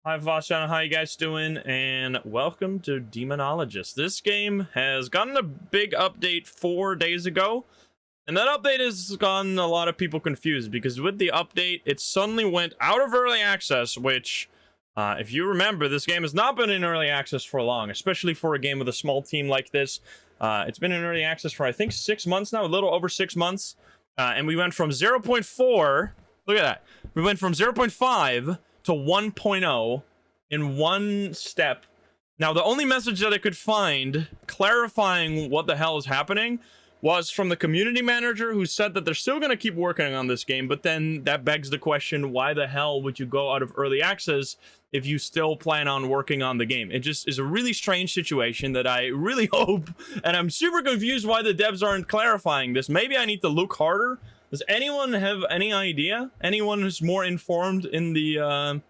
Hi Vashan, how you guys doing? And welcome to Demonologist. This game has gotten a big update 4 days ago, and that update has gotten a lot of people confused because with the update, it suddenly went out of early access, which, if you remember, this game has not been in early access for long, especially for a game with a small team like this. It's been in early access for, I think, 6 months now, a little over 6 months, and we went from 0.4, look at that, we went from 0.5 to 1.0 in one step. Now, the only message that I could find clarifying what the hell is happening was from the community manager, who said that they're still going to keep working on this game, but then that begs the question, why the hell would you go out of early access if you still plan on working on the game? It just is a really strange situation that I really hope, and I'm super confused why the devs aren't clarifying this. Maybe I need to look harder. Does anyone have any idea? Anyone who's more informed in the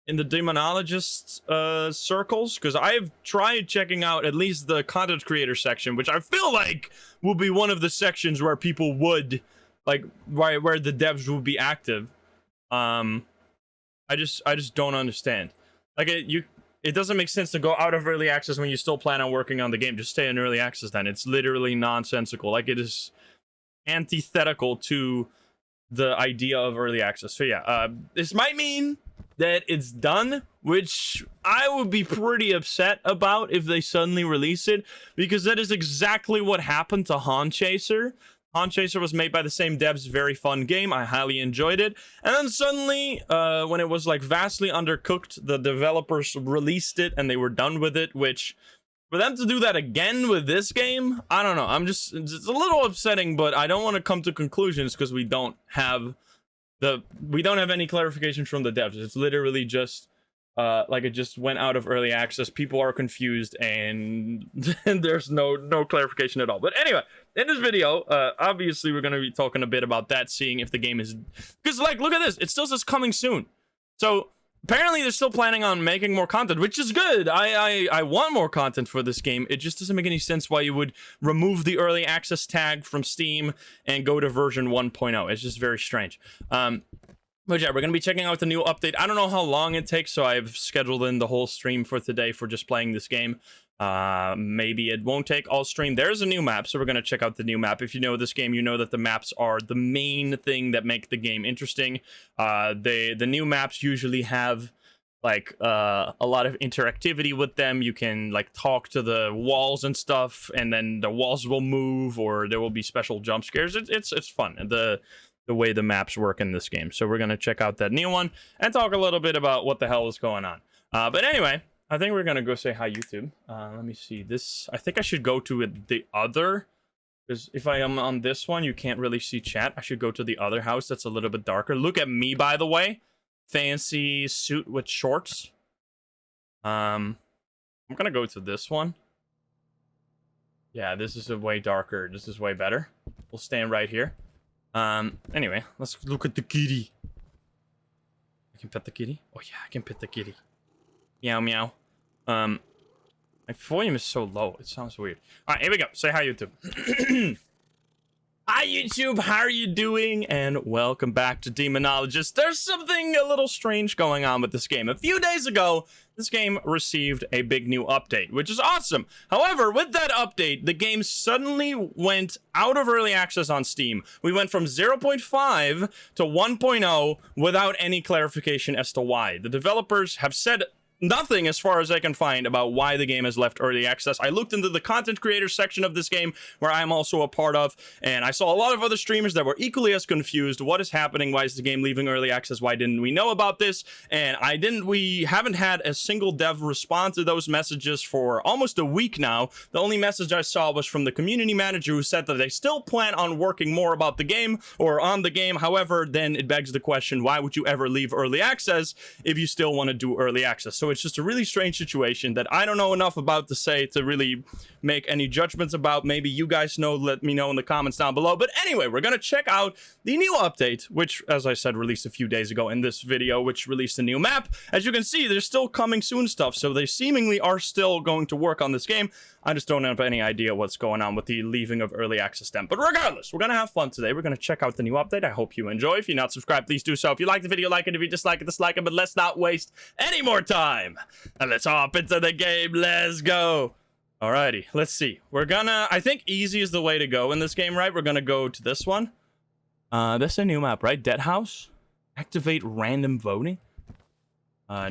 demonologist circles? Because I've tried checking out at least the content creator section, which I feel like will be one of the sections where people would like where the devs will be active. I just don't understand. Like it doesn't make sense to go out of early access when you still plan on working on the game. Just stay in early access then. It's literally nonsensical. Like, it is antithetical to the idea of early access. So yeah, this might mean that it's done, which I would be pretty upset about if they suddenly release it, because that is exactly what happened to Hawn Chaser. Hawn Chaser was made by the same devs, very fun game, I highly enjoyed it, and then suddenly, when it was like vastly undercooked, the developers released it and they were done with it, which, for them to do that again with this game, I don't know, it's a little upsetting, but I don't want to come to conclusions because we don't have any clarification from the devs. It's literally just like it just went out of early access. People are confused, and there's no clarification at all. But anyway, in this video, obviously we're going to be talking a bit about that, seeing if the game is, because like, look at this, it still says coming soon. So apparently they're still planning on making more content, which is good. I want more content for this game. It just doesn't make any sense why you would remove the early access tag from Steam and go to version 1.0. It's just very strange. But yeah, we're going to be checking out the new update. I don't know how long it takes, so I've scheduled in the whole stream for today for just playing this game. Maybe it won't take all stream. There's a new map, so we're going to check out the new map. If you know this game, you know that the maps are the main thing that make the game interesting. The new maps usually have like a lot of interactivity with them. You can like talk to the walls and stuff, and then the walls will move, or there will be special jump scares. It's fun, the way the maps work in this game. So we're going to check out that new one and talk a little bit about what the hell is going on. But anyway, I think we're going to go say hi, YouTube. Let me see this. I think I should go to the other, because if I am on this one, you can't really see chat. I should go to the other house that's a little bit darker. Look at me, by the way. Fancy suit with shorts. I'm going to go to this one. Yeah, this is a way darker. This is way better. We'll stand right here. Anyway, let's look at the kitty. I can pet the kitty? Oh yeah, I can pet the kitty. Meow meow. My volume is so low, it sounds weird. Alright, here we go. Say hi, YouTube. Hi, YouTube, how are you doing? And welcome back to Demonologist. There's something a little strange going on with this game. A few days ago, this game received a big new update, which is awesome. However, with that update, the game suddenly went out of early access on Steam. We went from 0.5 to 1.0 without any clarification as to why. The developers have said nothing as far as I can find about why the game has left early access. I looked into the content creator section of this game, where I'm also a part of, and I saw a lot of other streamers that were equally as confused. What is happening? Why is the game leaving early access? Why didn't we know about this? And we haven't had a single dev respond to those messages for almost a week now. The only message I saw was from the community manager, who said that they still plan on working more about the game or on the game. However, then it begs the question, why would you ever leave early access if you still want to do early access? So So it's just a really strange situation that I don't know enough about to say to really make any judgments about. Maybe you guys know, let me know in the comments down below. But anyway, we're gonna check out the new update, which, as I said, released a few days ago in this video, which released a new map. As you can see, there's still coming soon stuff, so they seemingly are still going to work on this game. I just don't have any idea what's going on with the leaving of early access stem. But regardless, we're gonna have fun today. We're gonna check out the new update. I hope you enjoy. If you're not subscribed, please do so. If you like the video, like it. If you dislike it, dislike it. But let's not waste any more time. And let's hop into the game. Let's go. Alrighty, let's see. We're gonna, I think easy is the way to go in this game, right? We're gonna go to this one. This is a new map, right? Dead House. Activate random voting.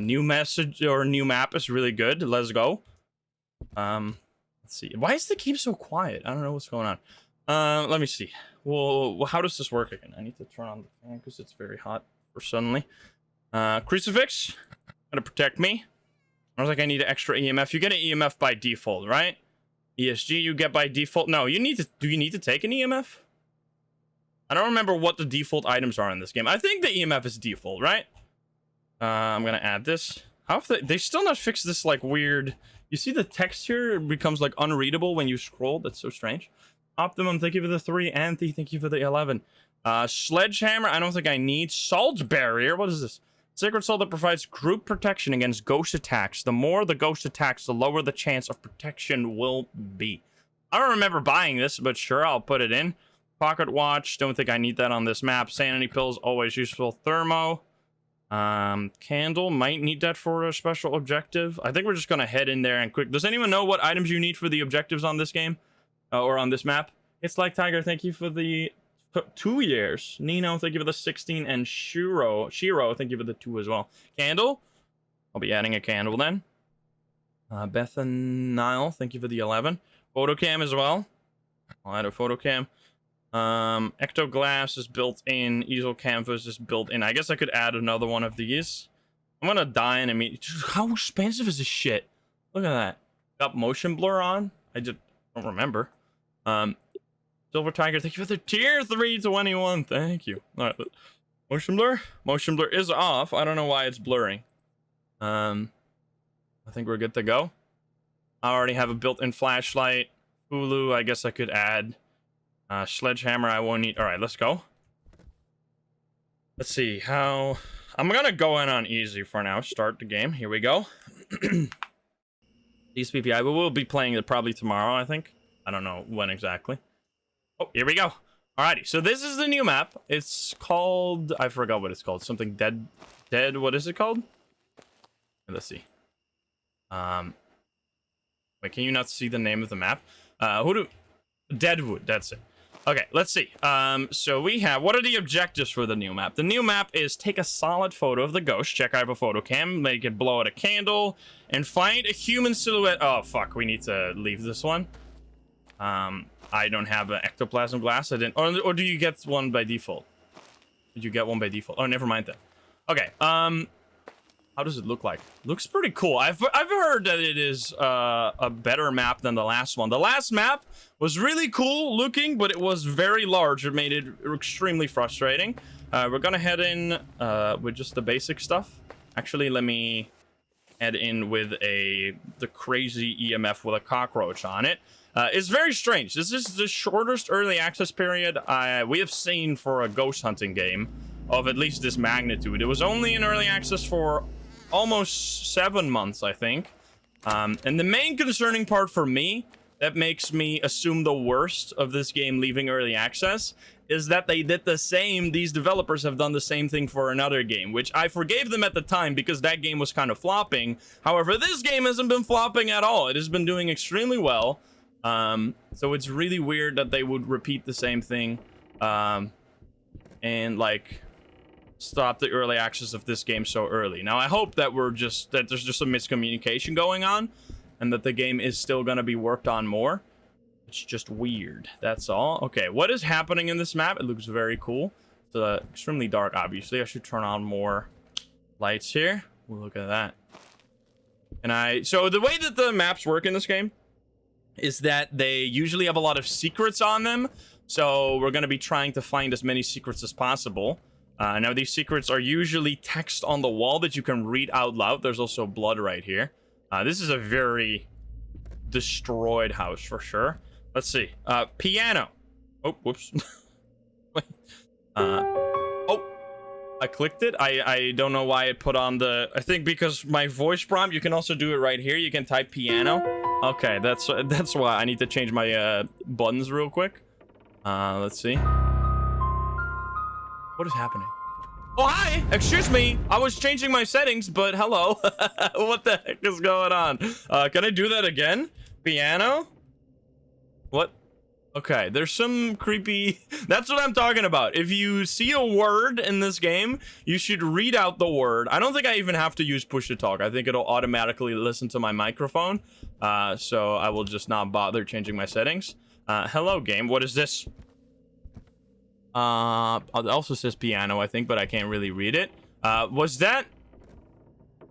New message or new map is really good. Let's go. Let's see. Why is the game so quiet? I don't know what's going on. Let me see. Well, how does this work again? I need to turn on the fan because it's very hot for suddenly. Crucifix. Gonna protect me. I don't think I need an extra EMF. You get an EMF by default, right? ESG you get by default. No, you need to. Do you need to take an EMF? I don't remember what the default items are in this game. I think the EMF is default, right? I'm gonna add this. How have they still not fixed this like weird? You see the text here? It becomes like unreadable when you scroll. That's so strange. Optimum, thank you for the 3. Anthi, thank you for the 11. Sledgehammer, I don't think I need. Salt barrier, what is this? Sacred Salt that provides group protection against ghost attacks. The more the ghost attacks, the lower the chance of protection will be. I don't remember buying this, but sure, I'll put it in. Pocket watch, don't think I need that on this map. Sanity pills, always useful. Thermo. Candle, might need that for a special objective. I think we're just gonna head in there and quick. Does anyone know what items you need for the objectives on this game? Or on this map? It's like Tiger, thank you for the 2 years. Nino, thank you for the 16. And Shiro, thank you for the 2 as well. Candle, I'll be adding a candle then. Bethanile, thank you for the 11. Photocam as well. I'll add a photocam. Ectoglass is built in. Easel canvas is built in. I guess I could add another one of these. I'm gonna die in a minute. How expensive is this shit? Look at that. Got motion blur on. I just don't remember. Silver Tiger, thank you for the tier 321. Thank you. All right. Motion blur. Motion blur is off. I don't know why it's blurring. I think we're good to go. I already have a built-in flashlight. Hulu, I guess I could add. Sledgehammer, I won't need. All right, let's go. Let's see how. I'm gonna go in on easy for now. Start the game. Here we go. These PPI, but we'll be playing it probably tomorrow, I think. I don't know when exactly. Oh, here we go. Alrighty, so this is the new map. It's called. I forgot what it's called. Something dead. What is it called? Let's see. Wait, can you not see the name of the map? Deadwood. That's it. Okay, let's see. So we have, what are the objectives for the new map? The new map is take a solid photo of the ghost. Check I have a photo cam. Make it blow out a candle. And find a human silhouette. Oh, fuck. We need to leave this one. I don't have an ectoplasm glass. I didn't. Or do you get one by default? Did you get one by default? Oh, never mind then. Okay. How does it look like? Looks pretty cool. I've heard that it is a better map than the last one. The last map was really cool looking, but it was very large. It made it extremely frustrating. We're gonna head in with just the basic stuff. Actually, let me head in with the crazy EMF with a cockroach on it. It's very strange. This is the shortest early access period we have seen for a ghost hunting game of at least this magnitude. It was only in early access for almost 7 months, I think. And the main concerning part for me that makes me assume the worst of this game leaving early access is that they did the same. These developers have done the same thing for another game, which I forgave them at the time because that game was kind of flopping. However, this game hasn't been flopping at all. It has been doing extremely well. So it's really weird that they would repeat the same thing and like stop the early access of this game so early. Now I hope that there's just some miscommunication going on and that the game is still going to be worked on more. It's just weird, that's all. Okay, what is happening in this map? It looks very cool. It's extremely dark, obviously. I should turn on more lights here. We'll look at that. So the way that the maps work in this game is that they usually have a lot of secrets on them. So we're going to be trying to find as many secrets as possible. Now these secrets are usually text on the wall that you can read out loud. There's also blood right here. This is a very destroyed house for sure. Let's see. Piano. Oh, whoops. Wait. Oh, I clicked it. I don't know why it put on the... I think because my voice prompt, you can also do it right here. You can type piano. Okay, that's why I need to change my buttons real quick. Let's see. What is happening? Oh, hi! Excuse me. I was changing my settings, but hello. What the heck is going on? Can I do that again? Piano? What? Okay, there's some creepy... That's what I'm talking about. If you see a word in this game, you should read out the word. I don't think I even have to use push to talk. I think it'll automatically listen to my microphone. So I will just not bother changing my settings. Hello, game. What is this? It also says piano, I think, but I can't really read it. Was that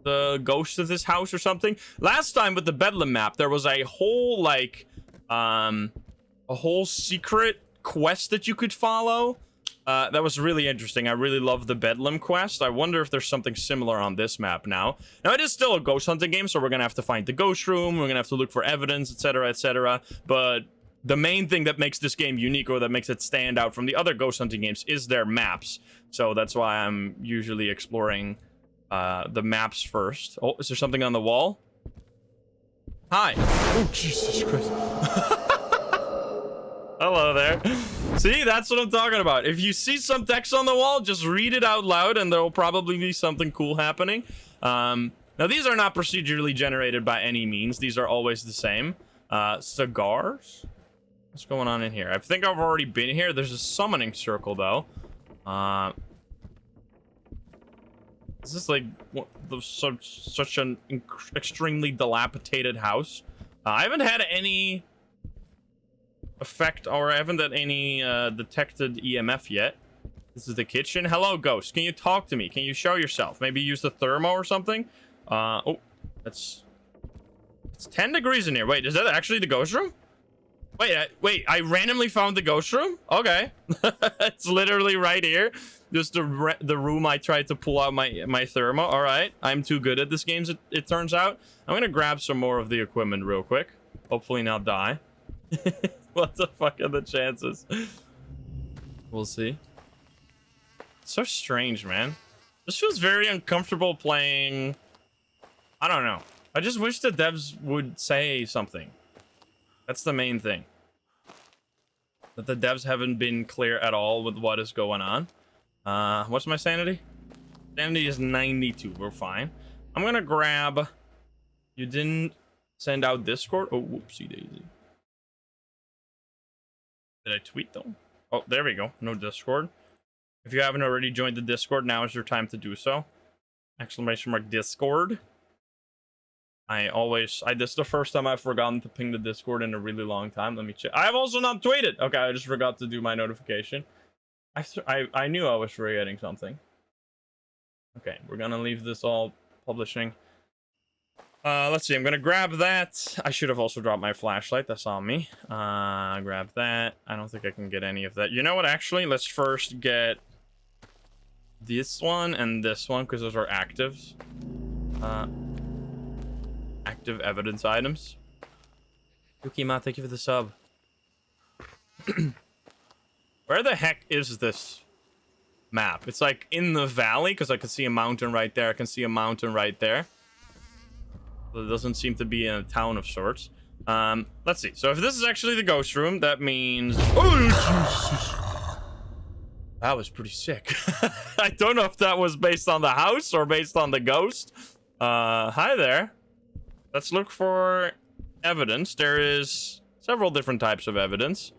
the ghost of this house or something? Last time with the Bedlam map, there was a whole, like, a whole secret quest that you could follow. That was really interesting. I really love the Bedlam quest. I wonder if there's something similar on this map now. Now, it is still a ghost hunting game, so we're gonna have to find the ghost room. We're gonna have to look for evidence, etc., etc. But the main thing that makes this game unique, or that makes it stand out from the other ghost hunting games, is their maps. So that's why I'm usually exploring the maps first. Oh, is there something on the wall? Hi. Oh, Jesus Christ. Hello there. See, that's what I'm talking about. If you see some text on the wall, just read it out loud, and there will probably be something cool happening. Now, these are not procedurally generated by any means. These are always the same. Cigars? What's going on in here? I think I've already been here. There's a summoning circle, though. Is this like such an extremely dilapidated house? I haven't had any effect, or I haven't had any detected EMF yet. This is the kitchen. Hello, ghost. Can you talk to me? Can you show yourself? Maybe use the thermo or something? Oh, it's 10 degrees in here. Wait, is that actually the ghost room? Wait, I randomly found the ghost room? Okay. It's literally right here. Just the room I tried to pull out my thermo. All right. I'm too good at this game, it turns out. I'm going to grab some more of the equipment real quick. Hopefully not die. What the fuck are the chances? We'll see. It's so strange, man. This feels very uncomfortable playing. I don't know. I just wish the devs would say something. That's the main thing. That the devs haven't been clear at all with what is going on. What's my sanity? Sanity is 92. We're fine. I'm gonna grab... You didn't send out Discord? Oh, whoopsie daisy. Did I tweet though? Oh, there we go. No Discord. If you haven't already joined the Discord, now is your time to do so. Exclamation mark Discord. This is the first time I've forgotten to ping the Discord in a really long time. Let me check. I have also not tweeted. Okay, I just forgot to do my notification. I knew I was forgetting something. Okay, we're gonna leave this all publishing. Let's see. I'm gonna grab that. I should have also dropped my flashlight. That's on me. Grab that. I don't think I can get any of that. You know what? Actually, let's first get this one and this one because those are actives. Active evidence items. Yukima, thank you for the sub. Where the heck is this map? It's like in the valley because I can see a mountain right there. I can see a mountain right there. But it doesn't seem to be in a town of sorts. Let's see. So if this is actually the ghost room, that means... Oh, Jesus. That was pretty sick. I don't know if that was based on the house or based on the ghost. Hi there. Let's look for evidence. There is several different types of evidence.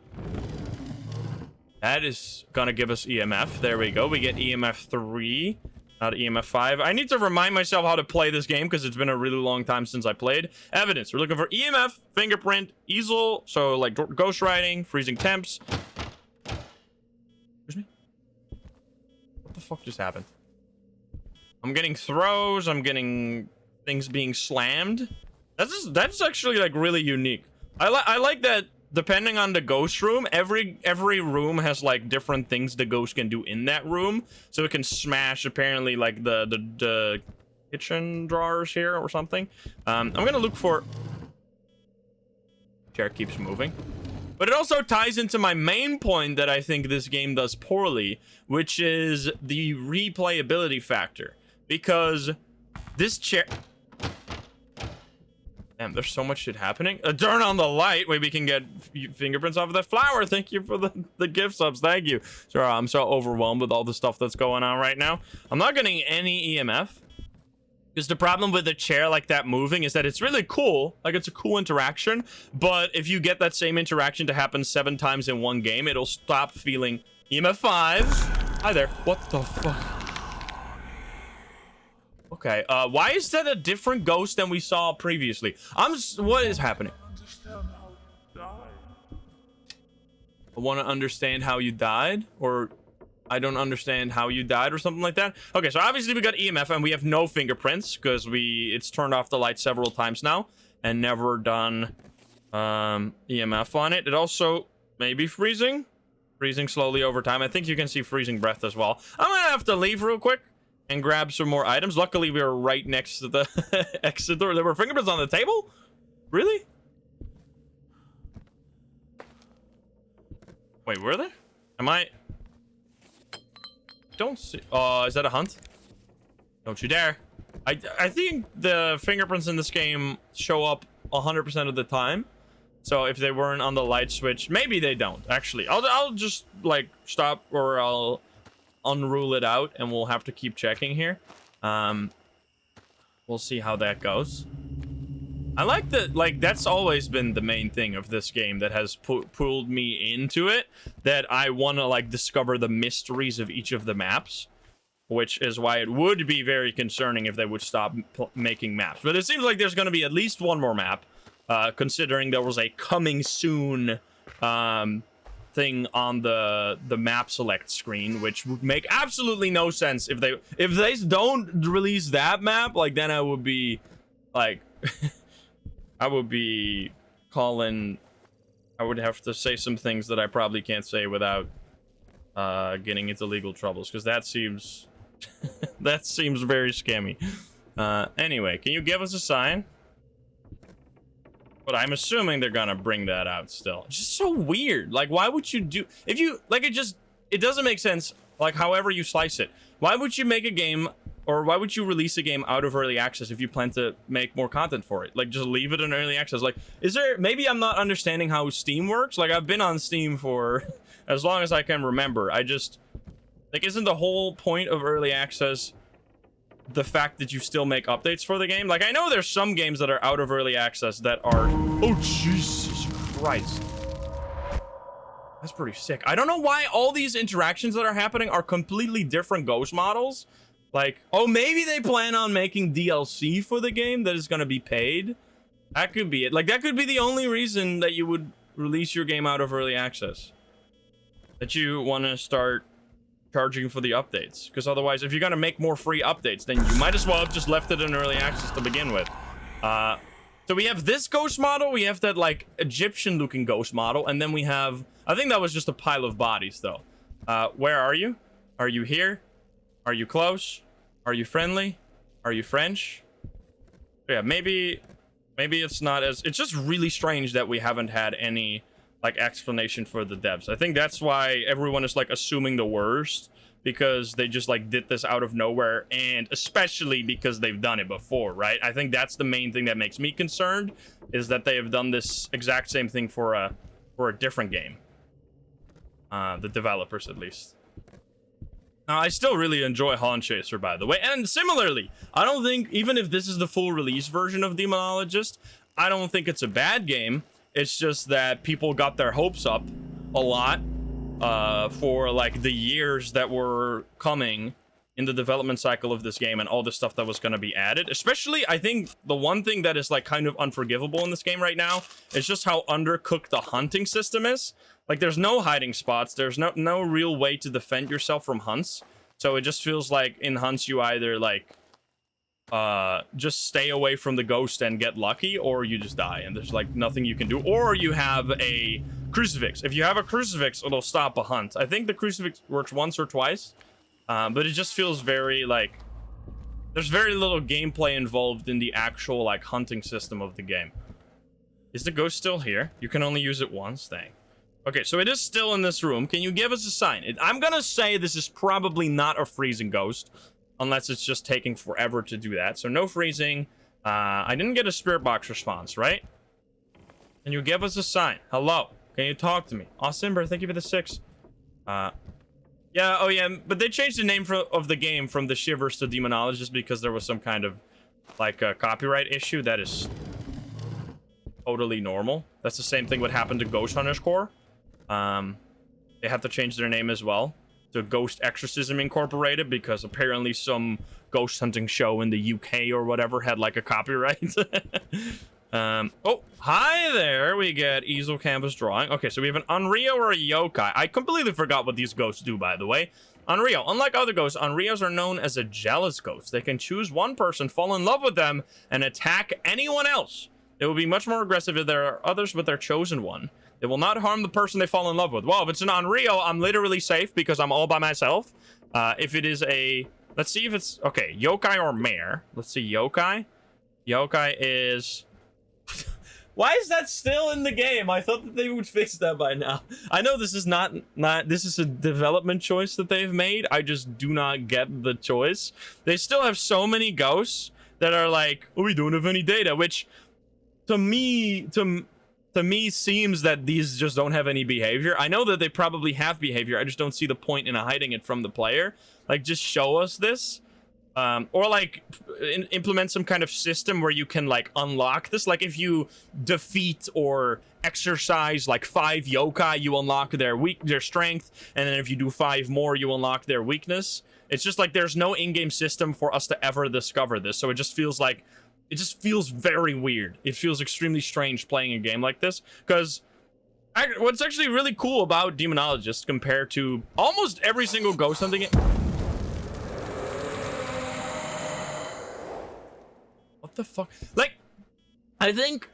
That is gonna give us EMF. There we go. We get EMF 3, not EMF 5. I need to remind myself how to play this game because it's been a really long time since I played. Evidence. We're looking for EMF, fingerprint, easel, so like ghost writing, freezing temps. Excuse me? What the fuck just happened? I'm getting throws. I'm getting things being slammed. That's actually like really unique. I like that depending on the ghost room, every room has like different things the ghost can do in that room. So it can smash apparently like the kitchen drawers here or something. I'm gonna look for... Chair keeps moving. But it also ties into my main point that I think this game does poorly, which is the replayability factor. Because this chair... Damn, there's so much shit happening. Turn on the light. Wait, we can get fingerprints off of that flower. Thank you for the gift subs. Thank you. Sorry, I'm so overwhelmed with all the stuff that's going on right now. I'm not getting any EMF. Because the problem with a chair like that moving is that it's really cool. Like, it's a cool interaction. But if you get that same interaction to happen 7 times in one game, it'll stop feeling... EMF 5. Hi there. What the fuck? Okay, why is that a different ghost than we saw previously? What is happening? I want to understand how you died, or I don't understand how you died, or something like that. Okay, so obviously we got EMF, and we have no fingerprints because it's turned off the light several times now and never done EMF on it. It also may be freezing slowly over time. I think you can see freezing breath as well. I'm gonna have to leave real quick and grab some more items. Luckily, we were right next to the exit door. There were fingerprints on the table? Really? Wait, were there? Am I... Don't see... is that a hunt? Don't you dare. I think the fingerprints in this game show up 100% of the time. So if they weren't on the light switch, maybe they don't, actually. I'll just, like, stop, or I'll unrule it out, and we'll have to keep checking here. We'll see how that goes. I like that, like, that's always been the main thing of this game that has pulled me into it, that I want to, like, discover the mysteries of each of the maps, which is why it would be very concerning if they would stop making maps. But it seems like there's going to be at least one more map, considering there was a coming soon thing on the map select screen, which would make absolutely no sense if they don't release that map. Like, then I would be like I would be calling... I would have to say some things that I probably can't say without getting into legal troubles, because that seems that seems very scammy. Anyway, can you give us a sign? But I'm assuming they're gonna bring that out still. It's just so weird. Like, why would you do... If you... Like, it doesn't make sense, like, however you slice it. Why would you make a game... Or why would you release a game out of early access if you plan to make more content for it? Like, just leave it in early access. Like, is there... Maybe I'm not understanding how Steam works. Like, I've been on Steam for as long as I can remember. I just... Like, isn't the whole point of early access the fact that you still make updates for the game? Like, I know there's some games that are out of early access that are... Oh, Jesus Christ. That's pretty sick. I don't know why all these interactions that are happening are completely different ghost models. Like, oh, maybe they plan on making DLC for the game that is going to be paid. That could be it. Like, that could be the only reason that you would release your game out of early access. That you want to start charging for the updates. Because otherwise, if you're going to make more free updates, then you might as well have just left it in early access to begin with. So we have this ghost model. We have that, like, Egyptian-looking ghost model. And then we have... I think that was just a pile of bodies, though. Where are you? Are you here? Are you close? Are you friendly? Are you French? Yeah, maybe it's not as... It's just really strange that we haven't had any, like, explanation for the devs. I think that's why everyone is, like, assuming the worst, because they just, like, did this out of nowhere, and especially because they've done it before, right? I think that's the main thing that makes me concerned, is that they have done this exact same thing for a different game. The developers, at least. I still really enjoy Haunt Chaser, by the way. And similarly, I don't think, even if this is the full release version of Demonologist, I don't think it's a bad game. It's just that people got their hopes up a lot for, like, the years that were coming in the development cycle of this game and all the stuff that was going to be added. Especially, I think the one thing that is, like, kind of unforgivable in this game right now is just how undercooked the hunting system is. Like, there's no hiding spots. There's no real way to defend yourself from hunts. So it just feels like in hunts you either, like, just stay away from the ghost and get lucky, or you just die and there's like nothing you can do, or you have a crucifix. If you have a crucifix, it'll stop a hunt. I think the crucifix works once or twice, but it just feels very like there's very little gameplay involved in the actual like hunting system of the game. Is the ghost still here? You can only use it once. Dang. Okay, so it is still in this room. Can you give us a sign? I'm gonna say this is probably not a freezing ghost, unless it's just taking forever to do that. So no freezing. I didn't get a spirit box response, right? Can you give us a sign? Hello. Can you talk to me? Awesome, thank you for the 6. Yeah, oh yeah, but they changed the name of the game from the Shivers to Demonologist because there was some kind of like a copyright issue. That is totally normal. That's the same thing what happened to Ghost Hunters Core. They have to change their name as well to Ghost Exorcism Incorporated because apparently some ghost hunting show in the UK or whatever had like a copyright. Oh, hi there. We get easel canvas drawing. Okay, so we have an Onryo or a yokai. I completely forgot what these ghosts do, by the way. Onryo. Unlike other ghosts, Onryos are known as a jealous ghost. They can choose one person, fall in love with them, and attack anyone else. They will be much more aggressive if there are others with their chosen one. They will not harm the person they fall in love with. Well, if it's an Onryo, I'm literally safe because I'm all by myself. If it is a... Let's see if it's... Okay, yokai or mare. Let's see, yokai. Yokai is... Why is that still in the game? I thought that they would fix that by now. I know this is not this is a development choice that they've made. I just do not get the choice. They still have so many ghosts that are like, oh, we don't have any data, which to me seems that these just don't have any behavior. I know that they probably have behavior. I just don't see the point in hiding it from the player. Like, just show us this. Or like implement some kind of system where you can like unlock this. Like if you defeat or exercise like 5 yokai, you unlock their strength, and then if you do 5 more, you unlock their weakness. It's just like there's no in-game system for us to ever discover this, so it just feels very weird. It feels extremely strange playing a game like this, because what's actually really cool about Demonologist compared to almost every single ghost hunting game. What the fuck? Like, I think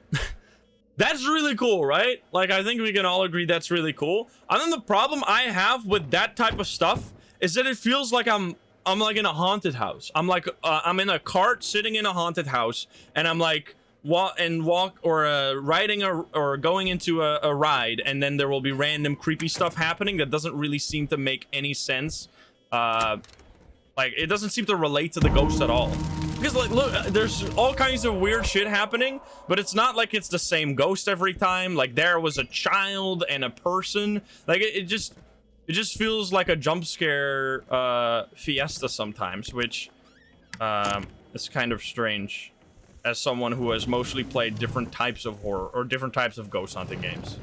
that's really cool, right? Like, I think we can all agree that's really cool. I think the problem I have with that type of stuff is that it feels like I'm like in a haunted house. I'm like, I'm in a cart sitting in a haunted house, and I'm like riding or going into a ride, and then there will be random creepy stuff happening that doesn't really seem to make any sense. Like, it doesn't seem to relate to the ghost at all. Because, like, look, there's all kinds of weird shit happening, but it's not like it's the same ghost every time. Like, there was a child and a person. Like, it just feels like a jump scare fiesta sometimes, which is kind of strange as someone who has mostly played different types of horror or different types of ghost hunting games.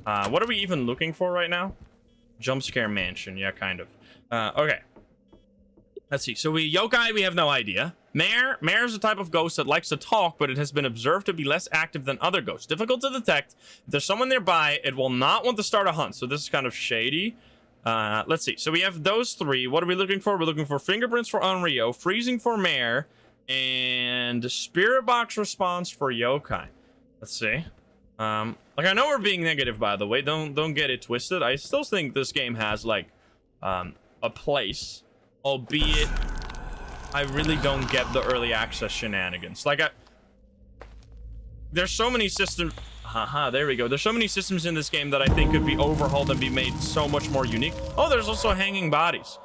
What are we even looking for right now? Jump scare mansion. Yeah, kind of. Okay. Let's see. So yokai, we have no idea. Mare is a type of ghost that likes to talk, but it has been observed to be less active than other ghosts. Difficult to detect. If there's someone nearby, it will not want to start a hunt. So this is kind of shady. Let's see. So we have those 3. What are we looking for? We're looking for fingerprints for Onryo, freezing for mare, and spirit box response for yokai. Let's see. Like, I know we're being negative, by the way. Don't get it twisted. I still think this game has like a place. Albeit, I really don't get the early access shenanigans. Like, there's so many systems. Haha, there we go. There's so many systems in this game that I think could be overhauled and be made so much more unique. Oh, there's also hanging bodies.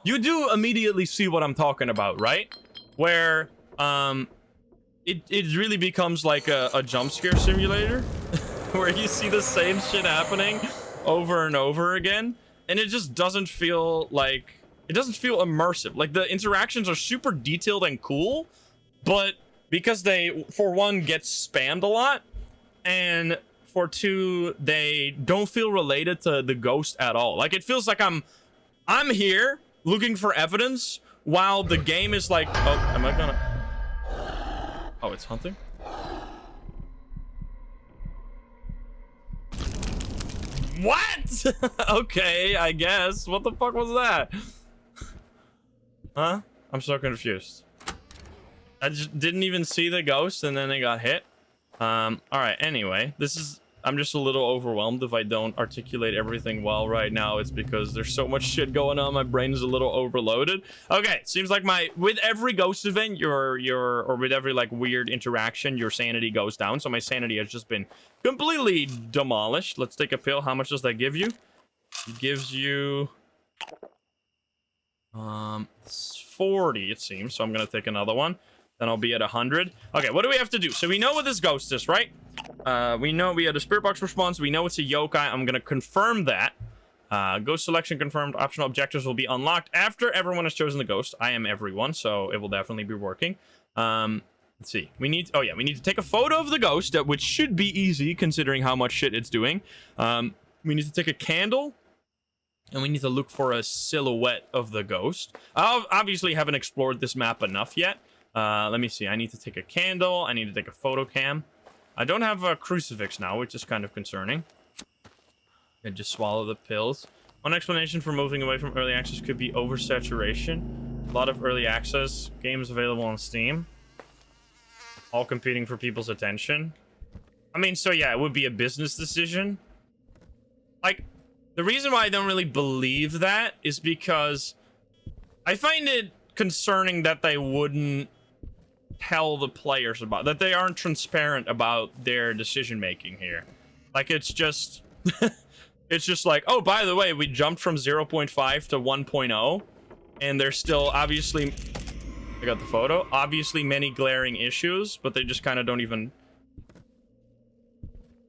You do immediately see what I'm talking about, right? Where, it really becomes like a jump scare simulator, where you see the same shit happening over and over again, and it just doesn't feel like. It doesn't feel immersive. Like, the interactions are super detailed and cool, but because they, for one, get spammed a lot, and for 2, they don't feel related to the ghost at all. Like, it feels like I'm here looking for evidence while the game is like, oh, am I gonna... Oh, it's hunting? What? Okay, I guess. What the fuck was that? Huh? I'm so confused. I just didn't even see the ghost, and then they got hit. All right. Anyway, I'm just a little overwhelmed if I don't articulate everything well right now. It's because there's so much shit going on. My brain is a little overloaded. Okay, seems like with every ghost event, or with every like weird interaction, your sanity goes down. So my sanity has just been completely demolished. Let's take a pill. How much does that give you? It gives you 40, it seems. So I'm gonna take another one. Then I'll be at 100. Okay, what do we have to do? So we know what this ghost is, right? We know we had a spirit box response. We know it's a yokai. I'm gonna confirm that. Ghost selection confirmed. Optional objectives will be unlocked after everyone has chosen the ghost. I am everyone, so it will definitely be working. Let's see. We need to take a photo of the ghost, which should be easy considering how much shit it's doing. We need to take a candle, and we need to look for a silhouette of the ghost. I obviously haven't explored this map enough yet. Let me see. I need to take a candle. I need to take a photo cam. I don't have a crucifix now, which is kind of concerning. I just swallow the pills. One explanation for moving away from early access could be oversaturation. A lot of early access games available on Steam, all competing for people's attention. I mean, so yeah, it would be a business decision. Like, the reason why I don't really believe that is because I find it concerning that they wouldn't tell the players about that. They aren't transparent about their decision making here. Like, it's just it's just like, oh, by the way, we jumped from 0.5 to 1.0, and there's still obviously, I got the photo, obviously many glaring issues, but they just kind of don't even.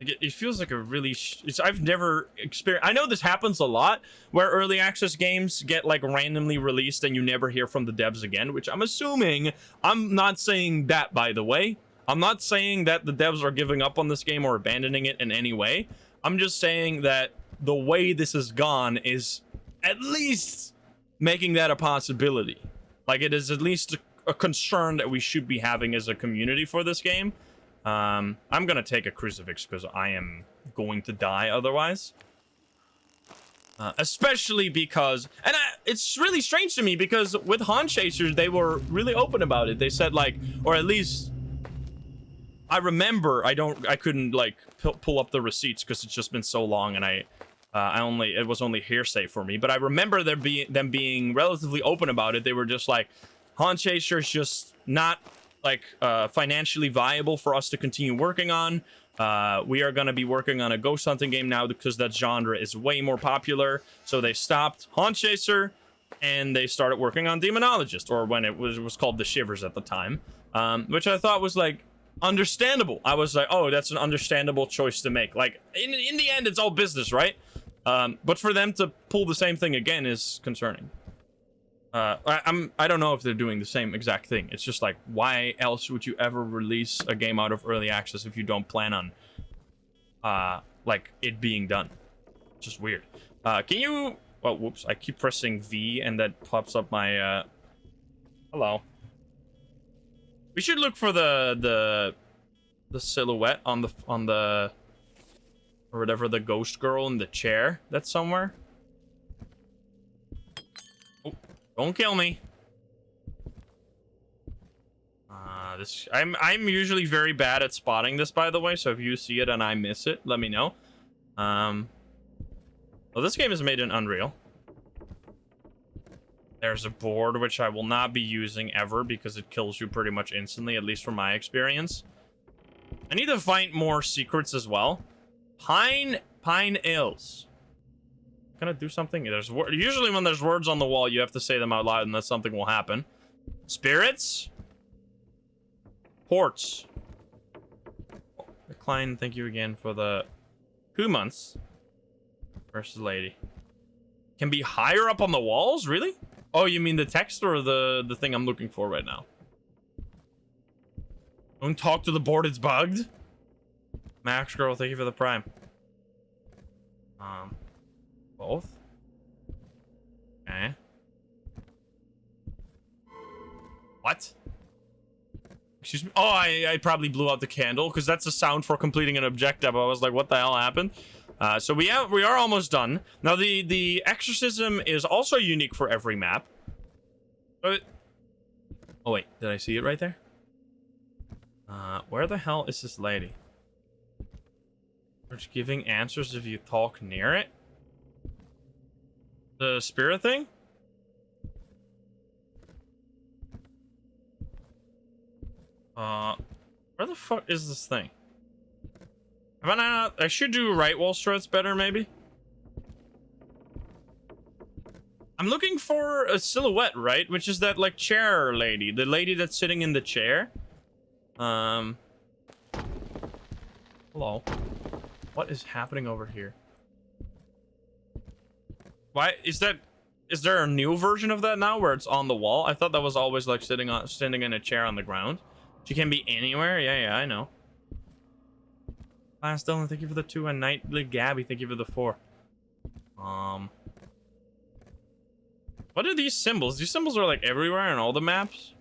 It feels like a really I've never experienced. I know this happens a lot where early access games get like randomly released and you never hear from the devs again, which I'm assuming. I'm not saying that, by the way. I'm not saying that the devs are giving up on this game or abandoning it in any way. I'm just saying that the way this has gone is at least making that a possibility. Like, it is at least a concern that we should be having as a community for this game. I'm gonna take a crucifix because I am going to die otherwise. Especially because, and it's really strange to me because with Haunt Chasers, they were really open about it. They said, like, or at least I remember, I couldn't like pull up the receipts because it's just been so long, and it was only hearsay for me. But I remember them being relatively open about it. They were just like, Haunt Chasers just not like financially viable for us to continue working on. We are going to be working on a ghost hunting game now because that genre is way more popular. So they stopped Haunt Chaser and they started working on Demonologist, or when it was called The Shivers at the time, which I thought was like understandable. I was like, oh, that's an understandable choice to make. Like, in the end, it's all business, right? But for them to pull the same thing again is concerning. I don't know if they're doing the same exact thing. It's just like, why else would you ever release a game out of early access if you don't plan on like it being done? It's just weird. Can you, oh, whoops, I keep pressing V and that pops up my hello. We should look for the silhouette on the or whatever, the ghost girl in the chair that's somewhere. Don't kill me. I'm usually very bad at spotting this, by the way, so if you see it and I miss it, let me know. Well, this game is made in Unreal. There's a board which I will not be using ever because it kills you pretty much instantly, at least from my experience. I need to find more secrets as well. Pine Hills. Gonna do something. Usually when there's words on the wall, you have to say them out loud and that something will happen. Spirits. Ports. Decline, thank you again for the 2 months. Versus lady. Can be higher up on the walls? Really? Oh, you mean the text or the thing I'm looking for right now? Don't talk to the board, it's bugged. Max Girl, thank you for the prime. Both. Okay. What? Excuse me. Oh, I probably blew out the candle because that's a sound for completing an objective. I was like, what the hell happened? So we are almost done. Now the exorcism is also unique for every map. Oh wait, did I see it right there? Where the hell is this lady? It's giving answers if you talk near it? The spirit thing? Where the fuck is this thing? Have I not? I should do right wall struts better, maybe? I'm looking for a silhouette, right? Which is that, like, chair lady. The lady that's sitting in the chair. Hello. What is happening over here? Why is that? Is there a new version of that now where it's on the wall? I thought that was always like sitting in a chair on the ground. She can be anywhere. Yeah, I know. Last Dylan, thank you for the 2, and Nightly Gabby, thank you for the 4. What are these symbols? These symbols are like everywhere in all the maps.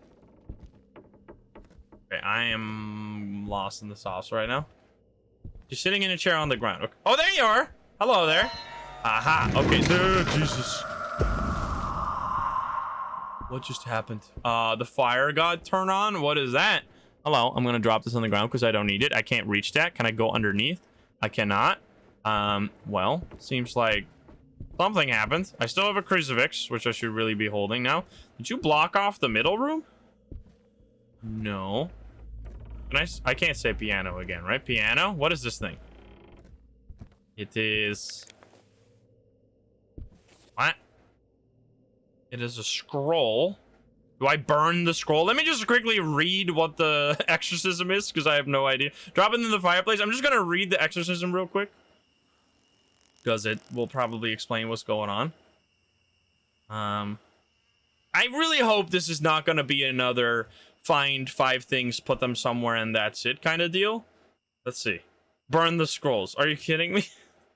Okay, I am lost in the sauce right now. She's sitting in a chair on the ground. Okay. Oh, there you are. Hello there. Aha. Okay. Jesus. What just happened? The fire god turned on. What is that? Hello. I'm gonna drop this on the ground because I don't need it. I can't reach that. Can I go underneath? I cannot. Well, seems like something happened. I still have a crucifix, which I should really be holding now. Did you block off the middle room? No. I can't say piano again, right? Piano? What is this thing? It is... What? It is a scroll. Do I burn the scroll? Let me just quickly read what the exorcism is, because I have no idea. Drop it in the fireplace. I'm just going to read the exorcism real quick, because it will probably explain what's going on. I really hope this is not going to be another find 5 things, put them somewhere, and that's it kind of deal. Let's see. Burn the scrolls. Are you kidding me?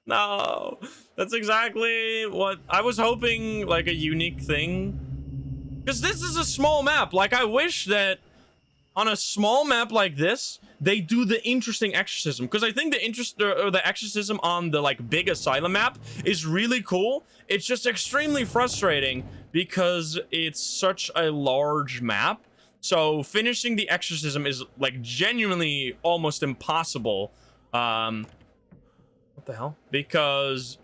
No. That's exactly what I was hoping, like a unique thing. Because this is a small map. Like, I wish that on a small map like this, they do the interesting exorcism. Because I think the exorcism on the, like, big asylum map is really cool. It's just extremely frustrating because it's such a large map. So finishing the exorcism is, like, genuinely almost impossible. What the hell? Because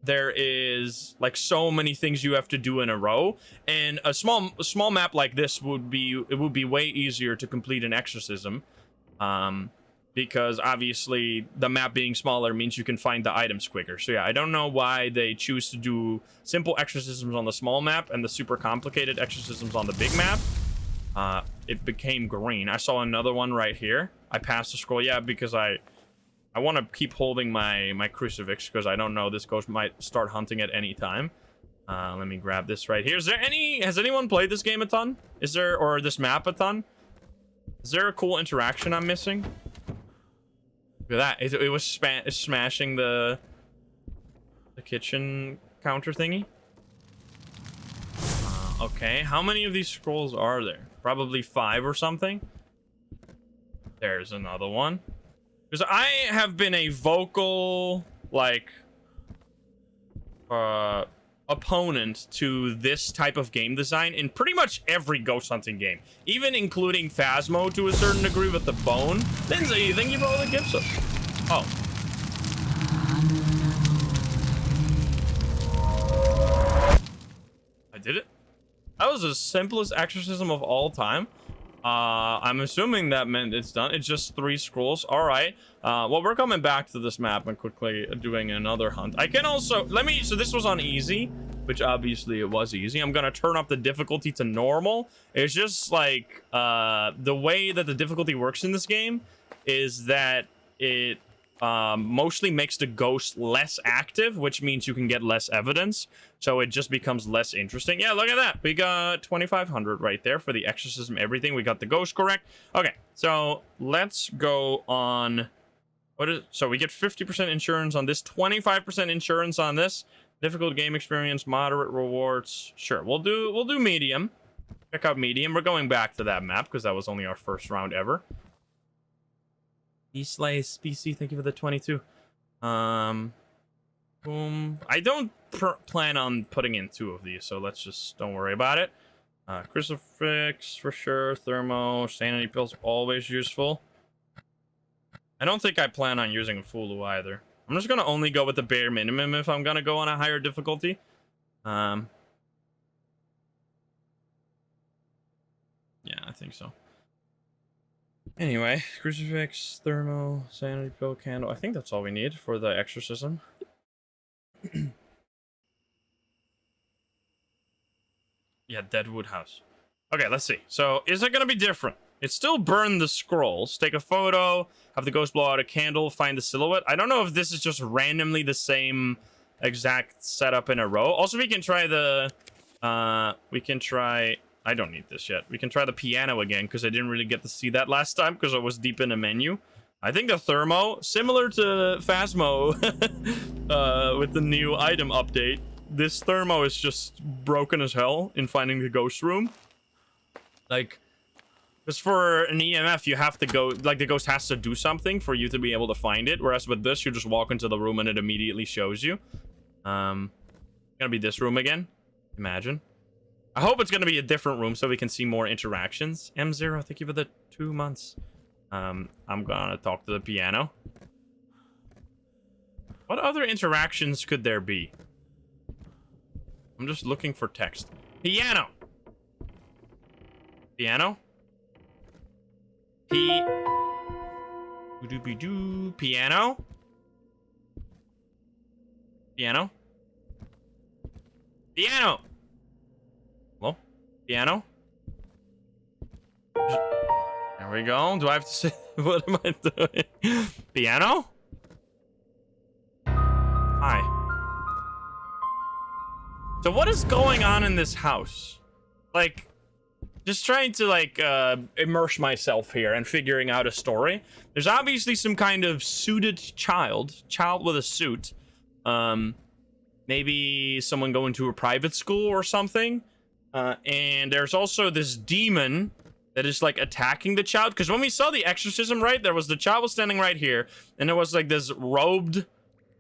there is, like, so many things you have to do in a row, and a small map like this would be way easier to complete an exorcism, because obviously the map being smaller means you can find the items quicker. So yeah, I don't know why they choose to do simple exorcisms on the small map and the super complicated exorcisms on the big map. It became green. I saw another one right here. I passed the scroll. Yeah, because I want to keep holding my crucifix because I don't know, this ghost might start hunting at any time. Let me grab this right here. Has anyone played this game a ton? Or this map a ton? Is there a cool interaction I'm missing? Look at that. It was smashing the kitchen counter thingy. Okay, how many of these scrolls are there? Probably 5 or something. There's another one. Because I have been a vocal, like, opponent to this type of game design in pretty much every ghost hunting game, even including Phasmo to a certain degree with the bone. Lindsay, thank you for all the gifts. Oh. I did it. That was the simplest exorcism of all time. I'm assuming that meant it's done. It's just 3 scrolls. All right. Well, we're coming back to this map and quickly doing another hunt. I can also so this was on easy, which obviously it was easy. I'm gonna turn up the difficulty to normal. It's just like the way that the difficulty works in this game is that it mostly makes the ghost less active, which means you can get less evidence, so it just becomes less interesting. Yeah, look at that. We got 2,500 right there for the exorcism, everything. We got the ghost correct. Okay, so let's go on. So we get 50% insurance on this, 25% insurance on this. Difficult game experience, moderate rewards. Sure, we'll do medium. Check out medium. We're going back to that map because that was only our first round ever. E-Slice BC, thank you for the 22. Boom. I don't plan on putting in 2 of these, so let's just don't worry about it. Crucifix for sure. Thermo. Sanity pills always useful. I don't think I plan on using a Fulu either. I'm just gonna only go with the bare minimum if I'm gonna go on a higher difficulty. Yeah, I think so. Anyway, crucifix, thermo, sanity pill, candle. I think that's all we need for the exorcism. Yeah, Deadwood House. Okay, let's see. So, is it gonna be different? It's still burn the scrolls, take a photo, have the ghost blow out a candle, find the silhouette. I don't know if this is just randomly the same exact setup in a row. Also, we can try the, I don't need this yet. We can try the piano again, because I didn't really get to see that last time, because I was deep in the menu. I think the thermo, similar to Phasmo, with the new item update, this thermo is just broken as hell in finding the ghost room. Like, because for an EMF, you have to go, like, the ghost has to do something for you to be able to find it. Whereas with this, you just walk into the room and it immediately shows you. Gonna be this room again. Imagine. I hope it's gonna be a different room so we can see more interactions. M0, thank you for the 2 months. I'm gonna talk to the piano. What other interactions could there be? I'm just looking for text. Piano! Piano? Piano? Piano? Piano! Hello? Piano? There we go. Do I have to say... What am I doing? Piano? Hi. So what is going on in this house? Like... Just trying to, like, immerse myself here and figuring out a story. There's obviously some kind of suited child with a suit. Maybe someone going to a private school or something. And there's also this demon that is, like, attacking the child. Because when we saw the exorcism, right, there was the child was standing right here. And there was, like, this robed,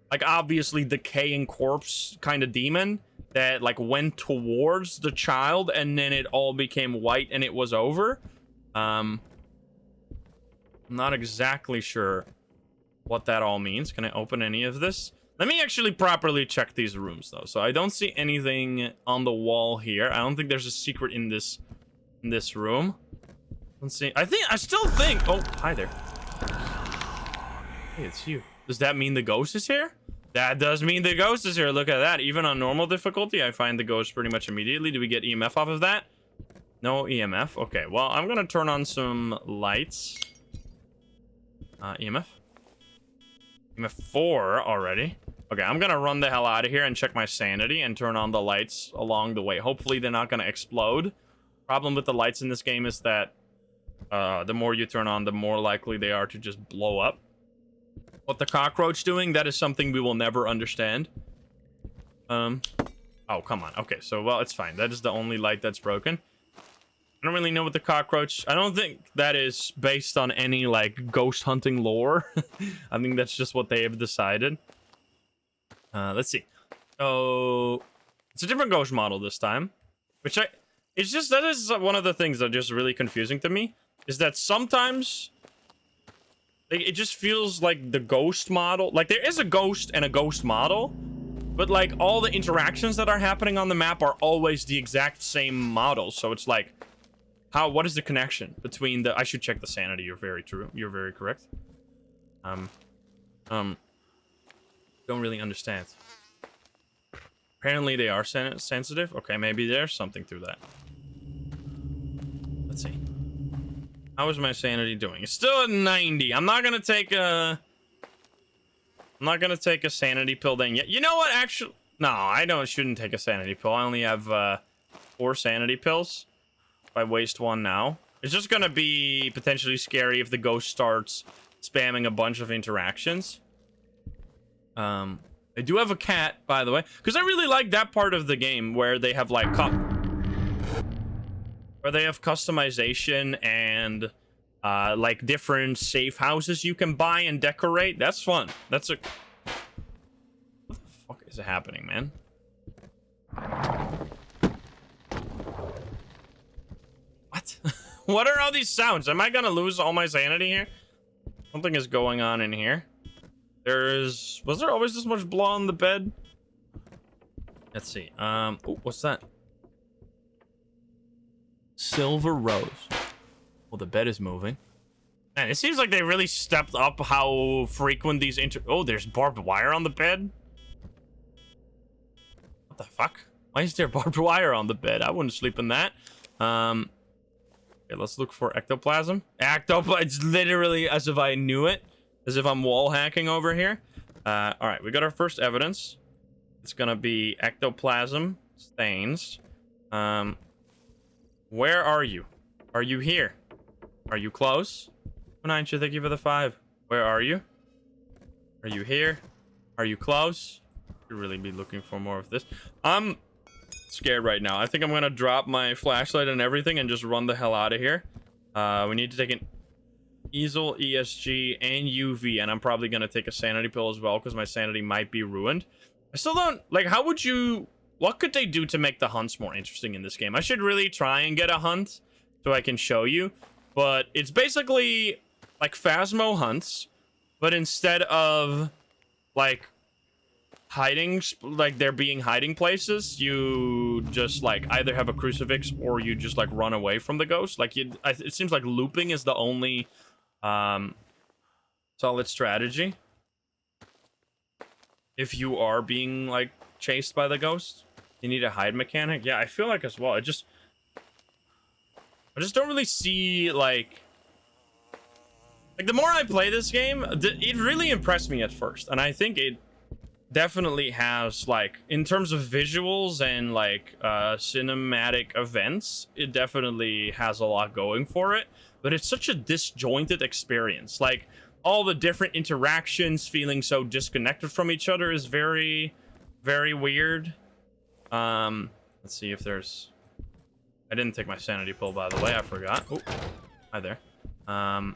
like, obviously decaying corpse kind of demon that, like, went towards the child, and then it all became white and it was over. I'm not exactly sure what that all means. Can I open any of this? Let me actually properly check these rooms, though. So I don't see anything on the wall here. I don't think there's a secret in this room. Let's see. I still think... Oh, hi there. Hey, it's you. Does that mean the ghost is here? That does mean the ghost is here. Look at that. Even on normal difficulty, I find the ghost pretty much immediately. Do we get EMF off of that? No EMF. Okay, well, I'm gonna turn on some lights. EMF? EMF 4 already. Okay, I'm gonna run the hell out of here and check my sanity and turn on the lights along the way. Hopefully they're not gonna explode. Problem with the lights in this game is that the more you turn on, the more likely they are to just blow up. What the cockroach doing, that is something we will never understand. Oh, come on. Okay, so, well, it's fine. That is the only light that's broken. I don't really know what the cockroach... I don't think that is based on any, like, ghost hunting lore. I think that's just what they have decided. Let's see. So, it's a different ghost model this time. Which it's just... That is one of the things that are just really confusing to me. Is that sometimes... Like, it just feels like the ghost model... Like, there is a ghost and a ghost model. But, like, all the interactions that are happening on the map are always the exact same model. So it's like... What is the connection between the... I should check the sanity. You're very true. You're very correct. Don't really understand. Apparently they are sensitive. Okay, maybe there's something through that. Let's see. How is my sanity doing? It's still at 90. I'm not gonna take a sanity pill then yet. You know what? Actually, no, shouldn't take a sanity pill. I only have 4 sanity pills. If I waste one now, it's just gonna be potentially scary if the ghost starts spamming a bunch of interactions. I do have a cat, by the way, because I really like that part of the game where they have like customization and like different safe houses you can buy and decorate. That's fun. What the fuck is happening, man? What? What are all these sounds? Am I gonna lose all my sanity here? Something is going on in here. Was there always this much blood on the bed? Let's see. Oh, what's that? Silver rose. Well, the bed is moving. Man, it seems like they really stepped up how frequent these oh, there's barbed wire on the bed? What the fuck? Why is there barbed wire on the bed? I wouldn't sleep in that. Okay, let's look for ectoplasm. It's literally as if I knew it. As if I'm wall hacking over here. All right, we got our first evidence. It's gonna be ectoplasm stains. Where are you? Are you here? Are you close? Nine, thank you for the 5. Where are you? Are you here? Are you close? Should really be looking for more of this. I'm scared right now. I think I'm gonna drop my flashlight and everything and just run the hell out of here. We need to take an easel, ESG, and UV, and I'm probably gonna take a sanity pill as well because my sanity might be ruined. I still don't like. How would you? What could they do to make the hunts more interesting in this game? I should really try and get a hunt so I can show you. But it's basically like Phasmo hunts, but instead of like hiding, like there being hiding places, you just like either have a crucifix or you just like run away from the ghost. Like it seems like looping is the only solid strategy if you are being like chased by the ghost. You need a hide mechanic. Yeah, I feel like as well. I just don't really see like the more I play this game, it really impressed me at first, and I think it definitely has, like, in terms of visuals and like cinematic events, it definitely has a lot going for it. But it's such a disjointed experience. Like all the different interactions feeling so disconnected from each other is very, very weird. Let's see if there's. I didn't take my sanity pill, by the way. I forgot. Oh, hi there. Oh,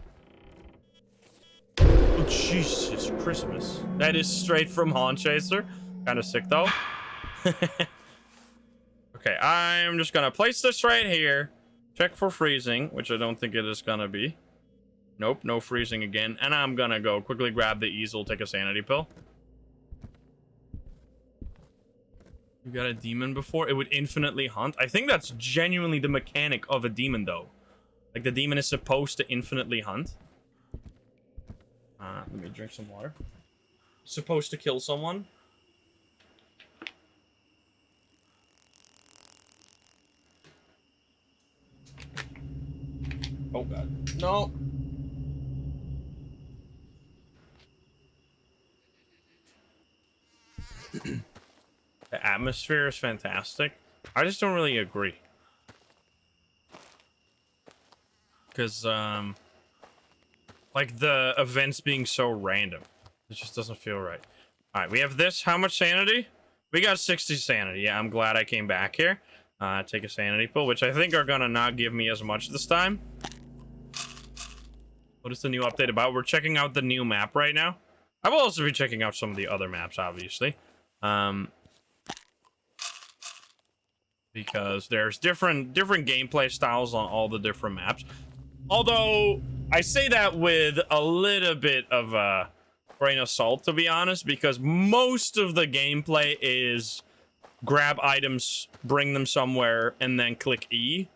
Jesus Christmas. That is straight from Haunt Chaser. Kind of sick, though. Okay, I'm just gonna place this right here. Check for freezing, which I don't think it is gonna be. Nope, no freezing again. And I'm gonna go quickly grab the easel, take a sanity pill. You got a demon before? It would infinitely hunt? I think that's genuinely the mechanic of a demon, though. Like, the demon is supposed to infinitely hunt. Let me drink some water. Supposed to kill someone. Oh, God. No. The atmosphere is fantastic. I just don't really agree. Because, like, the events being so random. It just doesn't feel right. Alright, we have this. How much sanity? We got 60 sanity. Yeah, I'm glad I came back here. Take a sanity pill, which I think are gonna not give me as much this time. What is the new update about? We're checking out the new map right now. I will also be checking out some of the other maps, obviously. Because there's different gameplay styles on all the different maps. Although, I say that with a little bit of a grain of salt, to be honest, because most of the gameplay is grab items, bring them somewhere, and then click E.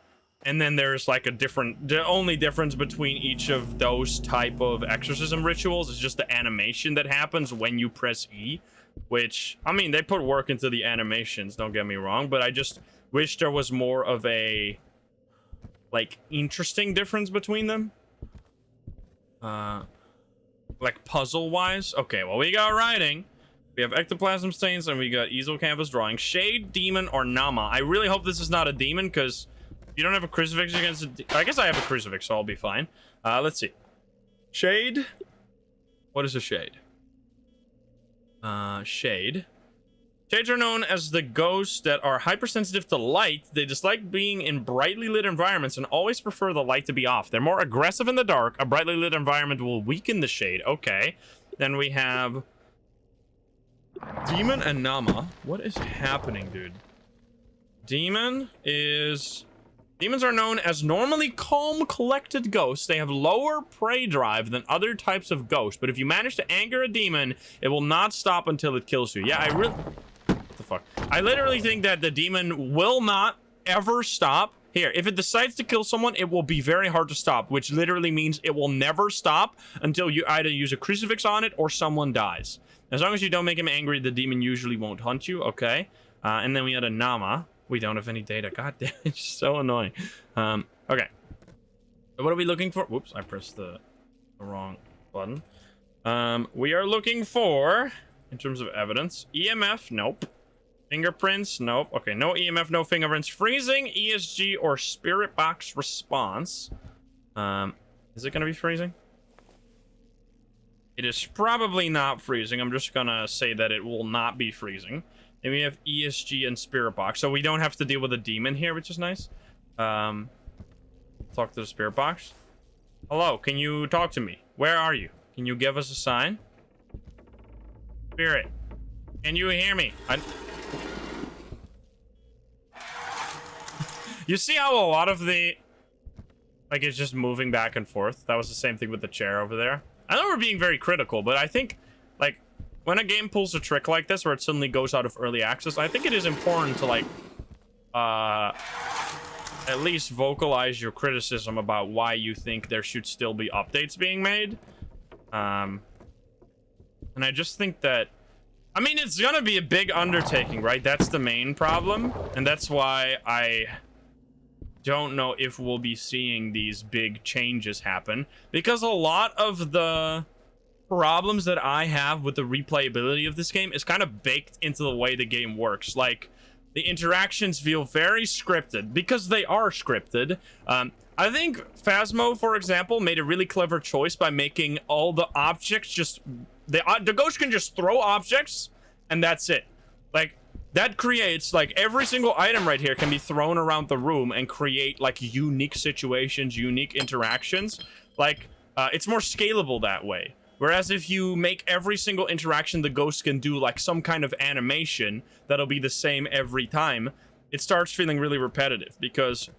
And then there's like the only difference between each of those type of exorcism rituals is just the animation that happens when you press E. Which, I mean, they put work into the animations, don't get me wrong, but I just wish there was more of a, like, interesting difference between them. Like, puzzle-wise. Okay, well, we got writing. We have ectoplasm stains, and we got easel canvas drawing. Shade, demon, or Nama. I really hope this is not a demon, because if you don't have a crucifix against I guess I have a crucifix, so I'll be fine. Let's see. Shade. What is a shade? Shade. Shades are known as the ghosts that are hypersensitive to light. They dislike being in brightly lit environments and always prefer the light to be off. They're more aggressive in the dark. A brightly lit environment will weaken the shade. Okay. Then we have Demon and Nama. What is happening, dude? Demon is Demons are known as normally calm, collected ghosts. They have lower prey drive than other types of ghosts, but if you manage to anger a demon, it will not stop until it kills you. Yeah, what the fuck? I literally think that the demon will not ever stop. Here, if it decides to kill someone, it will be very hard to stop, which literally means it will never stop until you either use a crucifix on it or someone dies. As long as you don't make him angry, the demon usually won't hunt you. Okay. And then we had a Nama. We don't have any data. God damn, it's so annoying. Okay. So what are we looking for? Whoops, I pressed the wrong button. We are looking for, in terms of evidence, EMF, nope. Fingerprints, nope. Okay, no EMF, no fingerprints. Freezing, ESG, or spirit box response. Is it gonna be freezing? It is probably not freezing. I'm just gonna say that it will not be freezing. Then we have ESG and spirit box, so we don't have to deal with a demon here, which is nice. Talk to the spirit box. Hello, can you talk to me? Where are you? Can you give us a sign? Spirit, can you hear me? You see how a lot of the, like, it's just moving back and forth? That was the same thing with the chair over there. I know we're being very critical, but I think, like, when a game pulls a trick like this where it suddenly goes out of early access, I think it is important to, like, at least vocalize your criticism about why you think there should still be updates being made. And I just think that, I mean, it's gonna be a big undertaking, right? That's the main problem, and that's why I don't know if we'll be seeing these big changes happen, because a lot of the problems that I have with the replayability of this game is kind of baked into the way the game works. Like, the interactions feel very scripted because they are scripted. I think Phasmo, for example, made a really clever choice by making all the objects just, the ghost can just throw objects and that's it. Like, that creates, like, every single item right here can be thrown around the room and create, like, unique situations, unique interactions. Like, it's more scalable that way. Whereas if you make every single interaction the ghost can do, like, some kind of animation that'll be the same every time, it starts feeling really repetitive. Because,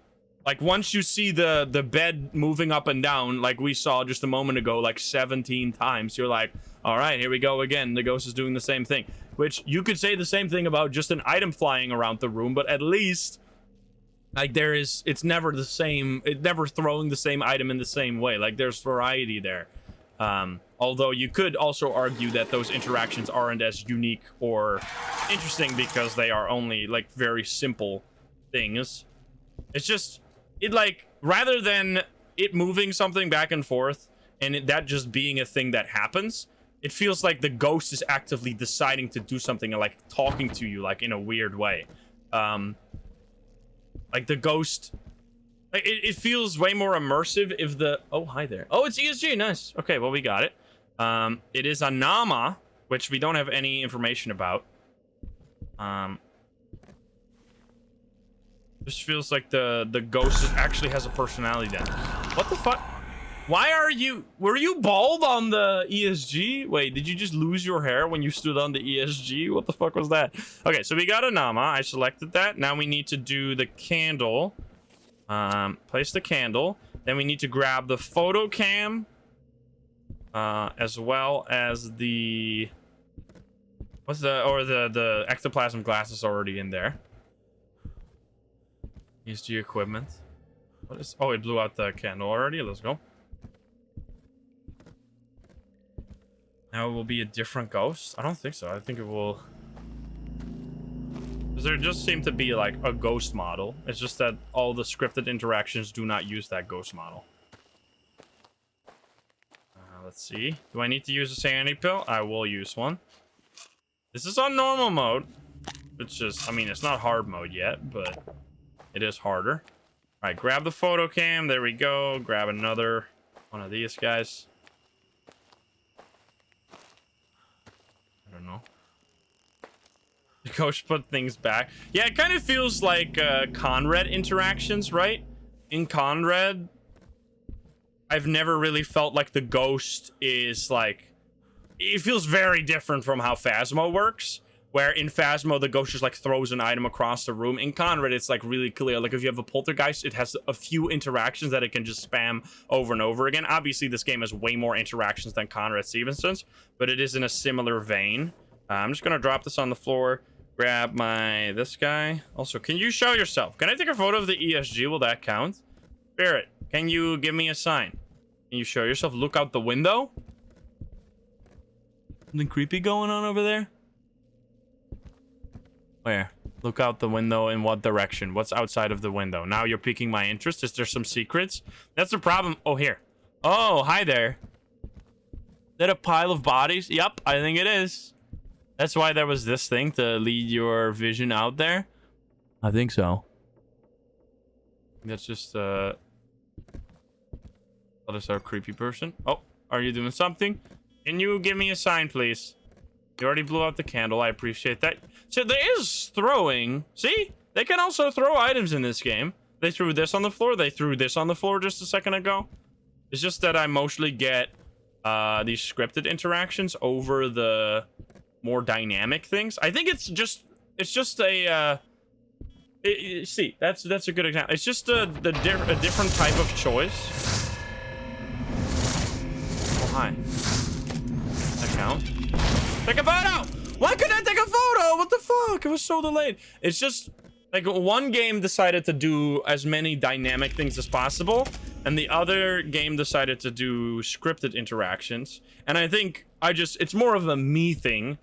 like, once you see the bed moving up and down, like we saw just a moment ago, like 17 times, you're like, all right, here we go again. The ghost is doing the same thing. Which you could say the same thing about just an item flying around the room, but at least, like, it's never the same, it's never throwing the same item in the same way. Like, there's variety there. Although you could also argue that those interactions aren't as unique or interesting because they are only, like, very simple things. It's just, like, rather than it moving something back and forth and that just being a thing that happens, it feels like the ghost is actively deciding to do something and, like, talking to you, like, in a weird way. Like, the ghost, like, it feels way more immersive if the, oh, hi there. Oh, it's ESG, nice. Okay, well, we got it. It is a Nama, which we don't have any information about. This feels like the ghost actually has a personality then. What the fuck? Why were you bald on the ESG? Wait, did you just lose your hair when you stood on the ESG? What the fuck was that? Okay, so we got a Nama. I selected that. Now we need to do the candle. Place the candle. Then we need to grab the photo cam. As well as the... the ectoplasm glass is already in there. ESG equipment. What is... Oh, it blew out the candle already. Let's go. Now it will be a different ghost? I don't think so. I think it will... Because there just seemed to be, like, a ghost model. It's just that all the scripted interactions do not use that ghost model. Let's see. Do I need to use a sanity pill? I will use one. This is on normal mode. It's just, I mean, it's not hard mode yet, but it is harder. All right, grab the photo cam. There we go. Grab another one of these guys. I don't know. The coach put things back. Yeah, it kind of feels like Conrad interactions, right? In Conrad, I've never really felt like the ghost is, like... It feels very different from how Phasmo works. Where in Phasmo, the ghost just like throws an item across the room. In Conrad, it's like really clear. Like if you have a poltergeist, it has a few interactions that it can just spam over and over again. Obviously, this game has way more interactions than Conrad Stevenson's, but it is in a similar vein. I'm just gonna drop this on the floor. Grab this guy. Also, can you show yourself? Can I take a photo of the ESG? Will that count? Spirit, can you give me a sign? Can you show yourself? Look out the window. Something creepy going on over there? Where? Look out the window in what direction? What's outside of the window? Now you're piquing my interest. Is there some secrets? That's the problem. Oh, here. Oh, hi there. Is that a pile of bodies? Yep, I think it is. That's why there was this thing to lead your vision out there. I think so. That's just that is our creepy person. Oh, are you doing something? Can you give me a sign, please? You already blew out the candle. I appreciate that. So there is throwing. See? They can also throw items in this game. They threw this on the floor. They threw this on the floor just a second ago. It's just that I mostly get these scripted interactions over the more dynamic things. I think it's just a see, that's a good example. It's just a different type of choice. Oh, hi. Account. Take a photo! Why couldn't I take a photo? What the fuck? It was so delayed. It's just like one game decided to do as many dynamic things as possible, and the other game decided to do scripted interactions. And I think it's more of a me thing.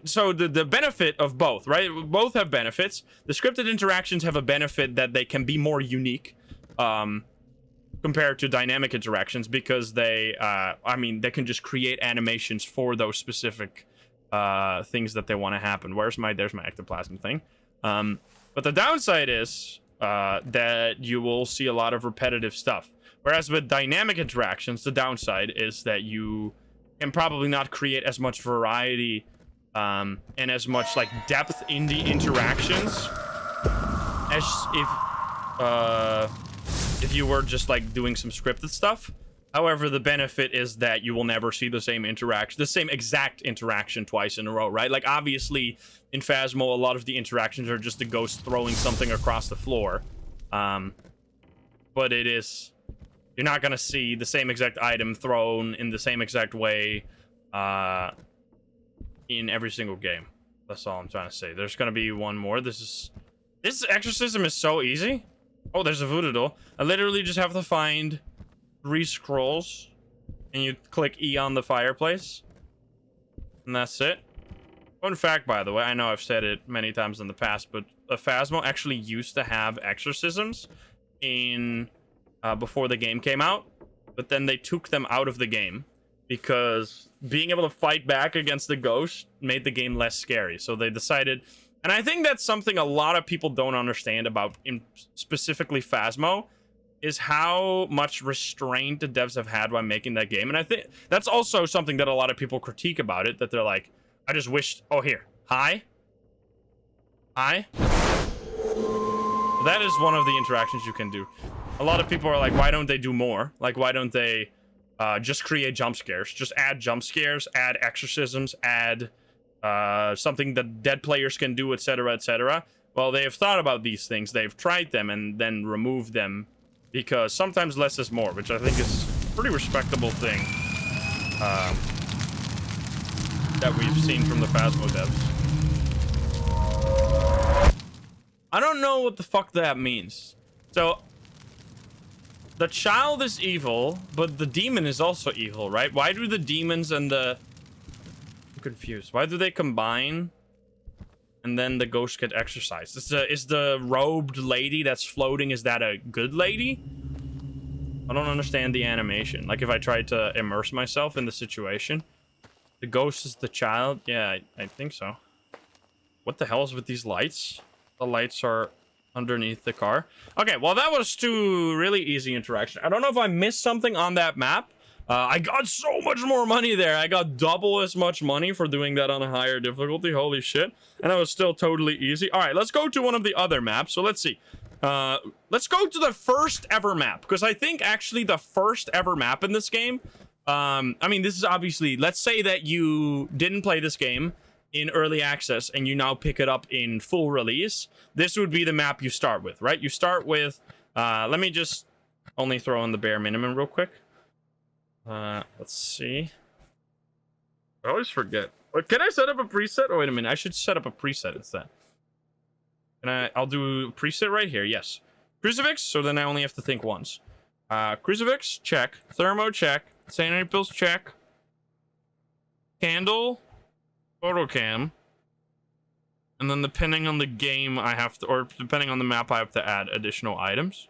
So the benefit of both, right? Both have benefits. The scripted interactions have a benefit that they can be more unique. Compared to dynamic interactions, because they they can just create animations for those specific things that they want to happen. There's my ectoplasm thing. But the downside is that you will see a lot of repetitive stuff, whereas with dynamic interactions, the downside is that you can probably not create as much variety and as much like depth in the interactions as if you were just like doing some scripted stuff. However, the benefit is that you will never see the same exact interaction twice in a row, right? Like obviously in Phasmo, a lot of the interactions are just a ghost throwing something across the floor. But you're not gonna see the same exact item thrown in the same exact way in every single game. That's all I'm trying to say. There's gonna be one more. This exorcism is so easy. Oh, there's a voodoo doll. I literally just have to find 3 scrolls, and you click E on the fireplace, and that's it. Fun fact, by the way, I know I've said it many times in the past, but Phasmo actually used to have exorcisms in before the game came out, but then they took them out of the game because being able to fight back against the ghost made the game less scary. So they decided. And I think that's something a lot of people don't understand about specifically Phasmo, is how much restraint the devs have had while making that game. And I think that's also something that a lot of people critique about it, that they're like, I just wish, oh, here, hi. That is one of the interactions you can do. A lot of people are like, why don't they do more? Like, why don't they just create jump scares? Just add jump scares, add exorcisms, add something that dead players can do, etc., etc. Well, they have thought about these things, they've tried them, and then removed them, because sometimes less is more, which I think is a pretty respectable thing that we've seen from the Phasmo devs. I don't know what the fuck that means. So the child is evil, but the demon is also evil, right? Why do the demons and I'm confused. Why do they combine and then the ghost get exorcised? Is the robed lady that's floating, is that a good lady? I don't understand the animation. Like if I tried to immerse myself in the situation. The ghost is the child? Yeah, I think so. What the hell is with these lights? The lights are underneath the car. Okay, well that was 2 really easy interactions. I don't know if I missed something on that map. I got so much more money there. I got double as much money for doing that on a higher difficulty. Holy shit. And that was still totally easy. All right, let's go to one of the other maps. So let's see. Let's go to the first ever map, because I think actually the first ever map in this game, I mean, this is obviously, let's say that you didn't play this game in early access and you now pick it up in full release, this would be the map you start with, right? You start with, let me just only throw in the bare minimum real quick. Let's see. I always forget. Can I set up a preset? Oh, wait a minute. I should set up a preset instead. I'll do preset right here. Yes. Crucifix. So then I only have to think once. Crucifix, check. Thermo, check. Sanity pills, check. Candle, photo cam. And then depending on the game, I have to, or depending on the map, I have to add additional items.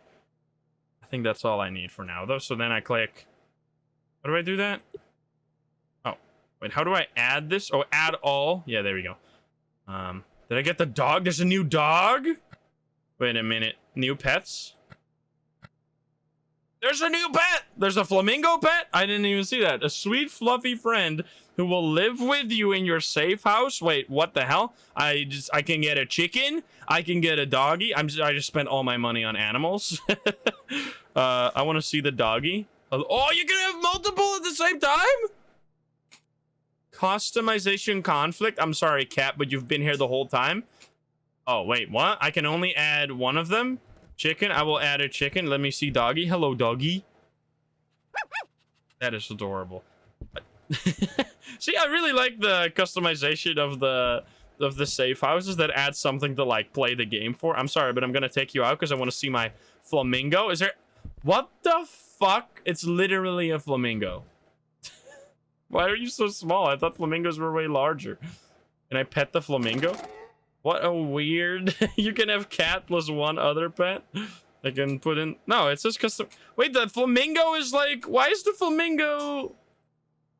I think that's all I need for now, though. So then I click. How do I do that? Oh, wait. How do I add this? Oh, add all. Yeah, there we go. Did I get the dog? There's a new dog? Wait a minute. New pets? There's a new pet! There's a flamingo pet? I didn't even see that. A sweet, fluffy friend who will live with you in your safe house. Wait, what the hell? I can get a chicken. I can get a doggy. I just spent all my money on animals. I want to see the doggy. Oh, you can have multiple at the same time? Customization conflict. I'm sorry, cat, but you've been here the whole time. Oh, wait, what? I can only add one of them? Chicken? I will add a chicken. Let me see doggy. Hello, doggy. That is adorable. See, I really like the customization of the safe houses that add something to, like, play the game for. I'm sorry, but I'm gonna take you out because I want to see my flamingo. Is there... What the fuck? It's literally a flamingo. Why are you so small? I thought flamingos were way larger. Can I pet the flamingo? What a weird... You can have cat plus one other pet. I can put in... No, it says custom... Wait, the flamingo is like... Why is the flamingo...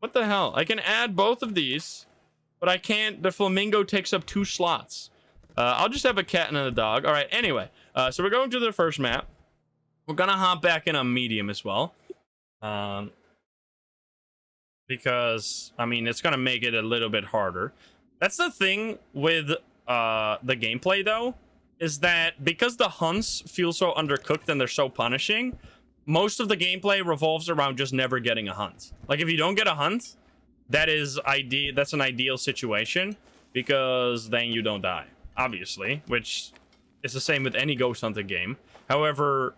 What the hell? I can add both of these, but I can't... The flamingo takes up 2 slots. I'll just have a cat and a dog. All right, anyway. So we're going to the first map. We're gonna hop back in on medium as well. Because, I mean, it's gonna make it a little bit harder. That's the thing with the gameplay, though, is that because the hunts feel so undercooked and they're so punishing, most of the gameplay revolves around just never getting a hunt. Like, if you don't get a hunt, that's an ideal situation, because then you don't die, obviously, which is the same with any ghost hunting game. However,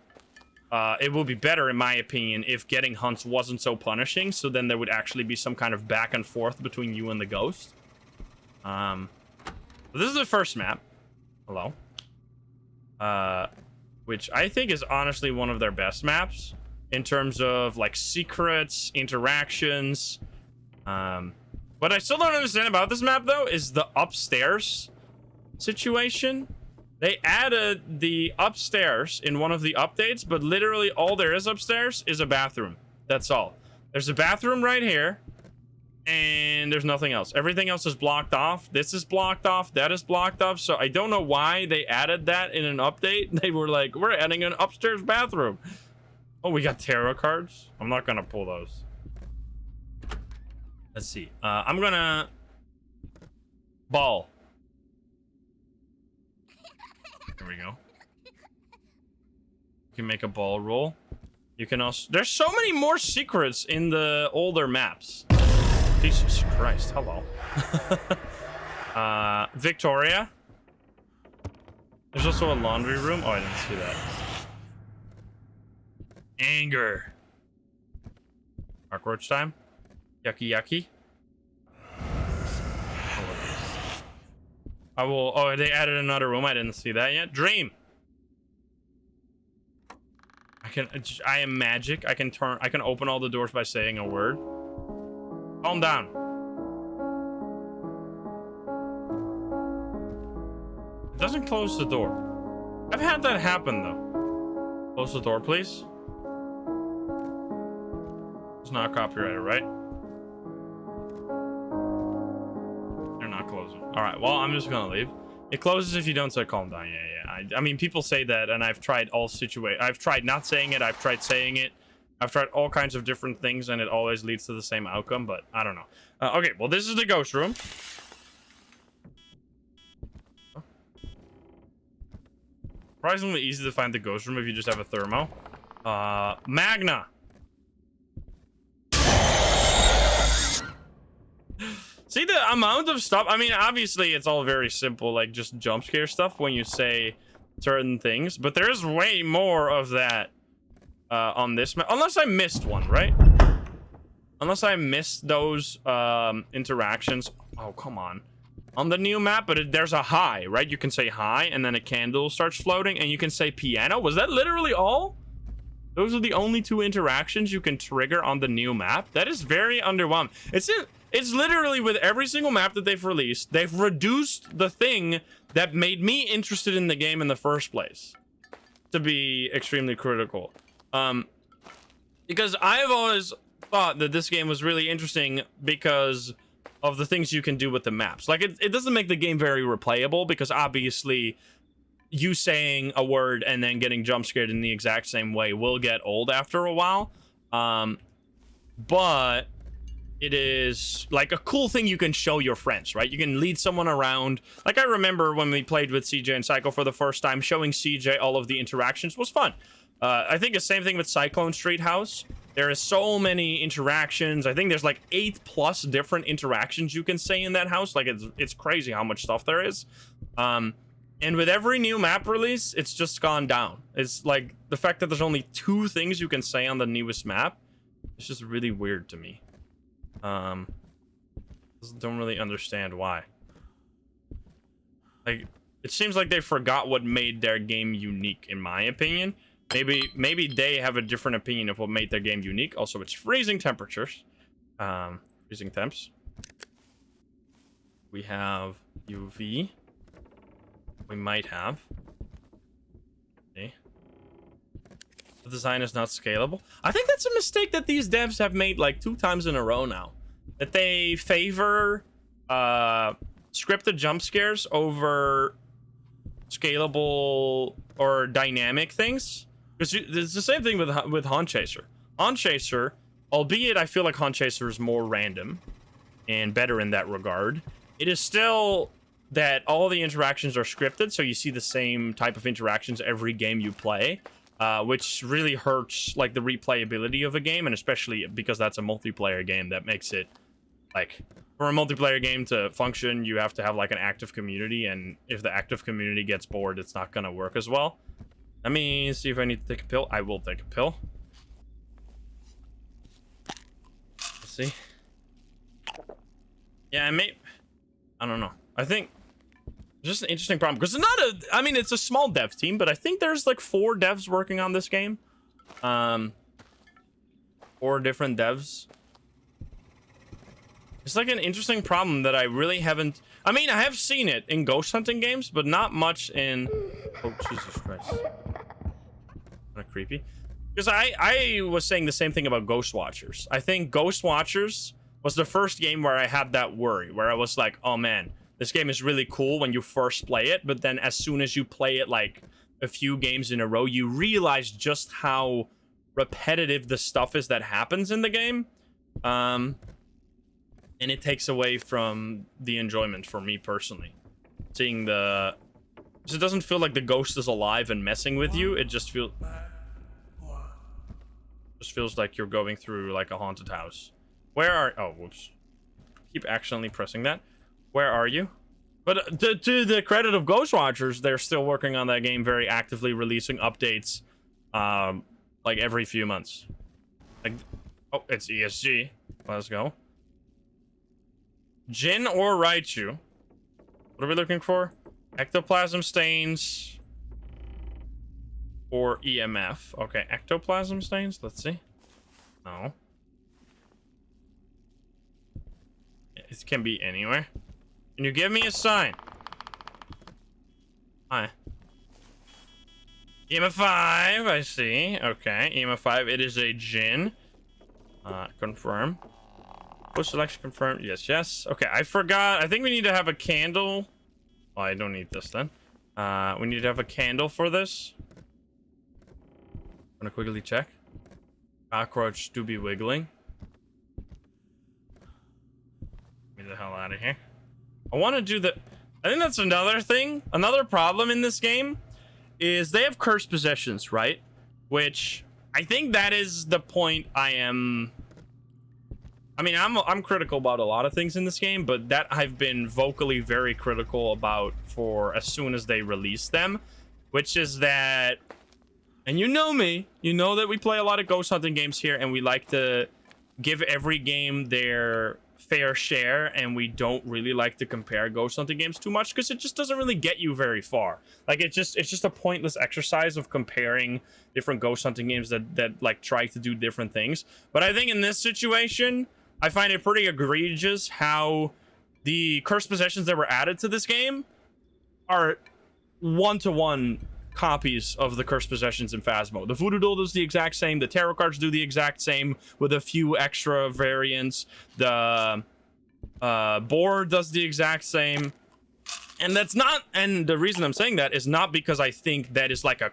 it would be better, in my opinion, if getting hunts wasn't so punishing, so then there would actually be some kind of back and forth between you and the ghost. This is the first map. Hello. Which I think is honestly one of their best maps in terms of, like, secrets, interactions. What I still don't understand about this map, though, is the upstairs situation. They added the upstairs in one of the updates, but literally all there is upstairs is a bathroom. That's all. There's a bathroom right here, and there's nothing else. Everything else is blocked off. This is blocked off. That is blocked off. So I don't know why they added that in an update. They were like, we're adding an upstairs bathroom. Oh, we got tarot cards. I'm not going to pull those. Let's see. I'm going to... Ball. There we go. You can make a ball roll. You can also... There's so many more secrets in the older maps. Jesus Christ. Hello. Victoria. There's also a laundry room. Oh, I didn't see that. Anger. Cockroach time. Yucky, yucky. I will... Oh, they added another room. I didn't see that yet. Dream. I am magic. I can open all the doors by saying a word. Calm down. It doesn't close the door. I've had that happen, though. Close the door, please. It's not copyrighted, right? They're not closing. All right, well, I'm just gonna leave. It closes if you don't say calm down. Yeah. I mean, people say that, and I've tried all situations. I've tried not saying it. I've tried saying it. I've tried all kinds of different things, and it always leads to the same outcome, but I don't know. Okay, well, this is the ghost room. Surprisingly easy to find the ghost room if you just have a thermo. Magna. See the amount of stuff. I mean, obviously it's all very simple, like just jump scare stuff when you say certain things, but there's way more of that on this map. Unless I missed one, right? Unless I missed those interactions. Oh, come on. On the new map, but there's a hi, right? You can say hi, and then a candle starts floating, and you can say piano. Was that literally all? Those are the only 2 interactions you can trigger on the new map. That is very underwhelming. It's literally with every single map that they've released, they've reduced the thing that made me interested in the game in the first place to be extremely critical. Because I've always thought that this game was really interesting because of the things you can do with the maps. Like, it doesn't make the game very replayable because obviously you saying a word and then getting jump scared in the exact same way will get old after a while. But it is like a cool thing you can show your friends, right? You can lead someone around. Like, I remember when we played with CJ and Psycho for the first time, showing CJ all of the interactions was fun. I think the same thing with Cyclone Street House. There is so many interactions. I think there's like 8+ different interactions you can say in that house. Like, it's crazy how much stuff there is. And with every new map release, it's just gone down. It's like the fact that there's only 2 things you can say on the newest map. It's just really weird to me. Don't really understand why. Like, it seems like they forgot what made their game unique, in my opinion. Maybe they have a different opinion of what made their game unique. Also, it's freezing temperatures. Freezing temps. We have UV. We might have. Okay. The design is not scalable. I think that's a mistake that these devs have made like 2 times in a row now. That they favor scripted jump scares over scalable or dynamic things. Because it's the same thing with Haunt Chaser. Haunt Chaser, albeit I feel like Haunt Chaser is more random and better in that regard, it is still that all the interactions are scripted, so you see the same type of interactions every game you play, which really hurts like the replayability of a game, and especially because that's a multiplayer game, that makes it like, for a multiplayer game to function, you have to have like an active community, and if the active community gets bored, it's not gonna work as well. Let me see if I need to take a pill. I will take a pill. Let's see. Yeah, I don't know. I think just an interesting problem because it's not I mean, it's a small dev team, but I think there's like 4 devs working on this game. 4 different devs. It's like an interesting problem that I really haven't. I mean, I have seen it in ghost hunting games, but not much in. Oh, Jesus Christ. Kind of creepy. Because I was saying the same thing about Ghost Watchers. I think Ghost Watchers was the first game where I had that worry, where I was like, oh man, this game is really cool when you first play it, but then as soon as you play it like a few games in a row, you realize just how repetitive the stuff is that happens in the game. And it takes away from the enjoyment for me personally. Seeing the... So it doesn't feel like the ghost is alive and messing with you. It just feels like you're going through like a haunted house. Where are... Oh, whoops. Keep accidentally pressing that. Where are you? But to the credit of Ghost Watchers, they're still working on that game very actively, releasing updates like every few months. Like, oh, it's ESG. Let's go. Jin or Raichu? What are we looking for? Ectoplasm stains or EMF. Okay, ectoplasm stains. Let's see. No. It can be anywhere. Can you give me a sign? Hi. EMF 5, I see. Okay, EMF 5. It is a Jin. Confirm. Post selection confirmed. Yes, yes. Okay, I forgot. I think we need to have a candle. Oh, I don't need this then. We need to have a candle for this. I'm gonna quickly check. Cockroach do be wiggling. Get me the hell out of here. I want to do the... I think that's another thing. Another problem in this game is they have cursed possessions, right? Which I think that is the point I am I mean, I'm critical about a lot of things in this game, but that I've been vocally very critical about for as soon as they release them, which is that, and you know me, you know that we play a lot of ghost hunting games here, and we like to give every game their fair share, and we don't really like to compare ghost hunting games too much because it just doesn't really get you very far. Like it's just a pointless exercise of comparing different ghost hunting games that like try to do different things. But I think in this situation, I find it pretty egregious how the cursed possessions that were added to this game are one-to-one copies of the cursed possessions in Phasmo. The voodoo doll does the exact same. The tarot cards do the exact same with a few extra variants. The board does the exact same. And that's not, and the reason I'm saying that is not because I think that is like a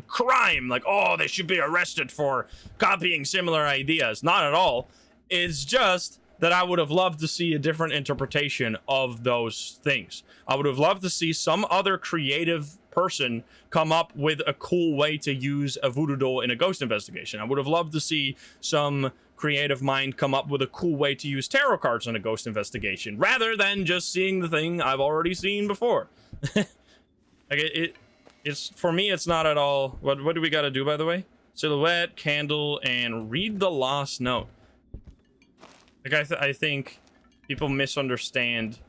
crime, like, oh, they should be arrested for copying similar ideas. Not at all. It's just that I would have loved to see a different interpretation of those things. I would have loved to see some other creative person come up with a cool way to use a voodoo doll in a ghost investigation. I would have loved to see some creative mind come up with a cool way to use tarot cards in a ghost investigation, rather than just seeing the thing I've already seen before. Like it's for me, it's not at all. What do we got to do, by the way? Silhouette, candle, and read the lost note. Like I think people misunderstand.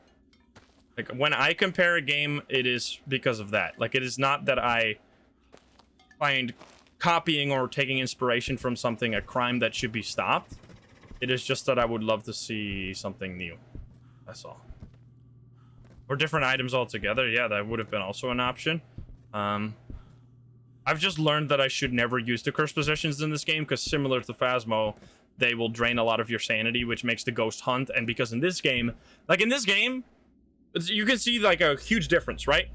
Like when I compare a game, it is because of that. Like it is not that I find copying or taking inspiration from something a crime that should be stopped. It is just that I would love to see something new. That's all. Or different items altogether. Yeah, that would have been also an option. I've just learned that I should never use the cursed possessions in this game because similar to Phasmo, they will drain a lot of your sanity, which makes the ghost hunt. And because in this game, you can see like a huge difference, right?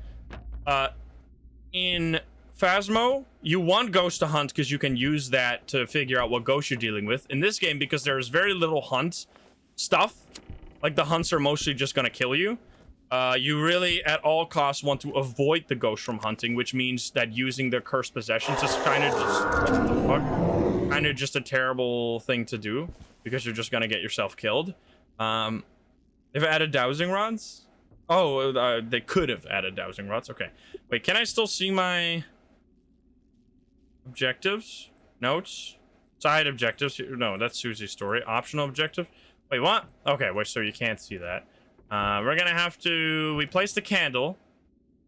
In Phasmo, you want ghost to hunt because you can use that to figure out what ghost you're dealing with. In this game, because there's very little hunt stuff, like the hunts are mostly just gonna kill you. You really, at all costs, want to avoid the ghost from hunting, which means that using their cursed possessions is kind of just, what the fuck? Kind of just a terrible thing to do because you're just gonna get yourself killed. They've added dowsing rods. Oh, they could have added dowsing rods. Okay, wait, can I still see my objectives? Notes? Side objectives? No, that's Susie's story. Optional objective? Wait, what? Okay, wait, so you can't see that. We're gonna have to... We placed the candle.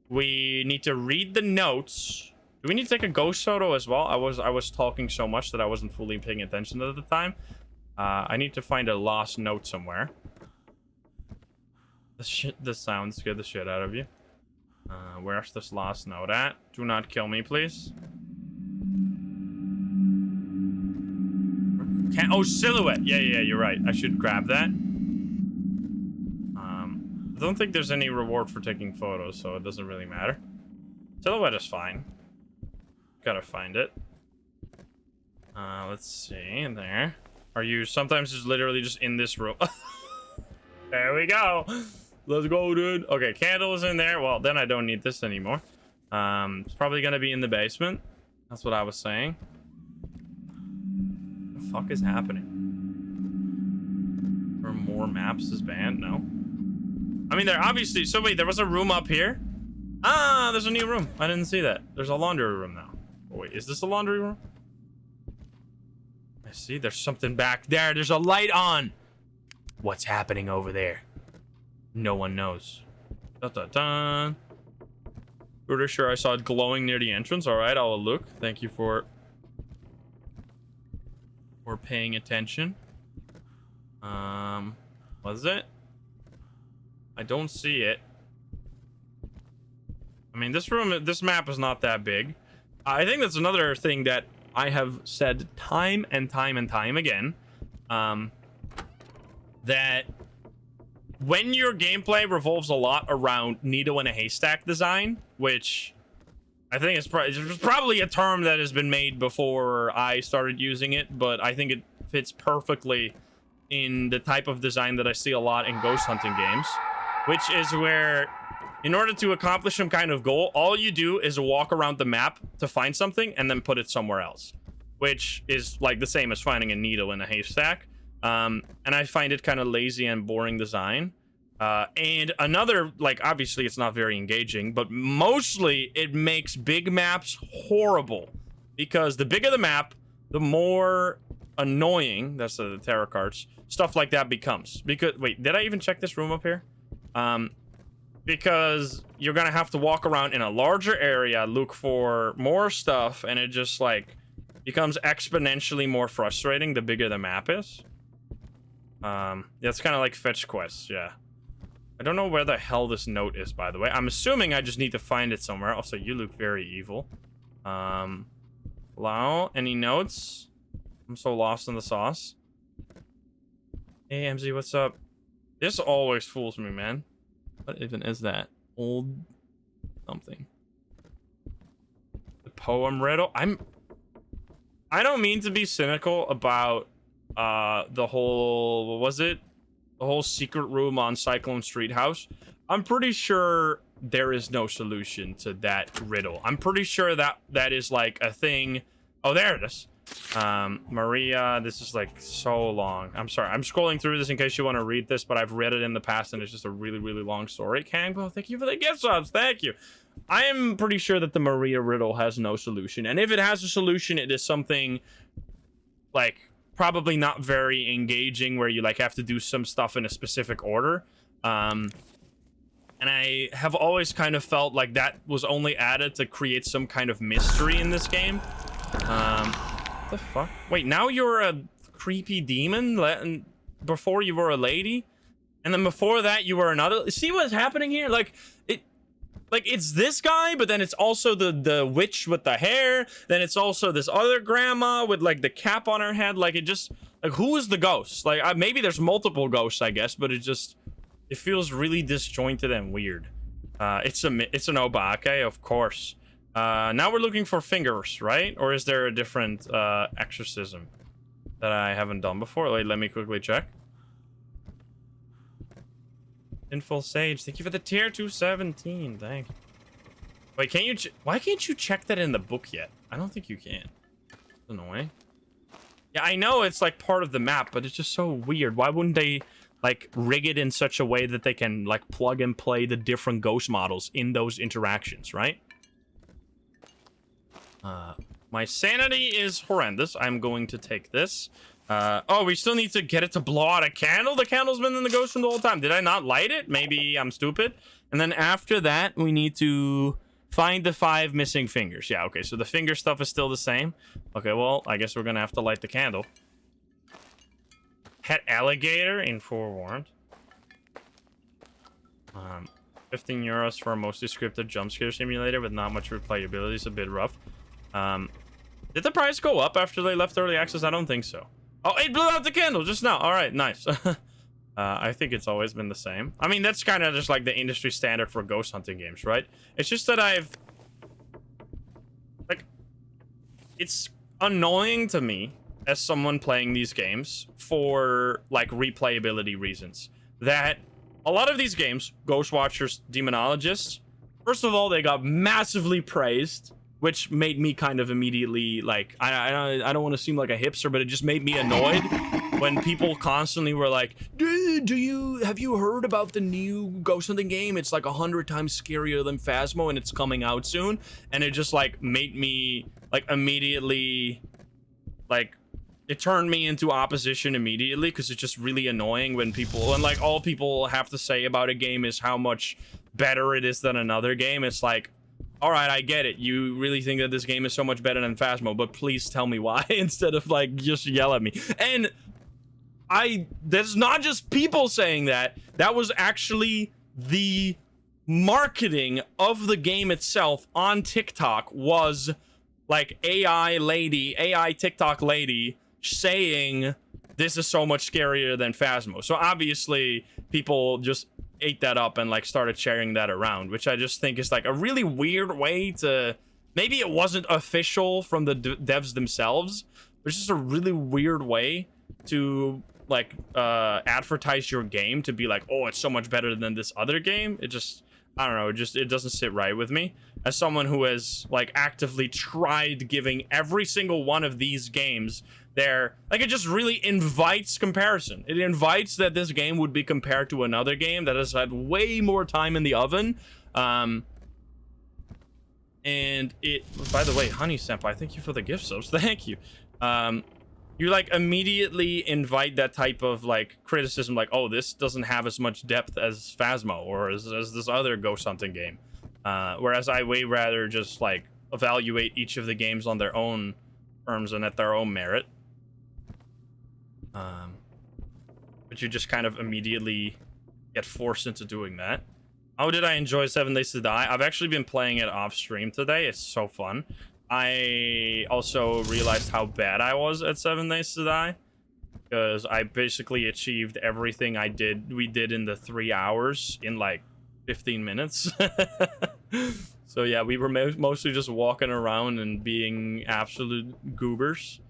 We need to read the notes. Do we need to take a ghost photo as well? I was talking so much that I wasn't fully paying attention at the time. I need to find a lost note somewhere. This sound scared the shit out of you. Where's this lost note at? Do not kill me, please. Oh, silhouette. Yeah, you're right. I should grab that. I don't think there's any reward for taking photos, so it doesn't really matter. Silhouette is fine. Gotta find it. Let's see. There. Are you sometimes just literally just in this room? There we go. Let's go, dude. Okay, candle is in there. Well, then I don't need this anymore. It's probably gonna be in the basement. That's what I was saying. What the fuck is happening? Are more maps is banned? No. I mean, they're obviously... So wait, there was a room up here? Ah, there's a new room. I didn't see that. There's a laundry room now. Oh, wait, is this a laundry room? I see there's something back there. There's a light on. What's happening over there? No one knows. Dun, dun, dun. Pretty sure I saw it glowing near the entrance. All right, I'll look. Thank you for paying attention. Was it? I don't see it. I mean, this map is not that big. I think that's another thing that I have said time and time and time again. That when your gameplay revolves a lot around needle in a haystack design, which I think is probably a term that has been made before I started using it, but I think it fits perfectly in the type of design that I see a lot in ghost hunting games, which is where in order to accomplish some kind of goal, all you do is walk around the map to find something and then put it somewhere else, which is like the same as finding a needle in a haystack. And I find it kind of lazy and boring design. And another, like, obviously it's not very engaging, but mostly it makes big maps horrible, because the bigger the map, the more annoying, that's the tarot cards, stuff like that becomes. Because, wait, did I even check this room up here? Because you're gonna have to walk around in a larger area, look for more stuff, and it just, like, becomes exponentially more frustrating the bigger the map is. Yeah, it's kind of like fetch quests, yeah. I don't know where the hell this note is, by the way. I'm assuming I just need to find it somewhere. Also, you look very evil. Hello? Any notes? I'm so lost in the sauce. Hey, MZ, what's up? This always fools me, man. What even is that? Old something. The poem riddle? I don't mean to be cynical about the whole, what was it? The whole secret room on Cyclone Street House. I'm pretty sure there is no solution to that riddle. I'm pretty sure that is like a thing. Oh, there it is. Maria, this is like so long. I'm sorry. I'm scrolling through this in case you want to read this, but I've read it in the past and it's just a really, really long story. Kangbo, thank you for the gift subs. Thank you. I am pretty sure that the Maria riddle has no solution. And if it has a solution, it is something like probably not very engaging, where you like have to do some stuff in a specific order. And I have always kind of felt like that was only added to create some kind of mystery in this game. What the fuck? Wait, now you're a creepy demon? Before you were a lady? And then before that you were another? See what's happening here? Like it's this guy, but then it's also the witch with the hair. Then it's also this other grandma with like the cap on her head. Like, it just, like, who is the ghost? Like, maybe there's multiple ghosts, I guess, but it feels really disjointed and weird. It's an obake, of course. Now we're looking for fingers, right? Or is there a different exorcism that I haven't done before? Wait, let me quickly check. Sinful Sage, thank you for the tier 217. Thank you. Wait, can't you? Why can't you check that in the book yet? I don't think you can. That's annoying. Yeah, I know it's like part of the map, but it's just so weird. Why wouldn't they like rig it in such a way that they can like plug and play the different ghost models in those interactions, right? My sanity is horrendous. I'm going to take this. Oh, we still need to get it to blow out a candle? The candle's been in the ghost room the whole time. Did I not light it? Maybe I'm stupid. And then after that, we need to find the 5 missing fingers. Yeah, okay, so the finger stuff is still the same. Okay, well, I guess we're gonna have to light the candle. Pet alligator in forewarned. 15 euros for a mostly scripted jump scare simulator with not much replayability. It's a bit rough. Did the price go up after they left early access? I don't think so. Oh, it blew out the candle just now. All right, nice. I think it's always been the same. I mean, that's kind of just like the industry standard for ghost hunting games, right? It's just that it's annoying to me as someone playing these games for like replayability reasons, that a lot of these games, Ghost Watchers, Demonologist, first of all, they got massively praised, which made me kind of immediately like, I don't want to seem like a hipster, but it just made me annoyed when people constantly were like, have you heard about the new ghost hunting game? It's like 100 times scarier than Phasmo and it's coming out soon. And it just like made me like immediately, like, it turned me into opposition immediately, because it's just really annoying when people, and like all people have to say about a game is how much better it is than another game. It's like, all right, I get it. You really think that this game is so much better than Phasmo, but please tell me why instead of like just yell at me. And that's not just people saying that. That was actually the marketing of the game itself on TikTok, was like AI TikTok lady saying this is so much scarier than Phasmo. So obviously people just ate that up and like started sharing that around, which I just think is like a really weird way to, maybe it wasn't official from the devs themselves, but it's just a really weird way to like advertise your game, to be like, oh, it's so much better than this other game. It just, I don't know, it doesn't sit right with me. As someone who has like actively tried giving every single one of these games there, like, it just really invites comparison. It invites that this game would be compared to another game that has had way more time in the oven. And it, by the way, Honey Senpai, thank you for the gift subs. Thank you. You like immediately invite that type of like criticism, like, oh, this doesn't have as much depth as Phasmo or as this other ghost hunting game. Whereas I way rather just like evaluate each of the games on their own terms and at their own merit. But you just kind of immediately get forced into doing that. How did I enjoy 7 Days to Die? I've actually been playing it off stream today. It's so fun. I also realized how bad I was at 7 Days to Die, because I basically achieved everything we did in the 3 hours in like 15 minutes. So yeah, we were mostly just walking around and being absolute goobers.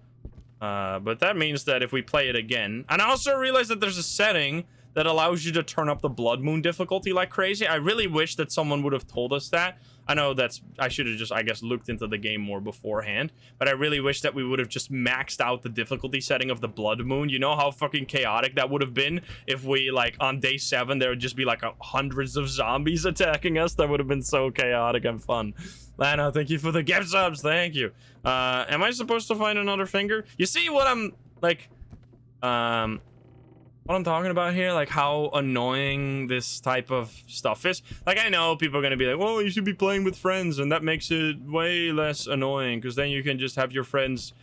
But that means that if we play it again, and I also realized that there's a setting that allows you to turn up the Blood Moon difficulty like crazy. I really wish that someone would have told us that. I know I should have just, I guess, looked into the game more beforehand, but I really wish that we would have just maxed out the difficulty setting of the Blood Moon. You know how fucking chaotic that would have been if we, like, on day 7, there would just be, like, hundreds of zombies attacking us. That would have been so chaotic and fun. Lana, thank you for the gift subs. Thank you. Am I supposed to find another finger? You see what I'm, like, what I'm talking about here, like how annoying this type of stuff is. Like, I know people are gonna be like, well, you should be playing with friends, and that makes it way less annoying because then you can just have your friends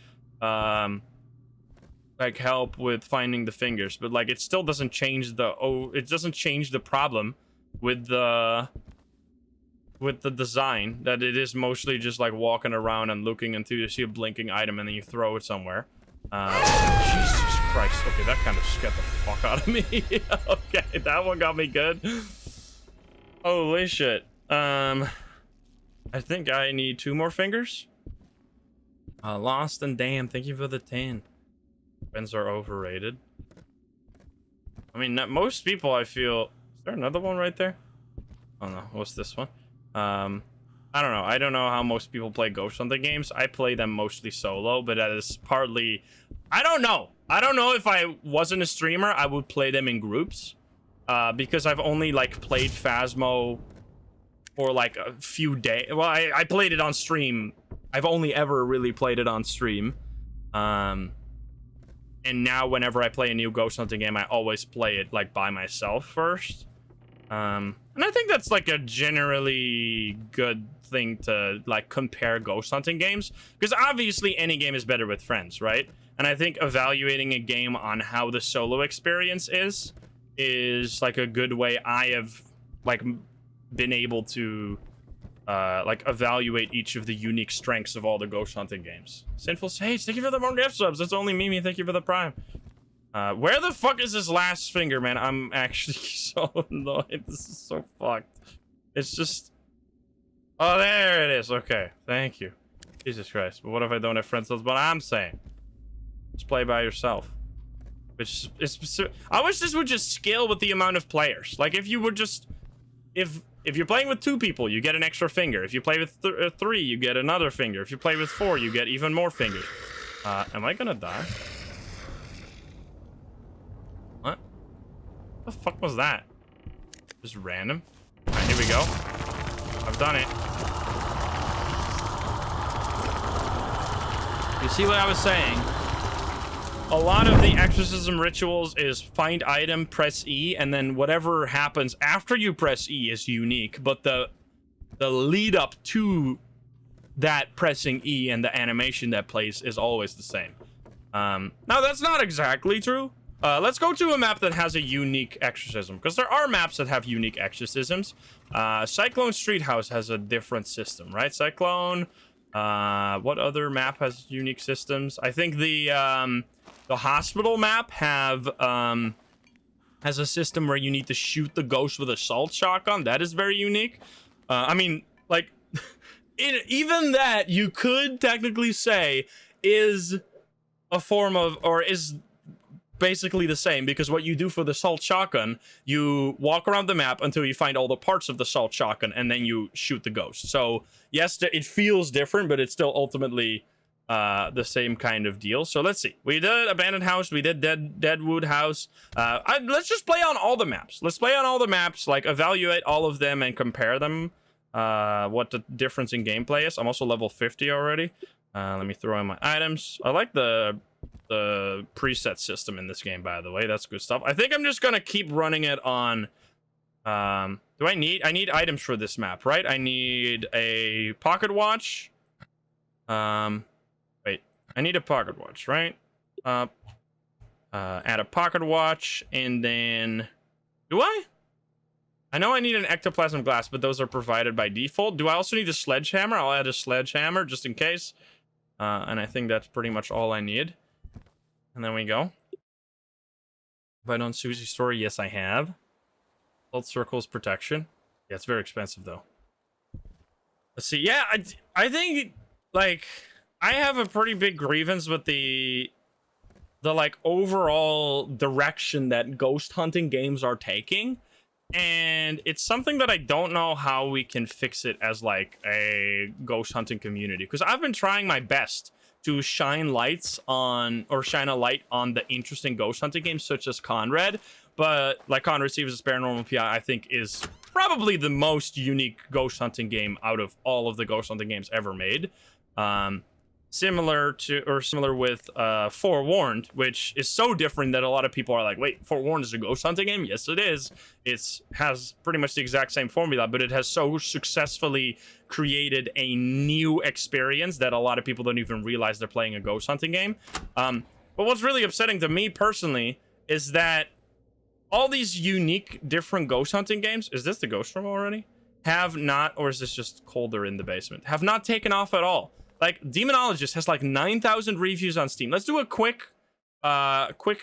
like help with finding the fingers. But like, it still doesn't change the problem with the design, that it is mostly just like walking around and looking until you see a blinking item and then you throw it somewhere. Jesus Christ. Okay, that kind of scared the fuck out of me. Okay, that one got me good. Holy shit. I think I need 2 more fingers. Lost and Damn, thank you for the 10. Friends are overrated. I mean, most people, I feel... Is there another one right there? Oh no, what's this one? I don't know. I don't know how most people play ghost hunting games. I play them mostly solo, but that is partly... I don't know. I don't know if I wasn't a streamer, I would play them in groups. Because I've only, like, played Phasmo for, like, a few days. Well, I played it on stream. I've only ever really played it on stream. And now whenever I play a new ghost hunting game, I always play it, like, by myself first. And I think that's like a generally good thing to like compare ghost hunting games, because obviously any game is better with friends, right? And I think evaluating a game on how the solo experience is like a good way I have like been able to like evaluate each of the unique strengths of all the ghost hunting games. Sinful Sage, thank you for the more gift subs. That's only Mimi, thank you for the prime. Where the fuck is this last finger, man? I'm actually so annoyed. This is so fucked. It's just... Oh, there it is. Okay, thank you. Jesus Christ. But what if I don't have friends? That's what I'm saying. Just play by yourself. Which is... I wish this would just scale with the amount of players. Like, if you would just... If you're playing with 2 people, you get an extra finger. If you play with 3, you get another finger. If you play with 4, you get even more fingers. Am I gonna die? What the fuck was that? Just random? Alright, here we go. I've done it. You see what I was saying? A lot of the exorcism rituals is find item, press E, and then whatever happens after you press E is unique, but the lead up to that pressing E and the animation that plays is always the same. Now that's not exactly true. Let's go to a map that has a unique exorcism, because there are maps that have unique exorcisms. Cyclone Street House has a different system, right? Cyclone. What other map has unique systems? I think the hospital map has a system where you need to shoot the ghost with a assault shotgun. That is very unique. I mean, like, even that you could technically say is a form of, or is basically the same, because what you do for the assault shotgun, you walk around the map until you find all the parts of the assault shotgun, and then you shoot the ghost. So yes, it feels different, but it's still ultimately the same kind of deal. So let's see. We did Abandoned House. We did Deadwood House. Let's just play on all the maps. Let's play on all the maps, like evaluate all of them and compare them. What the difference in gameplay is. I'm also level 50 already. Let me throw in my items. I like the preset system in this game, by the way. That's good stuff. I think I'm just gonna keep running it on. Do I need items for this map, right? I need a pocket watch. Wait, I need a pocket watch, right? Add a pocket watch, and then do I know I need an ectoplasm glass, but those are provided by default. Do I also need a sledgehammer? I'll add a sledgehammer just in case. And I think that's pretty much all I need. And then we go. Have I done Susie's story? Yes, I have. Salt Circle's protection. Yeah, it's very expensive, though. Let's see. Yeah, I think, like, I have a pretty big grievance with the like, overall direction that ghost hunting games are taking. And it's something that I don't know how we can fix it as, like, a ghost hunting community. Because I've been trying my best to shine lights on, or shine a light on the interesting ghost hunting games, such as Conrad. But, like, Conrad Stevens' Paranormal PI, I think, is probably the most unique ghost hunting game out of all of the ghost hunting games ever made. Similar with Forewarned, which is so different that a lot of people are like, wait, Forewarned is a ghost hunting game? Yes, it is. It has pretty much the exact same formula, but it has so successfully created a new experience that a lot of people don't even realize they're playing a ghost hunting game. But what's really upsetting to me personally is that all these unique, different ghost hunting games, is this the ghost room already? Have not, or is this just colder in the basement? Have not taken off at all. Like, Demonologist has like 9,000 reviews on Steam. Let's do a quick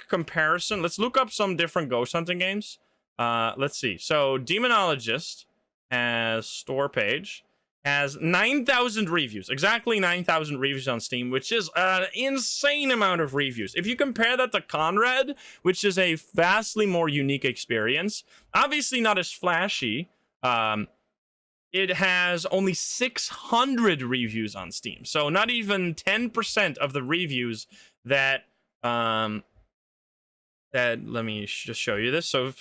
comparison. Let's look up some different ghost hunting games. Let's see. So, Demonologist has store page, has 9,000 reviews. Exactly 9,000 reviews on Steam, which is an insane amount of reviews. If you compare that to Conrad, which is a vastly more unique experience, obviously not as flashy, it has only 600 reviews on Steam. So not even 10% of the reviews that, let me just show you this. So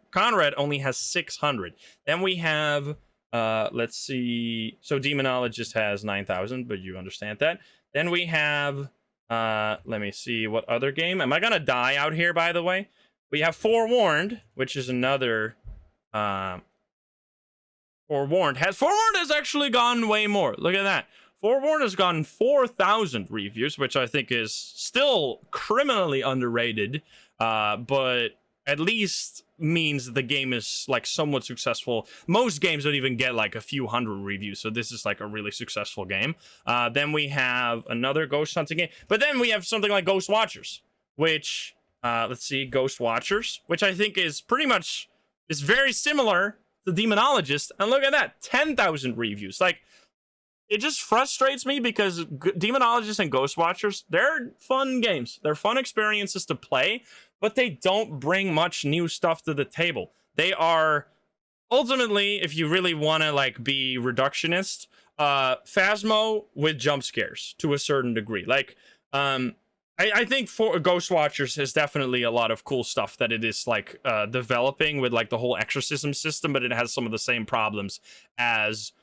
Conrad only has 600. Then we have, let's see. So Demonologist has 9,000, but you understand that. Then we have, let me see what other game. Am I going to die out here, by the way? We have Forewarned, which is another, Forewarned has actually gone way more. Look at that. Forewarned has gotten 4,000 reviews, which I think is still criminally underrated, but at least means the game is like somewhat successful. Most games don't even get like a few hundred reviews, so this is like a really successful game. Then we have another ghost hunting game, but then we have something like Ghost Watchers, which let's see, Ghost Watchers, which I think is pretty much is very similar to Demonologist, and look at that, 10,000 reviews. Like, it just frustrates me because Demonologist and Ghost Watchers, they're fun games. They're fun experiences to play, but they don't bring much new stuff to the table. They are ultimately, if you really want to like be reductionist, Phasmo with jump scares to a certain degree. Like, I think for Ghost Watchers has definitely a lot of cool stuff that it is like developing with like the whole exorcism system, but it has some of the same problems as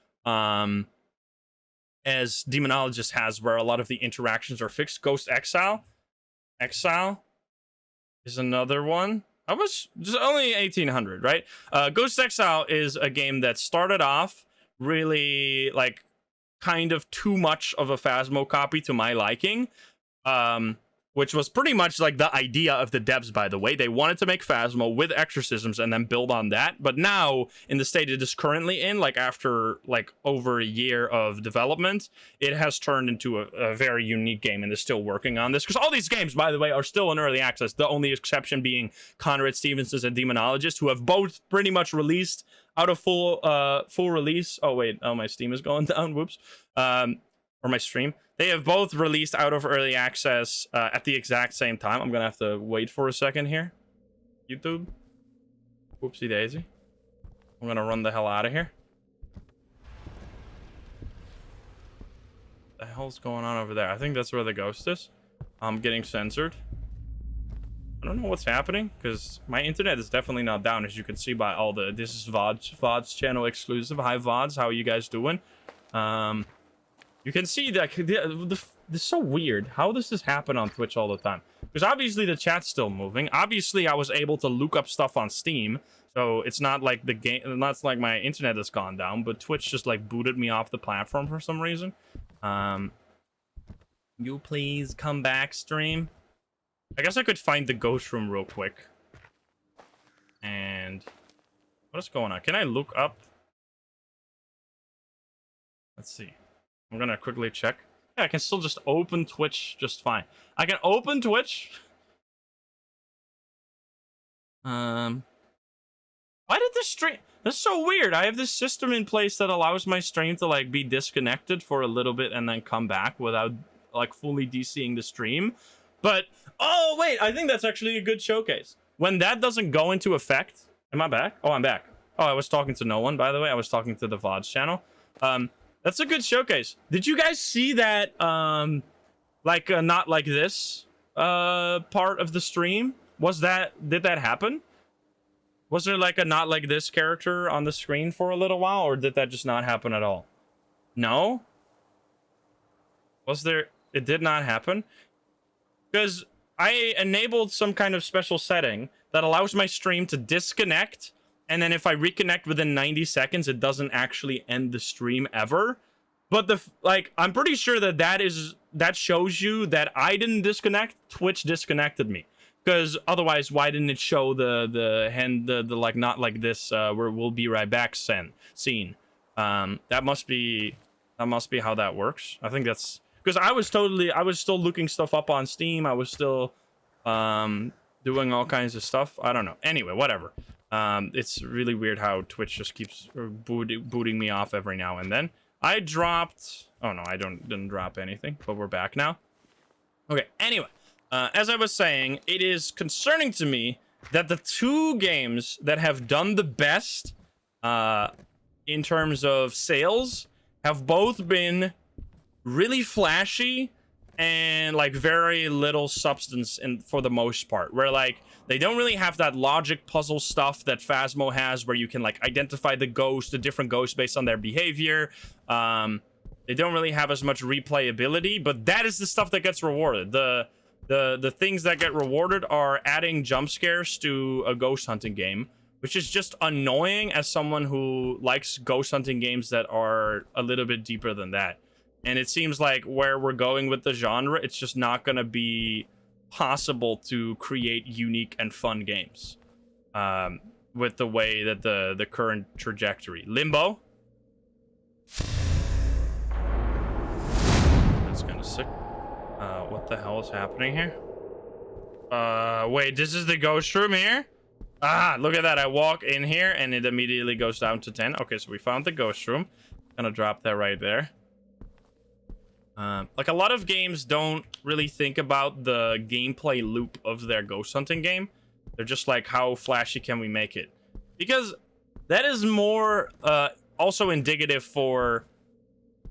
Demonologist has, where a lot of the interactions are fixed. Ghost Exile is another one. I was just only 1,800, right? Ghost Exile is a game that started off really like kind of too much of a Phasmo copy to my liking. Which was pretty much like the idea of the devs, by the way. They wanted to make Phasmo with exorcisms and then build on that. But now, in the state it is currently in, like after like over a year of development, it has turned into a very unique game and is still working on this. Because all these games, by the way, are still in early access. The only exception being Conrad Stevenson's and Demonologist, who have both pretty much released out of full release. Oh, wait. Oh, my Steam is going down. Whoops. Or for my stream. They have both released out of early access at the exact same time. I'm gonna have to wait for a second here. YouTube. Whoopsie daisy. I'm gonna run the hell out of here. What the hell's going on over there? I think that's where the ghost is. I'm getting censored. I don't know what's happening because my internet is definitely not down, as you can see by all the this is VOD's channel exclusive. Hi VODs, how are you guys doing? You can see that this is so weird. How does this happen on Twitch all the time? Because obviously the chat's still moving. Obviously I was able to look up stuff on Steam, so it's not like the game, not like my internet has gone down, but Twitch just like booted me off the platform for some reason. You please come back, stream. I guess I could find the ghost room real quick. And what is going on? Can I look up? Let's see. I'm gonna quickly check. Yeah, I can still just open Twitch just fine. I can open Twitch. Why did this stream? That's so weird. I have this system in place that allows my stream to like be disconnected for a little bit and then come back without like fully DCing the stream. But oh wait, I think that's actually a good showcase. When that doesn't go into effect, am I back? Oh, I'm back. Oh, I was talking to no one, by the way. I was talking to the VODs channel. That's a good showcase. Did you guys see that like not like this part of the stream? Did that happen? Was there like a not like this character on the screen for a little while, or did that just not happen at all? No? Was there? It did not happen? Because I enabled some kind of special setting that allows my stream to disconnect, and then if I reconnect within 90 seconds, it doesn't actually end the stream ever. But I'm pretty sure that shows you that I didn't disconnect, Twitch disconnected me. Because otherwise, why didn't it show the like not like this where we'll be right back scene? That must be how that works. I think that's because I was still looking stuff up on Steam. I was still doing all kinds of stuff. I don't know. Anyway, whatever. It's really weird how Twitch just keeps booting me off every now and then. I dropped. Oh no, I didn't drop anything. But we're back now. Okay. Anyway. As I was saying, it is concerning to me that the two games that have done the best in terms of sales have both been really flashy and like very little substance for the most part, where like they don't really have that logic puzzle stuff that Phasmo has, where you can like identify the different ghosts based on their behavior. They don't really have as much replayability, but that is the stuff that gets rewarded. The things that get rewarded are adding jump scares to a ghost hunting game, which is just annoying as someone who likes ghost hunting games that are a little bit deeper than that. And it seems like where we're going with the genre, it's just not going to be possible to create unique and fun games with the way that the current trajectory. Limbo. That's kind of sick. What the hell is happening here? Wait, this is the ghost room here? Ah, look at that. I walk in here and it immediately goes down to 10. Okay, so we found the ghost room. Gonna drop that right there. Like a lot of games don't really think about the gameplay loop of their ghost hunting game. They're just like, how flashy can we make it? Because that is more also indicative for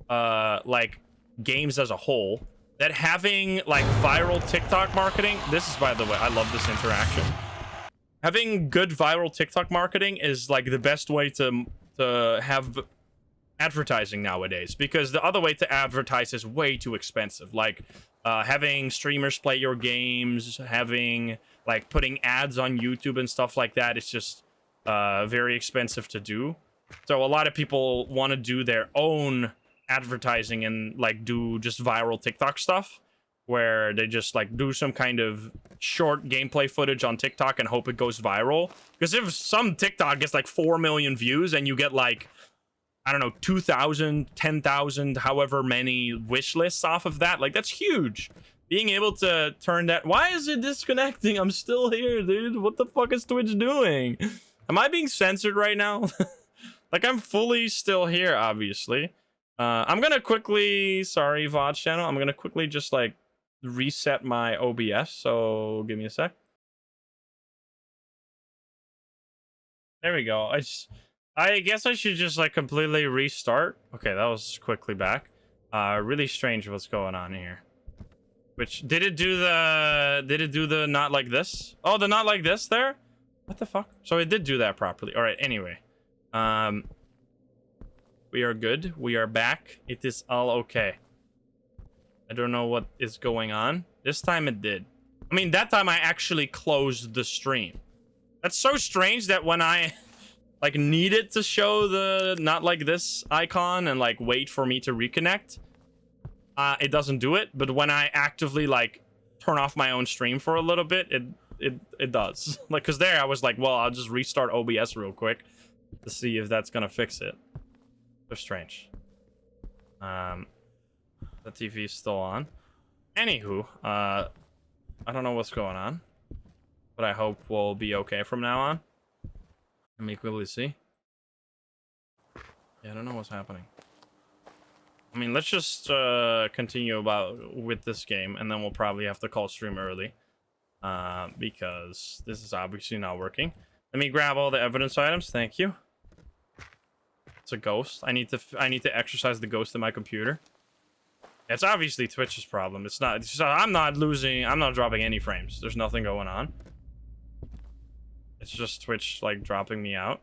like games as a whole. That having like viral TikTok marketing, this is, by the way, I love this interaction. Having good viral TikTok marketing is like the best way to have advertising nowadays, because the other way to advertise is way too expensive. Like having streamers play your games, having like putting ads on YouTube and stuff like that. It's just very expensive to do. So a lot of people want to do their own advertising and like do just viral TikTok stuff, where they just like do some kind of short gameplay footage on TikTok and hope it goes viral. Because if some TikTok gets like 4 million views and you get like, I don't know, 2,000, 10,000, however many wish lists off of that, like that's huge. Being able to turn that. Why is it disconnecting? I'm still here, dude. What the fuck is Twitch doing? Am I being censored right now? Like I'm fully still here, obviously. I'm gonna quickly, sorry, VOD channel. I'm gonna quickly just like reset my OBS. So give me a sec. There we go. I guess I should just like completely restart. Okay, that was quickly back. Really strange what's going on here. Which did it do the not like this? Oh, the not like this there? What the fuck? So it did do that properly. All right, anyway. We are good. We are back. It is all okay. I don't know what is going on. This time it did. I mean, that time I actually closed the stream. That's so strange that when I like needed to show the not like this icon and like wait for me to reconnect, it doesn't do it. But when I actively like turn off my own stream for a little bit, it does. Like, because there I was like, well, I'll just restart OBS real quick to see if that's gonna fix it. So strange. The TV is still on. Anywho, I don't know what's going on, but I hope we'll be okay from now on. Let me quickly see. Yeah, I don't know what's happening. I mean, let's just continue with this game, and then we'll probably have to call stream early, because this is obviously not working. Let me grab all the evidence items. Thank you. It's a ghost. I need to exercise the ghost in my computer. It's obviously Twitch's problem. It's not. I'm not dropping any frames. There's nothing going on. It's just Twitch like dropping me out.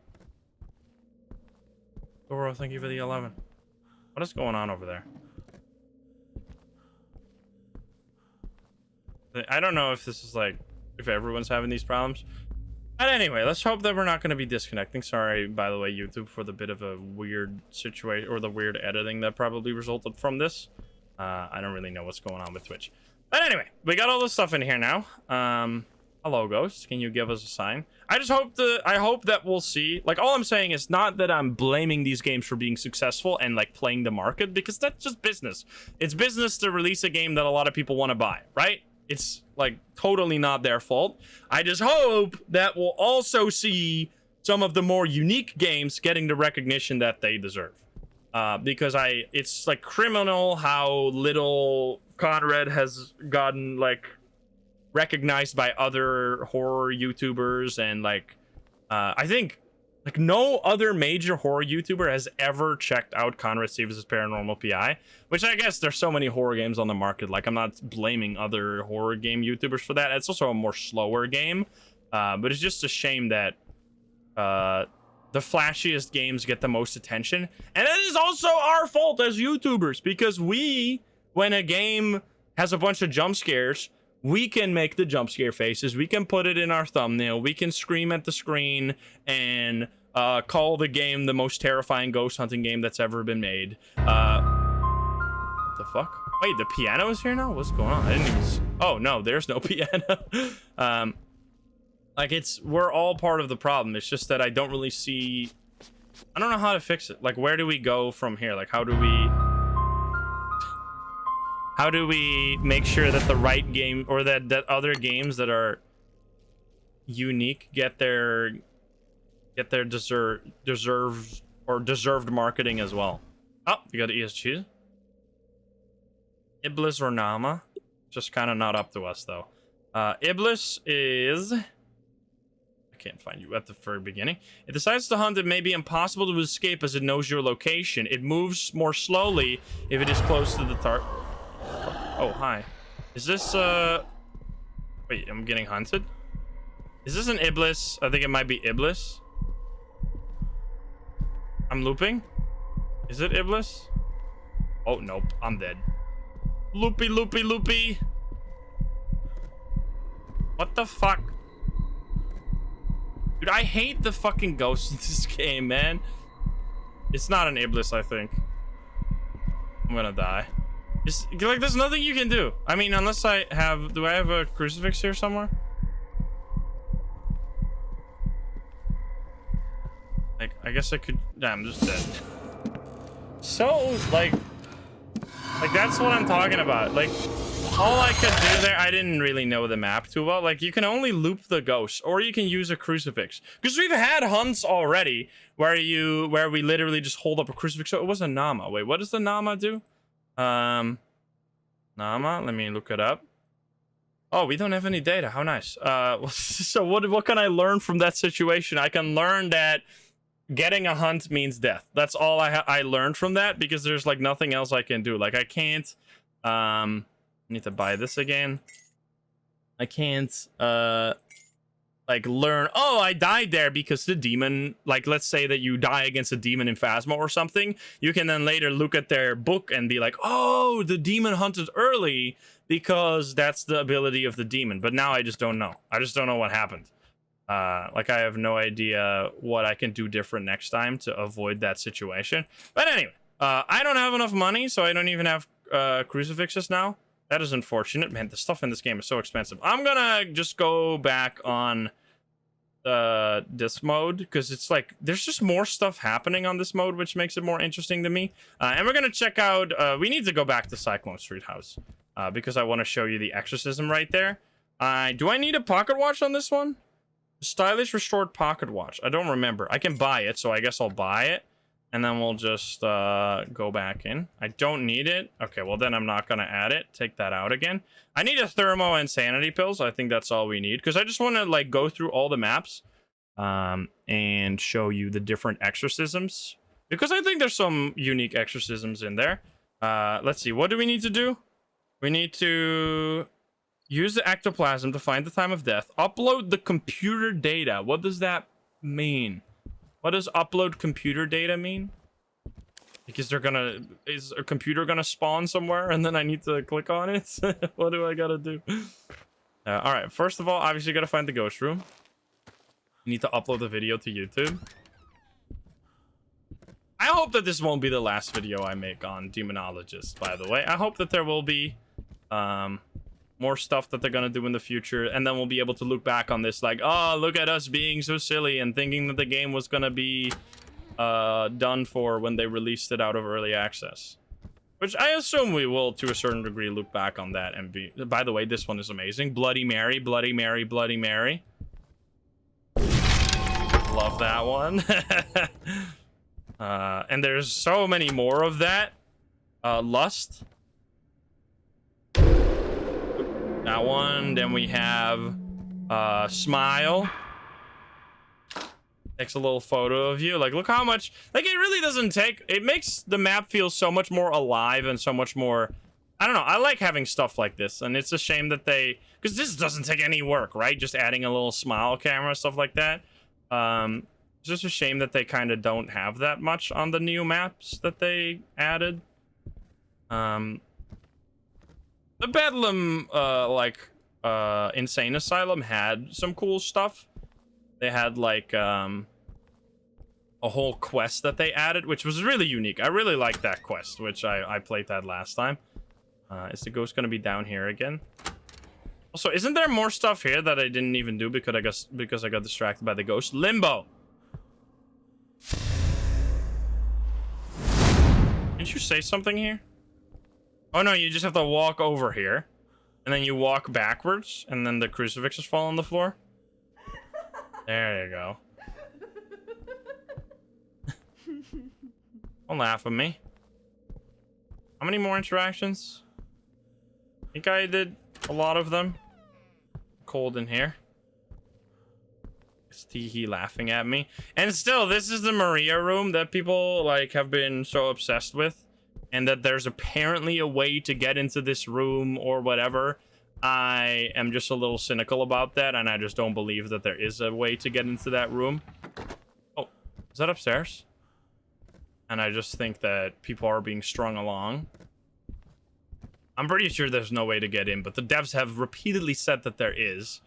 Goro, thank you for the 11. What is going on over there? I don't know if this is like if everyone's having these problems. But anyway, let's hope that we're not going to be disconnecting. Sorry, by the way, YouTube, for the bit of a weird situation or the weird editing that probably resulted from this. I don't really know what's going on with Twitch. But anyway, we got all this stuff in here now. Hello, Ghost. Can you give us a sign? I hope that we'll see. Like, all I'm saying is not that I'm blaming these games for being successful and like playing the market, because that's just business. It's business to release a game that a lot of people want to buy, right? It's like totally not their fault. I just hope that we'll also see some of the more unique games getting the recognition that they deserve. Because it's like criminal how little Conrad has gotten like recognized by other horror YouTubers, and like I think like no other major horror YouTuber has ever checked out Conrad Stevens' Paranormal PI, which I guess there's so many horror games on the market. Like, I'm not blaming other horror game YouTubers for that. It's also a more slower game, but it's just a shame that the flashiest games get the most attention, and it is also our fault as YouTubers, because when a game has a bunch of jump scares, we can make the jump scare faces, we can put it in our thumbnail, we can scream at the screen and call the game the most terrifying ghost hunting game that's ever been made. What the fuck? Wait, the piano is here now? What's going on? I didn't even oh no, there's no piano. Like, we're all part of the problem. It's just that I don't really see, I don't know how to fix it. Like, where do we go from here? Like, how do we make sure that the right game, or that other games that are unique get their deserved marketing as well? Oh, you got ESG. Iblis or Nama, just kind of not up to us though. Iblis is, I can't find you at the very beginning. It decides to hunt. It may be impossible to escape as it knows your location. It moves more slowly if it is close to the target. Oh, hi. Is this, wait, I'm getting hunted? Is this an Iblis? I think it might be Iblis. I'm looping. Is it Iblis? Oh, nope. I'm dead. Loopy, loopy, loopy. What the fuck? Dude, I hate the fucking ghosts in this game, man. It's not an Iblis, I think. I'm gonna die. It's, like, there's nothing you can do. I mean, unless I have... Do I have a crucifix here somewhere? Like, I guess I could... Nah, I'm just dead. So, like, that's what I'm talking about. Like, All I could do there, I didn't really know the map too well. Like, you can only loop the ghost, or you can use a crucifix. Because we've had hunts already where we literally just hold up a crucifix. So it was a Nama. Wait, what does the Nama do? Nama, let me look it up. Oh, we don't have any data. How nice. So what can I learn from that situation? I can learn that getting a hunt means death. That's all I learned from that, because there's like nothing else I can do. Like, I can't need to buy this again. I can't like learn, oh, I died there because the demon, like, let's say that you die against a demon in Phasma or something, you can then later look at their book and be like, oh, the demon hunted early because that's the ability of the demon. But now I just don't know. I just don't know what happened. Like, I have no idea what I can do different next time to avoid that situation. But anyway, I don't have enough money, so I don't even have crucifixes now. That is unfortunate. Man, the stuff in this game is so expensive. I'm gonna just go back on this mode, because it's like there's just more stuff happening on this mode, which makes it more interesting to me. And we're gonna check out, we need to go back to Cyclone Street House, because I want to show you the exorcism right there. Do I need a pocket watch on this one? Stylish restored pocket watch. I don't remember. I can buy it, so I guess I'll buy it. And then we'll just go back in. I don't need it. Okay, well then I'm not gonna add it. Take that out again. I need a thermo and sanity pills. I think that's all we need, because I just want to like go through all the maps and show you the different exorcisms, because I think there's some unique exorcisms in there. Let's see. What do we need to do? We need to use the ectoplasm to find the time of death. Upload the computer data. What does that mean? What does upload computer data mean? Because is a computer gonna spawn somewhere and then I need to click on it? What do I gotta do? All right, first of all, obviously you gotta find the ghost room. You need to upload the video to YouTube. I hope that this won't be the last video I make on Demonologist, by the way. I hope that there will be more stuff that they're gonna do in the future, and then we'll be able to look back on this like, oh, look at us being so silly and thinking that the game was gonna be done for when they released it out of early access, which I assume we will to a certain degree look back on that and be. By the way, this one is amazing. Bloody Mary, Bloody Mary, Bloody Mary. Love that one. And there's so many more of that. Lust, that one. Then we have Smile. Takes a little photo of you. Like, look how much, like, it really doesn't take, it makes the map feel so much more alive and so much more, I don't know, I like having stuff like this. And it's a shame that they, because this doesn't take any work, right? Just adding a little smile camera, stuff like that. It's just a shame that they kind of don't have that much on the new maps that they added. The Bedlam, Insane Asylum had some cool stuff. They had, like, a whole quest that they added, which was really unique. I really liked that quest, which I played that last time. Is the ghost going to be down here again? Also, isn't there more stuff here that I didn't even do because I got distracted by the ghost? Limbo! Didn't you say something here? Oh no, you just have to walk over here. And then you walk backwards, and then the crucifixes fall on the floor. There you go. Don't laugh at me. How many more interactions? I think I did a lot of them. Cold in here. It's Teehee laughing at me. And still, this is the Maria room that people like have been so obsessed with. And that there's apparently a way to get into this room or whatever. I am just a little cynical about that, and I just don't believe that there is a way to get into that room. Oh, is that upstairs? And I just think that people are being strung along. I'm pretty sure there's no way to get in, but the devs have repeatedly said that there is.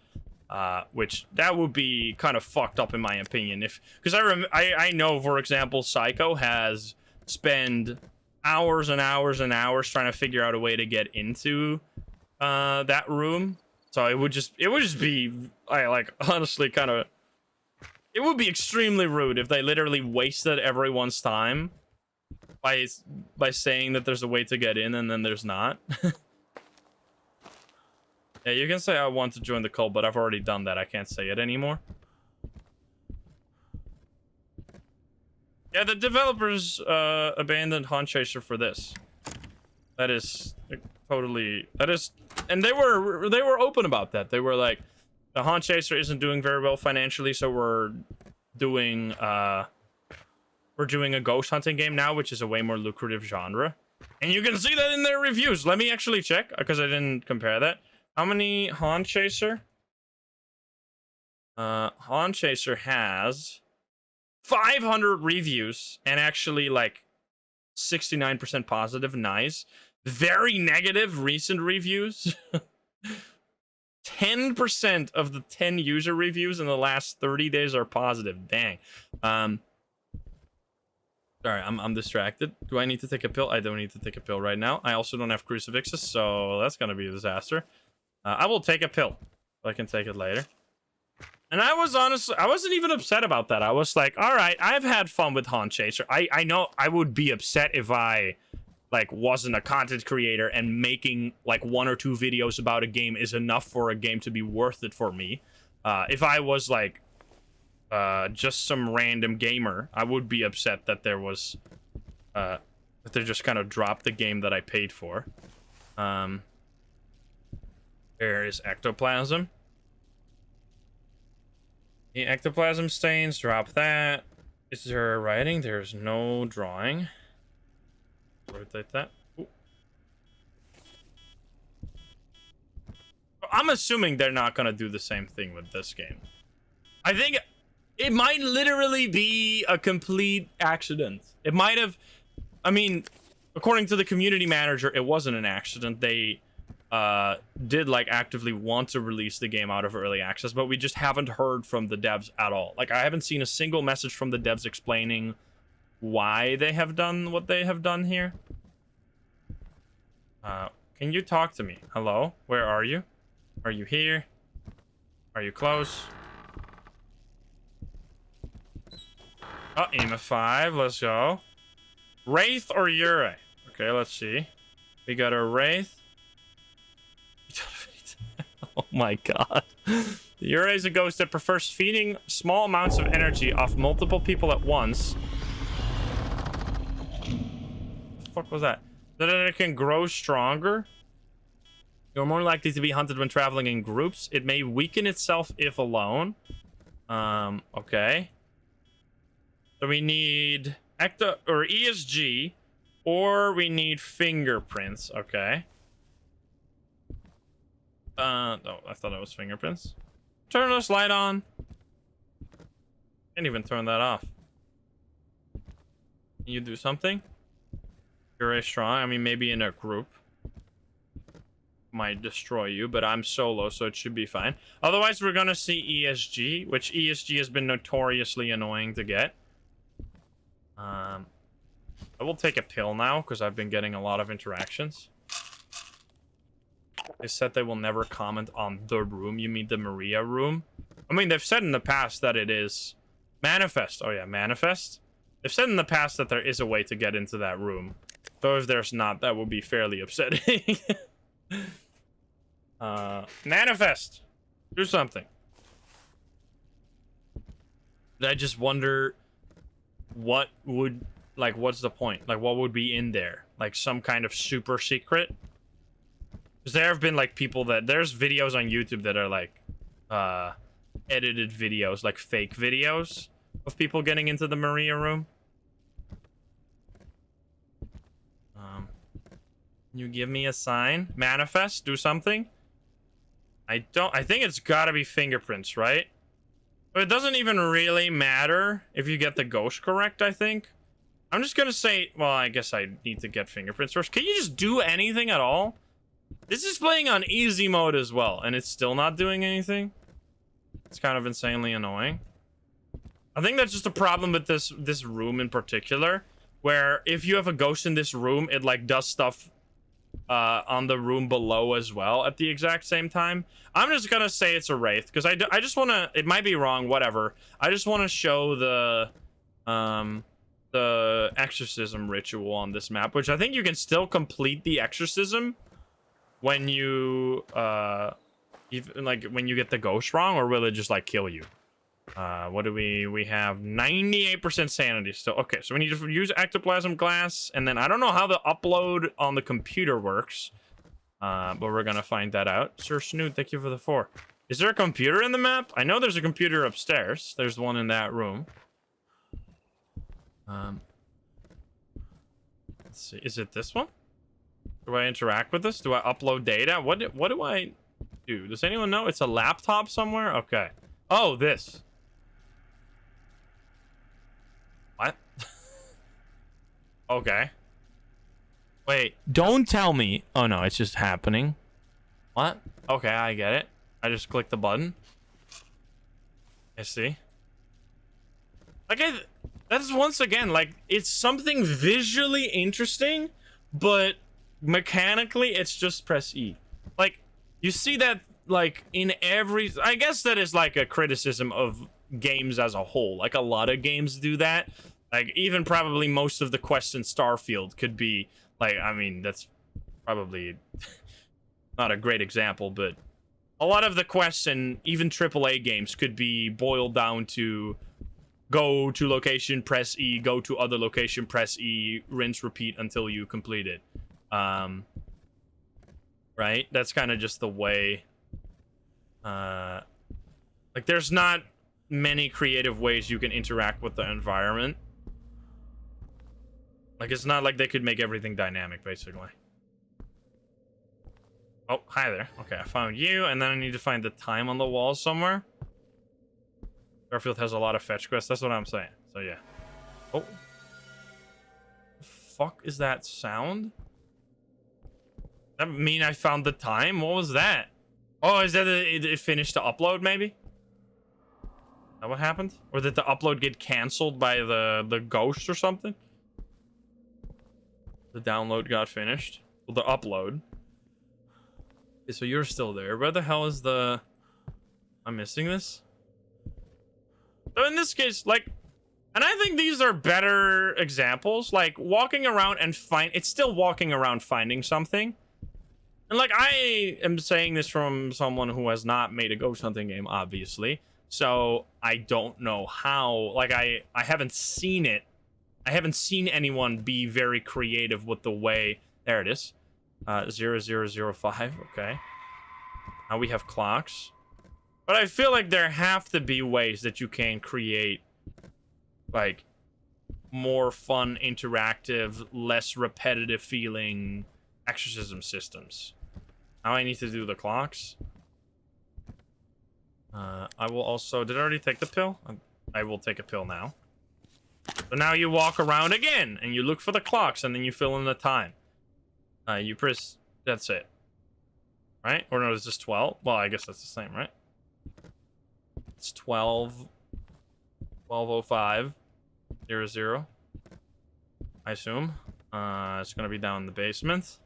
Which, that would be kind of fucked up in my opinion. Because I know, for example, Psycho has spent hours and hours and hours trying to figure out a way to get into that room. So it would just be honestly kind of, it would be extremely rude if they literally wasted everyone's time by saying that there's a way to get in and then there's not. Yeah, you can say I want to join the cult, but I've already done that. I can't say it anymore. Yeah, the developers abandoned Hunt Chaser for this. That is totally... That is... And they were open about that. They were like, the Hunt Chaser isn't doing very well financially, so we're doing a ghost hunting game now, which is a way more lucrative genre. And you can see that in their reviews. Let me actually check, because I didn't compare that. How many Hunt Chaser? Hunt Chaser has 500 reviews and actually like 69% positive. Nice. Very negative recent reviews. 10% of the 10 user reviews in the last 30 days are positive. Dang. Sorry, I'm distracted. Do I need to take a pill? I don't need to take a pill right now. I also don't have crucifixes, so that's gonna be a disaster. I will take a pill. I can take it later. And I wasn't even upset about that. I was like, all right, I've had fun with Hunt Chaser. I know I would be upset if I like wasn't a content creator and making like 1 or 2 videos about a game is enough for a game to be worth it for me. If I was like just some random gamer, I would be upset that there was that they just kind of dropped the game that I paid for. There is ectoplasm. The ectoplasm stains, drop that. Is there writing? There's no drawing. Rotate that. Ooh. I'm assuming they're not gonna do the same thing with this game. I think it might literally be a complete accident. It might have... I mean, according to the community manager, it wasn't an accident. They did like actively want to release the game out of early access, but we just haven't heard from the devs at all. Like, I haven't seen a single message from the devs explaining why they have done what they have done here. Can you talk to me? Hello? Where are you? Are you here? Are you close? Oh, EMA 5. Let's go. Wraith or Ure? Okay, let's see. We got a Wraith. Oh my god. The Ure is a ghost that prefers feeding small amounts of energy off multiple people at once. What the fuck was that? So that it can grow stronger. You're more likely to be hunted when traveling in groups. It may weaken itself if alone. Okay. So we need Ecto or ESG, or we need fingerprints. Okay. No, I thought it was fingerprints. Turn this light on. Can't even turn that off. Can you do something? You're very strong. I mean, maybe in a group might destroy you, but I'm solo, so it should be fine. Otherwise, we're gonna see ESG, which ESG has been notoriously annoying to get. I will take a pill now because I've been getting a lot of interactions. They said they will never comment on the room. You mean the Maria room? I mean, they've said in the past that it is Manifest. Oh yeah, Manifest. They've said in the past that there is a way to get into that room. So if there's not, that would be fairly upsetting. Manifest. Do something. I just wonder what would, like, what's the point? Like, what would be in there? Like some kind of super secret? Because there have been like people that there's videos on YouTube that are like edited videos, like fake videos of people getting into the Maria room. You give me a sign. Manifest. Do something. I think it's gotta be fingerprints, right? But it doesn't even really matter if you get the ghost correct, I think. I'm just gonna say, well, I guess I need to get fingerprints first. Can you just do anything at all? This is playing on easy mode as well, and it's still not doing anything. It's kind of insanely annoying. I think that's just a problem with this room in particular, where if you have a ghost in this room, it like does stuff on the room below as well at the exact same time. I'm just gonna say it's a wraith because I just want to. It might be wrong, whatever. I just want to show the exorcism ritual on this map, which I think you can still complete the exorcism when you Even like when you get the ghost wrong, or will it just like kill you? What do we have? 98% sanity still. Okay, so we need to use ectoplasm glass, and then I don't know how the upload on the computer works, but we're gonna find that out. Sir Snoot, thank you for the 4. Is there a computer in the map? I know there's a computer upstairs. There's one in that room. Let's see. Is it this one? Do I interact with this? Do I upload data? What do I do? Does anyone know? It's a laptop somewhere? Okay. Oh, this. What? Okay. Wait, don't tell me. Oh no, it's just happening. What? Okay, I get it. I just click the button. I see. Like, that's once again, like, it's something visually interesting, but mechanically, it's just press E. Like, you see that, like, in every... I guess that is, like, a criticism of games as a whole. Like, a lot of games do that. Like, even probably most of the quests in Starfield could be, like, I mean, that's probably not a great example, but a lot of the quests in even AAA games could be boiled down to go to location, press E, go to other location, press E, rinse, repeat until you complete it. Right? That's kind of just the way. Like, there's not many creative ways you can interact with the environment. Like, it's not like they could make everything dynamic, basically. Oh, hi there. Okay, I found you, and then I need to find the time on the wall somewhere. Starfield has a lot of fetch quests. That's what I'm saying. So, yeah. Oh. The fuck is that sound? That mean I found the time? What was that? Oh, is that it finished the upload, maybe? Is that what happened? Or did the upload get canceled by the ghost or something? The download got finished. Well, the upload. Okay, so you're still there. Where the hell is the... I'm missing this? So in this case, like... And I think these are better examples. Like, walking around and it's still walking around finding something. And, like, I am saying this from someone who has not made a ghost hunting game, obviously. So, I don't know how... Like, I haven't seen it. I haven't seen anyone be very creative with the way... There it is. 0005, okay. Now we have clocks. But I feel like there have to be ways that you can create, like, more fun, interactive, less repetitive feeling exorcism systems. Now I need to do the clocks. I will also... Did I already take the pill? I will take a pill now. So now you walk around again, and you look for the clocks, and then you fill in the time. You press... That's it. Right? Or no, it's just 12? Well, I guess that's the same, right? It's 12... 1205. 00. I assume. It's gonna be down in the basement.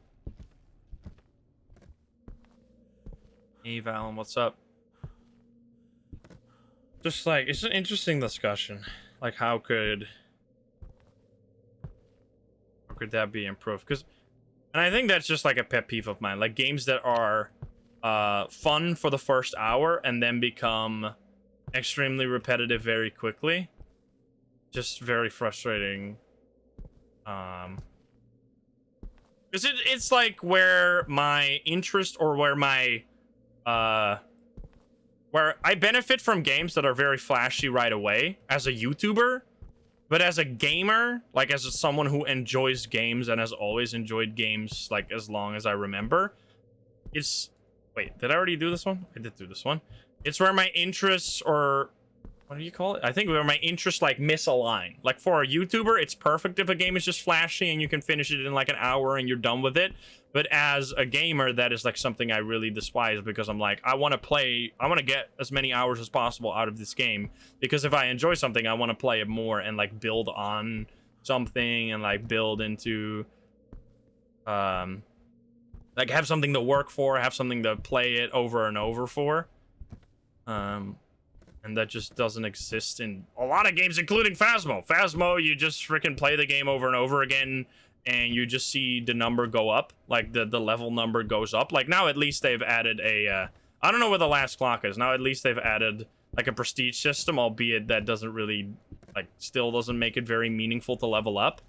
Hey, Valen, what's up? Just like, it's an interesting discussion. Like, how could that be improved? Because, and I think that's just like a pet peeve of mine. Like, games that are fun for the first hour and then become extremely repetitive very quickly. Just very frustrating. Because it's like where my interest, or where my where I benefit from games that are very flashy right away as a YouTuber, but as a gamer, like as someone who enjoys games and has always enjoyed games like as long as I remember, it's... Wait, did I already do this one? I did do this one. It's where my interests, or what do you call it? I think where my interests like misalign. Like for a YouTuber, it's perfect if a game is just flashy and you can finish it in like an hour and you're done with it. But as a gamer, that is like something I really despise, because I'm like, I want to get as many hours as possible out of this game, because if I enjoy something, I want to play it more and like build on something and like build into like have something to work for, have something to play it over and over for. And that just doesn't exist in a lot of games, including Phasmo. Phasmo, you just freaking play the game over and over again, and you just see the number go up, like the level number goes up. Like now, at least they've added a I don't know where the last clock is. Now at least they've added like a prestige system, albeit that doesn't really, like, still doesn't make it very meaningful to level up.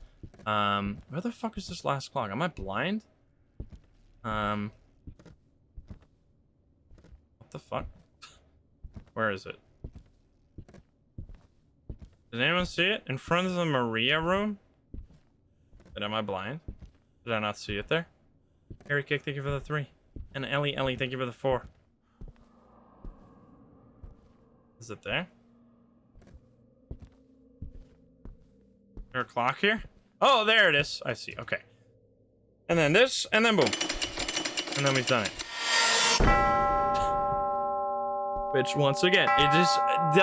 Where the fuck is this last clock? Am I blind? What the fuck? Where is it? Does anyone see it? In front of the Maria room? But am I blind? Did I not see it there? Harry Kick, thank you for the 3. And Ellie, thank you for the 4. Is it there? Is there a clock here? Oh, there it is. I see. Okay. And then this, and then boom. And then we've done it. Which, once again, it is,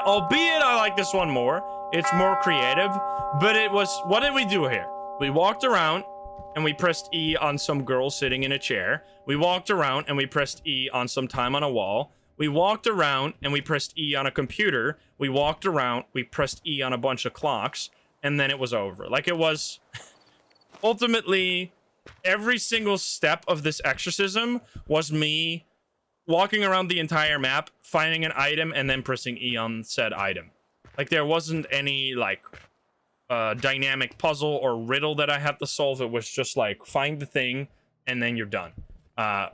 albeit I like this one more, it's more creative, but it was, what did we do here? We walked around, and we pressed E on some girl sitting in a chair. We walked around, and we pressed E on some time on a wall. We walked around, and we pressed E on a computer. We walked around, we pressed E on a bunch of clocks, and then it was over. Like, it was, ultimately, every single step of this exorcism was me walking around the entire map, finding an item, and then pressing E on said item. Like, there wasn't any, like, dynamic puzzle or riddle that I had to solve. It was just, like, find the thing, and then you're done.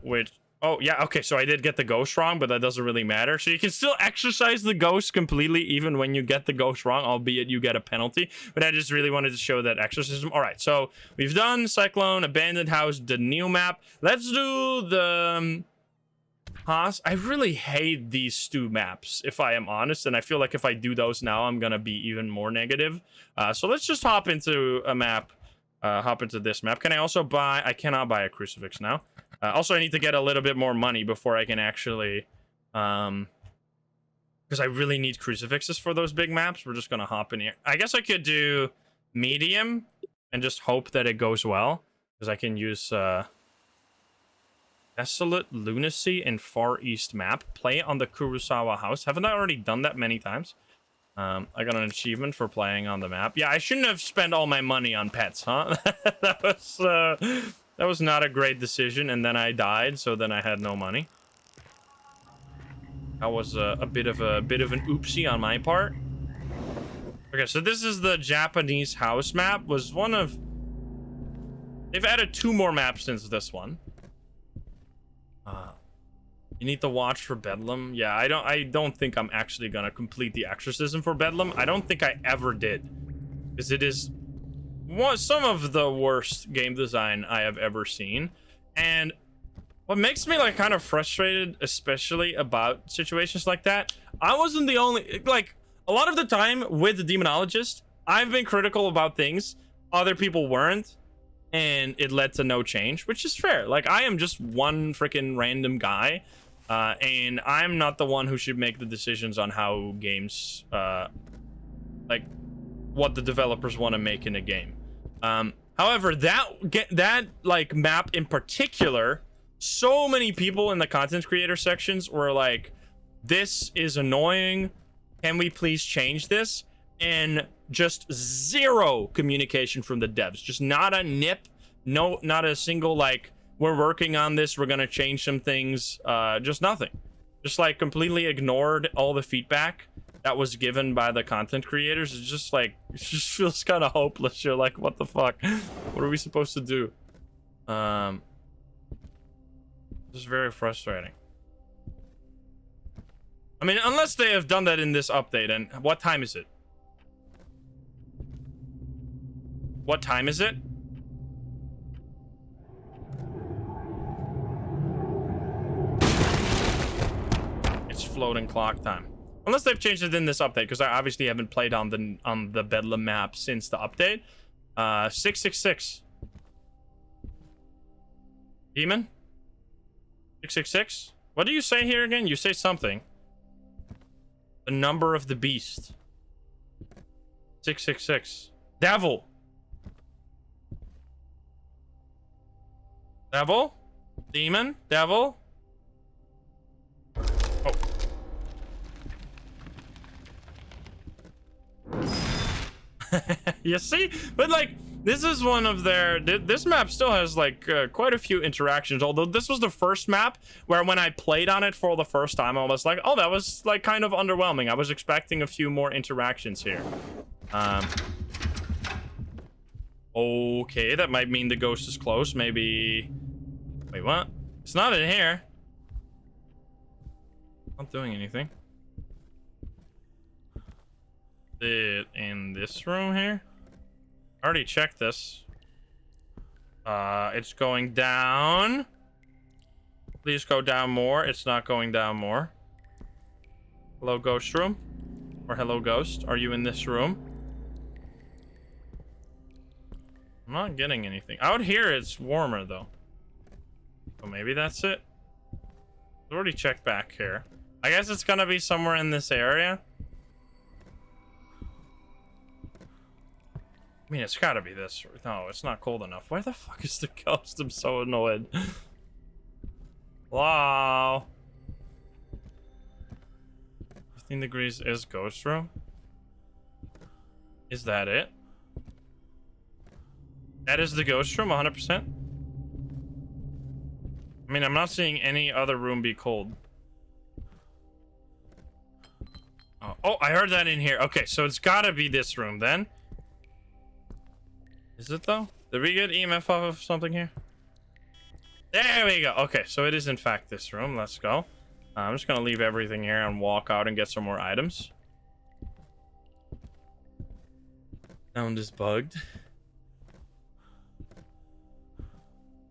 Which, oh, yeah, okay, so I did get the ghost wrong, but that doesn't really matter. So you can still exercise the ghost completely, even when you get the ghost wrong, albeit you get a penalty. But I just really wanted to show that exorcism. All right, so we've done Cyclone, Abandoned House, the new map. Let's do the... Haas. I really hate these two maps, if I am honest, and I feel like if I do those now, I'm gonna be even more negative. So let's just hop into a map, hop into this map. Can I also buy... I cannot buy a crucifix now. Also, I need to get a little bit more money before I can actually... because I really need crucifixes for those big maps. We're just gonna hop in here. I guess I could do medium and just hope that it goes well, because I can use... Desolate Lunacy and Far East map. Play on the Kurosawa house. Haven't I already done that many times? I got an achievement for playing on the map. Yeah, I shouldn't have spent all my money on pets, huh? that was not a great decision, and then I died, so then I had no money. That was a bit of an oopsie on my part. Okay, so this is the Japanese house map. Was one of... They've added 2 more maps since this one. You need to watch for Bedlam. Yeah, I don't think I'm actually gonna complete the exorcism for Bedlam. I don't think I ever did, because it is some of the worst game design I have ever seen. And what makes me like kind of frustrated, especially about situations like that, I wasn't the only, like, a lot of the time with the Demonologist, I've been critical about things other people weren't, and it led to no change, which is fair. Like, I am just one freaking random guy, and I'm not the one who should make the decisions on how games, like, what the developers want to make in a game. However, that like map in particular, so many people in the content creator sections were like, this is annoying, can we please change this? And just zero communication from the devs. Just not a nip, no, not a single like, we're working on this, we're gonna change some things, just nothing. Just like completely ignored all the feedback that was given by the content creators. It's just like, it just feels kind of hopeless. You're like, what the fuck? What are we supposed to do? This is very frustrating. I mean, unless they have done that in this update. And what time is it? What time is it? It's floating clock time. Unless they've changed it in this update, because I obviously haven't played on the Bedlam map since the update. 666. Demon? 666? What do you say here again? You say something. The number of the beast. 666. Devil. Devil? Demon? Devil? Oh. You see? But like, This is one of their... This map still has, like, quite a few interactions, although this was the first map where when I played on it for the first time, I was like, oh, that was, like, kind of underwhelming. I was expecting a few more interactions here. Okay, that might mean the ghost is close. Maybe... Wait, what? It's not in here. Not doing anything. Is it in this room here? I already checked this. It's going down. Please go down more. It's not going down more. Hello, ghost room. Or hello, ghost. Are you in this room? I'm not getting anything. Out here, it's warmer, though. So maybe that's it. I've already checked back here. I guess it's gonna be somewhere in this area. I mean, it's gotta be this. No, it's not cold enough. Where the fuck is the ghost? I'm so annoyed. Wow. 15 degrees is ghost room. Is that it? That is the ghost room, 100%. I mean, I'm not seeing any other room be cold. Oh, I heard that in here. Okay, so it's gotta be this room then. Is it though? Did we get EMF off of something here? There we go. Okay, so it is in fact this room. Let's go. I'm just gonna leave everything here and walk out and get some more items. Sound is bugged.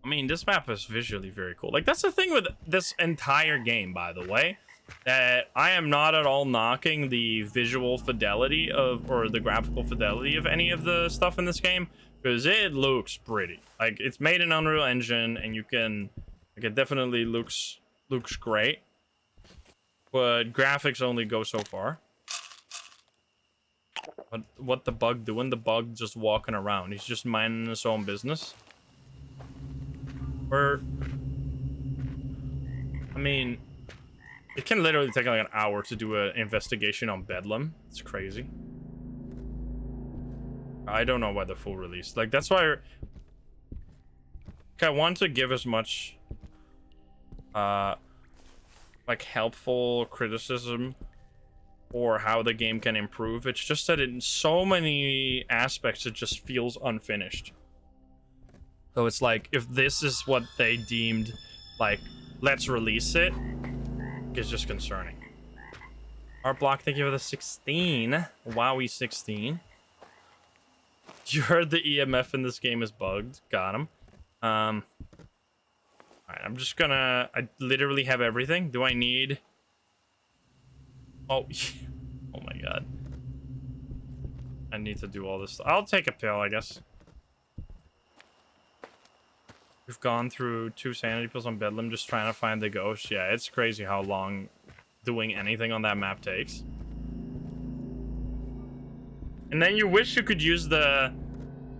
I mean, this map is visually very cool. Like, that's the thing with this entire game, by the way, that I am not at all knocking the visual fidelity of, or the graphical fidelity of any of the stuff in this game, because it looks pretty. Like, it's made in Unreal Engine, and you can, like, it definitely looks great, but graphics only go so far. What the bug doing? The bug just walking around. He's just minding his own business. Or, I mean, it can literally take like an hour to do an investigation on Bedlam. It's crazy. I don't know why the full release. Like, that's why I want to give as much like helpful criticism or how the game can improve. It's just that in so many aspects it just feels unfinished. So it's like, if this is what they deemed like, let's release it, it's just concerning. Art block, thank you for the 16. Wowie 16. You heard the EMF in this game is bugged. Got him. Alright, I'm just gonna... I literally have everything. Do I need... Oh, oh my god. I need to do all this. I'll take a pill, I guess. We've gone through 2 sanity pills on Bedlam just trying to find the ghost. Yeah, it's crazy how long doing anything on that map takes. And then you wish you could use the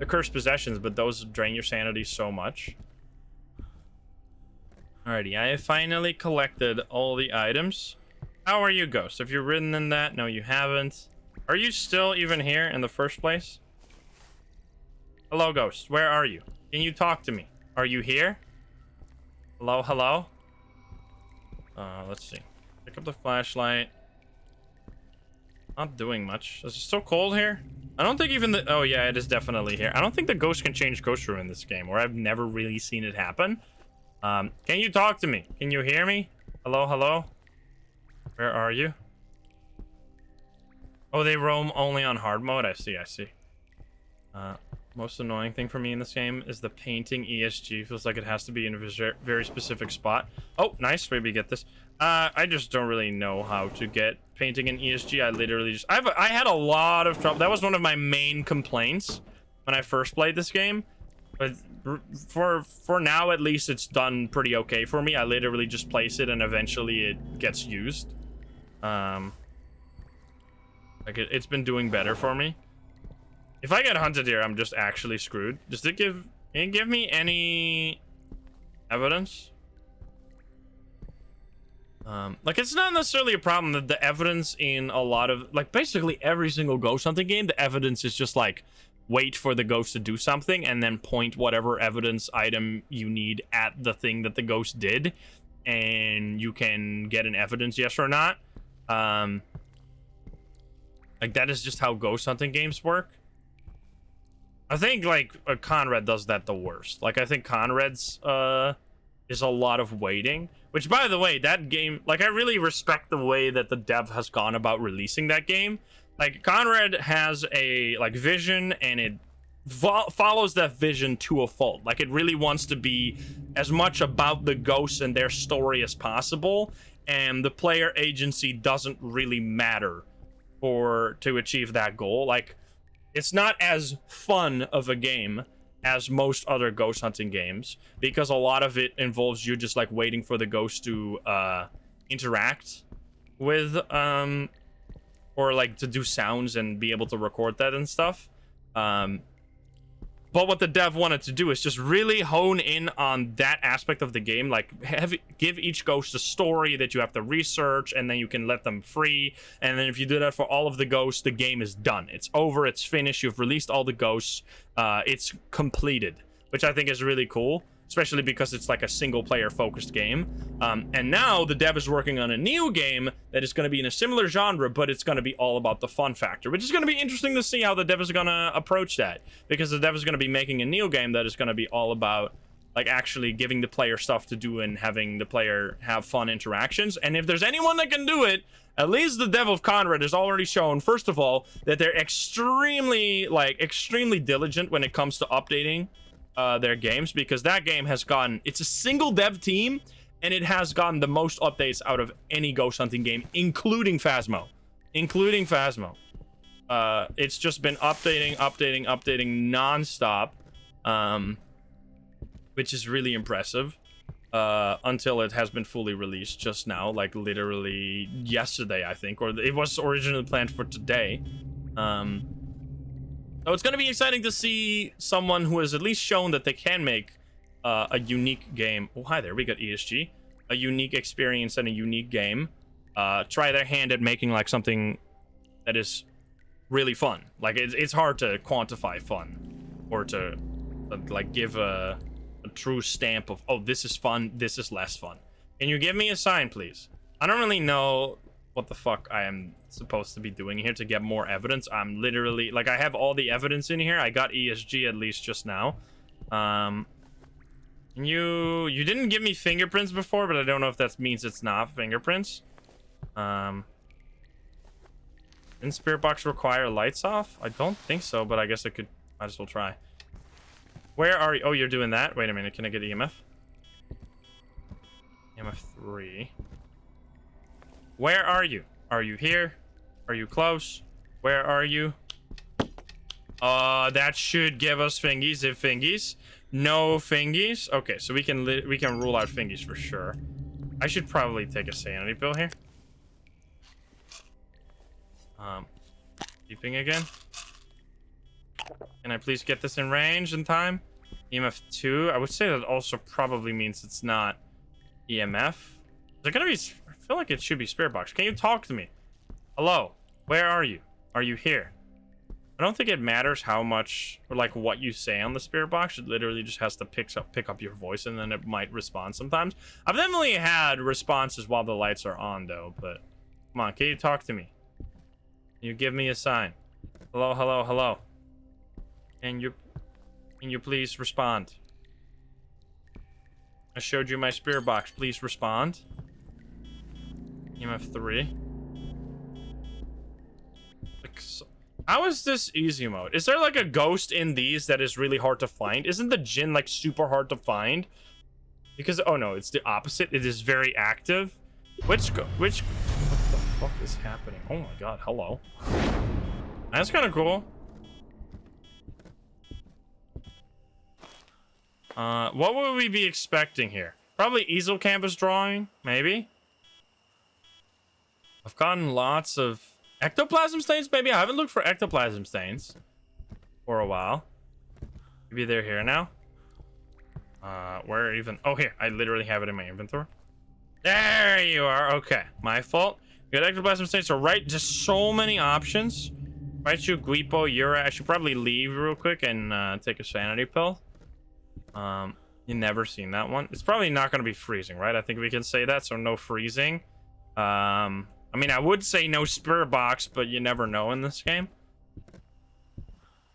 cursed possessions, but those drain your sanity so much. Alrighty, I have finally collected all the items. How are you, Ghost? Have you ridden in that? No, you haven't. Are you still even here in the first place? Hello, Ghost. Where are you? Can you talk to me? Are you here? Hello, hello? Let's see. Pick up the flashlight. Not doing much. Is it still cold here? I don't think even the... Oh, yeah, it is definitely here. I don't think the ghost can change ghost room in this game, or I've never really seen it happen. Can you talk to me? Can you hear me? Hello, hello? Where are you? Oh, they roam only on hard mode? I see, I see. Most annoying thing for me in this game is the painting ESG. Feels like it has to be in a very specific spot. Oh, nice. Maybe get this. I just don't really know how to get painting in ESG. I literally just... I had a lot of trouble. That was one of my main complaints when I first played this game. But for now, at least, it's done pretty okay for me. I literally just place it and eventually it gets used. Like, it's been doing better for me. If I get hunted here, I'm just actually screwed. Does it give... Can it give me any evidence? Like, it's not necessarily a problem that the evidence in a lot of... Like, basically every single ghost hunting game, the evidence is just, like, wait for the ghost to do something and then point whatever evidence item you need at the thing that the ghost did, and you can get an evidence, yes or not. Like, that is just how ghost hunting games work. I think, like, Conrad does that the worst. Like, I think Conrad's is a lot of waiting, which, by the way, that game, like, I really respect the way that the dev has gone about releasing that game. Like, Conrad has a, like, vision, and it follows that vision to a fault. Like, it really wants to be as much about the ghosts and their story as possible, and the player agency doesn't really matter to achieve that goal. Like, it's not as fun of a game as most other ghost hunting games, because a lot of it involves you just, like, waiting for the ghost to interact with or, like, to do sounds and be able to record that and stuff. But what the dev wanted to do is just really hone in on that aspect of the game. Like, give each ghost a story that you have to research, and then you can let them free. And then if you do that for all of the ghosts, the game is done. It's over. It's finished. You've released all the ghosts. It's completed, which I think is really cool, especially because it's like a single player focused game. And now the dev is working on a new game that is going to be in a similar genre, but it's going to be all about the fun factor, which is going to be interesting to see how the dev is going to approach that, because the dev is going to be making a new game that is going to be all about, like, actually giving the player stuff to do and having the player have fun interactions. And if there's anyone that can do it, at least the dev of Conrad has already shown, first of all, that they're extremely diligent when it comes to updating their games, because that game has gotten, it's a single dev team, and it has gotten the most updates out of any ghost hunting game, including Phasmo. It's just been updating non-stop, which is really impressive, until it has been fully released just now, like literally yesterday, I think, or it was originally planned for today. So it's going to be exciting to see someone who has at least shown that they can make a unique game. Oh, hi there. We got ESG. A unique experience and a unique game. Try their hand at making, like, something that is really fun. Like, it's hard to quantify fun, or to like, give a true stamp of, oh, this is fun, this is less fun. Can you give me a sign, please? I don't really know what the fuck I am supposed to be doing here to get more evidence. I'm literally, like, I have all the evidence in here. I got ESG at least just now. You didn't give me fingerprints before, but I don't know if that means it's not fingerprints. Didn't spirit box require lights off? I don't think so, but I guess I could, might as well try. Where are you? Oh, you're doing that? Wait a minute, can I get EMF? EMF 3. Where are you? Are you here? Are you close? Where are you? That should give us fingies. If fingies. No fingies. Okay, so we can rule out fingies for sure. I should probably take a sanity pill here. Beeping again. Can I please get this in range in time? EMF 2. I would say that also probably means it's not EMF. Is it gonna be? I feel like it should be spirit box. Can you talk to me? Hello. Where are you? Are you here? I don't think it matters how much or, like, what you say on the spirit box. It literally just has to pick up your voice, and then it might respond sometimes. I've definitely had responses while the lights are on, though. But come on, can you talk to me? Can you give me a sign? Hello, hello, hello. Can you please respond? I showed you my spirit box. Please respond. EMF 3. How is this easy mode? Is there, like, a ghost in these that is really hard to find? Isn't the Jinn, like, super hard to find? Because, oh no, it's the opposite. It is very active. What the fuck is happening? Oh my god, hello. That's kind of cool. What would we be expecting here? Probably easel canvas drawing, maybe. I've gotten lots of ectoplasm stains, maybe. I haven't looked for ectoplasm stains for a while. Maybe they're here now. Where even? Oh, here. I literally have it in my inventory. There you are. Okay, my fault. Good ectoplasm stains are right. Just so many options. Raichu, Guipo, Yura. I should probably leave real quick and take a sanity pill. You never seen that one. It's probably not going to be freezing, right? I think we can say that, so no freezing. I mean, I would say no spirit box, but you never know in this game.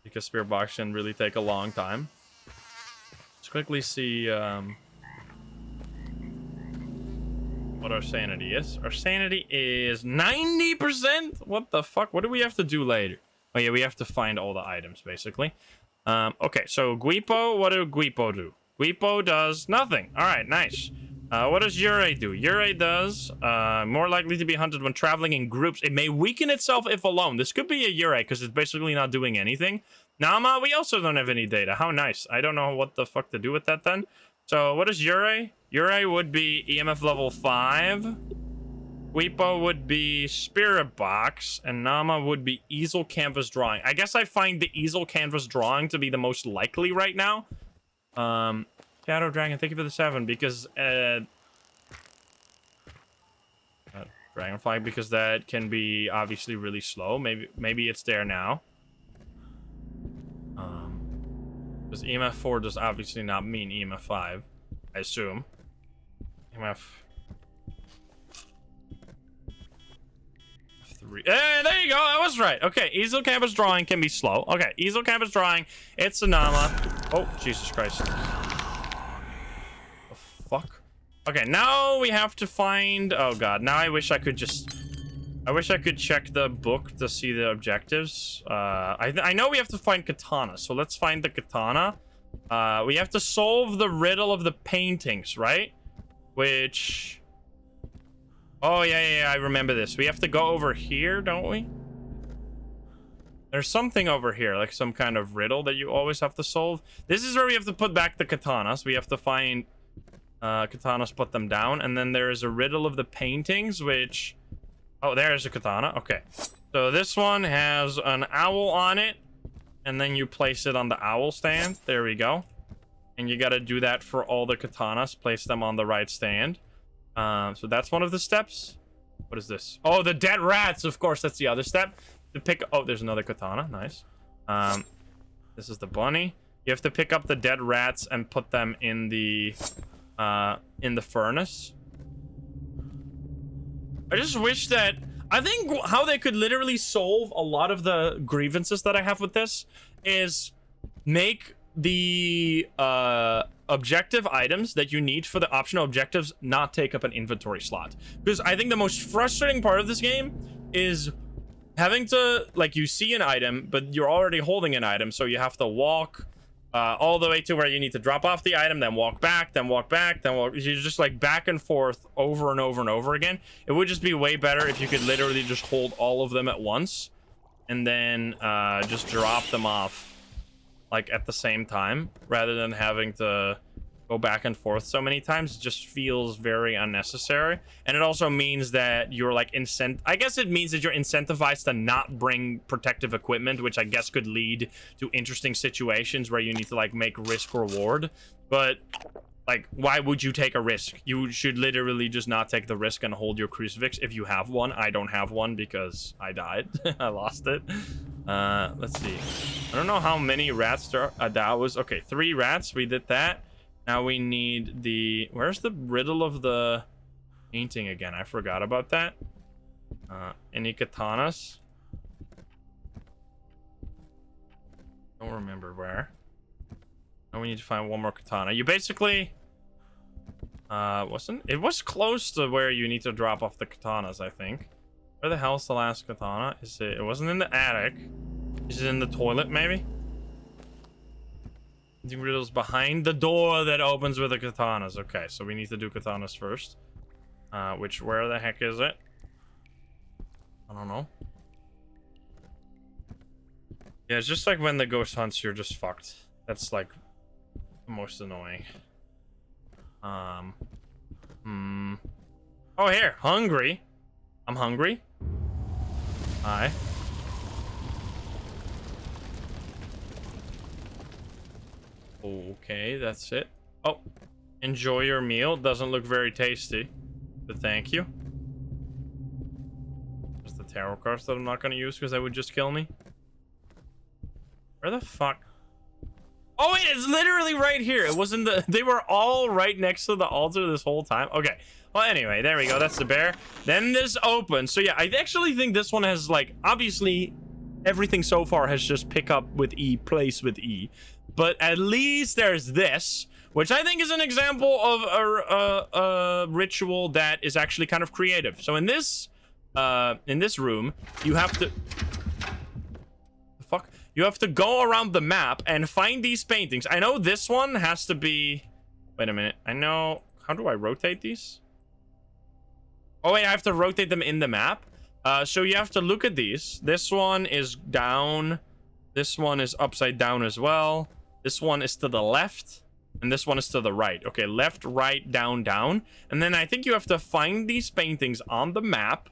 Because spirit box can really take a long time. Let's quickly see what our sanity is. Our sanity is 90%? What the fuck? What do we have to do later? Oh yeah, we have to find all the items, basically. Okay, so Guipo, what do Guipo do? Guipo does nothing. Alright, nice. What does Yurei do? Yurei does more likely to be hunted when traveling in groups. It may weaken itself if alone. This could be a Yurei because it's basically not doing anything. Nama, we also don't have any data. How nice. I don't know what the fuck to do with that then. So what is Yurei? Yurei would be EMF level 5. Guipo would be Spirit Box. And Nama would be Easel Canvas Drawing. I guess I find the Easel Canvas Drawing to be the most likely right now. Shadow Dragon, thank you for the 7, because Dragonfly, because that can be obviously really slow. Maybe it's there now. Because EMF 4 does obviously not mean EMF 5, I assume. EMF 3. There you go. I was right. Okay, Easel Canvas Drawing can be slow. Okay, Easel Canvas Drawing. It's a Nama. Oh, Jesus Christ. Fuck. Okay, now we have to find... Oh god, now I wish I could just... I wish I could check the book to see the objectives. I know we have to find katana, so let's find the katana. We have to solve the riddle of the paintings, right? Which... Oh, yeah, I remember this. We have to go over here, don't we? There's something over here, like some kind of riddle that you always have to solve. This is where we have to put back the katanas. We have to find... katanas, put them down, and then there is a riddle of the paintings, which... Oh, there's a katana. Okay. So this one has an owl on it, and then you place it on the owl stand. There we go. And you gotta do that for all the katanas. Place them on the right stand. So that's one of the steps. What is this? Oh, the dead rats! Of course, that's the other step. To pick... Oh, there's another katana. Nice. This is the bunny. You have to pick up the dead rats and put them in the furnace. I just wish that... I think how they could literally solve a lot of the grievances that I have with this is make the objective items that you need for the optional objectives not take up an inventory slot. Because I think the most frustrating part of this game is having to... Like, you see an item, but you're already holding an item, so you have to walk... all the way to where you need to drop off the item, then walk back, then walk back, then walk... You're just like back and forth over and over and over again. It would just be way better if you could literally just hold all of them at once and then just drop them off like at the same time rather than having to go back and forth so many times. It just feels very unnecessary. And it also means that you're like I guess it means that you're incentivized to not bring protective equipment, which I guess could lead to interesting situations where you need to like make risk reward. But like, why would you take a risk? You should literally just not take the risk and hold your crucifix if you have one. I don't have one because I died. I lost it. Let's see. I don't know how many rats there are. That was okay. 3 rats. We did that. Now we need the... Where's the riddle of the painting again? I forgot about that. Any katanas? Don't remember where. Now we need to find one more katana. You basically... wasn't... It was close to where you need to drop off the katanas, I think. Where the hell's the last katana? Is it... It wasn't in the attic. Is it in the toilet, maybe? The riddle's behind the door that opens with the katanas. Okay, so we need to do katanas first. Where the heck is it? I don't know. Yeah, it's just like when the ghost hunts, you're just fucked. That's like the most annoying. Oh, here, hungry. I'm hungry. Hi. Okay, that's it. Oh, enjoy your meal. Doesn't look very tasty, but thank you. There's the tarot cards that I'm not going to use because they would just kill me. Where the fuck? Oh wait, it's literally right here. It wasn't the. They were all right next to the altar this whole time. Okay. Well, anyway, there we go. That's the bear. Then this opens. So yeah, I actually think this one has like obviously everything so far has just pick up with E, place with E, but at least there's this, which I think is an example of a ritual that is actually kind of creative. So in this room, you have to. The fuck. You have to go around the map and find these paintings. I know this one has to be... Wait a minute. I know... How do I rotate these? Oh, wait. I have to rotate them in the map. So you have to look at these. This one is down. This one is upside down as well. This one is to the left. And this one is to the right. Okay, left, right, down, down. And then I think you have to find these paintings on the map.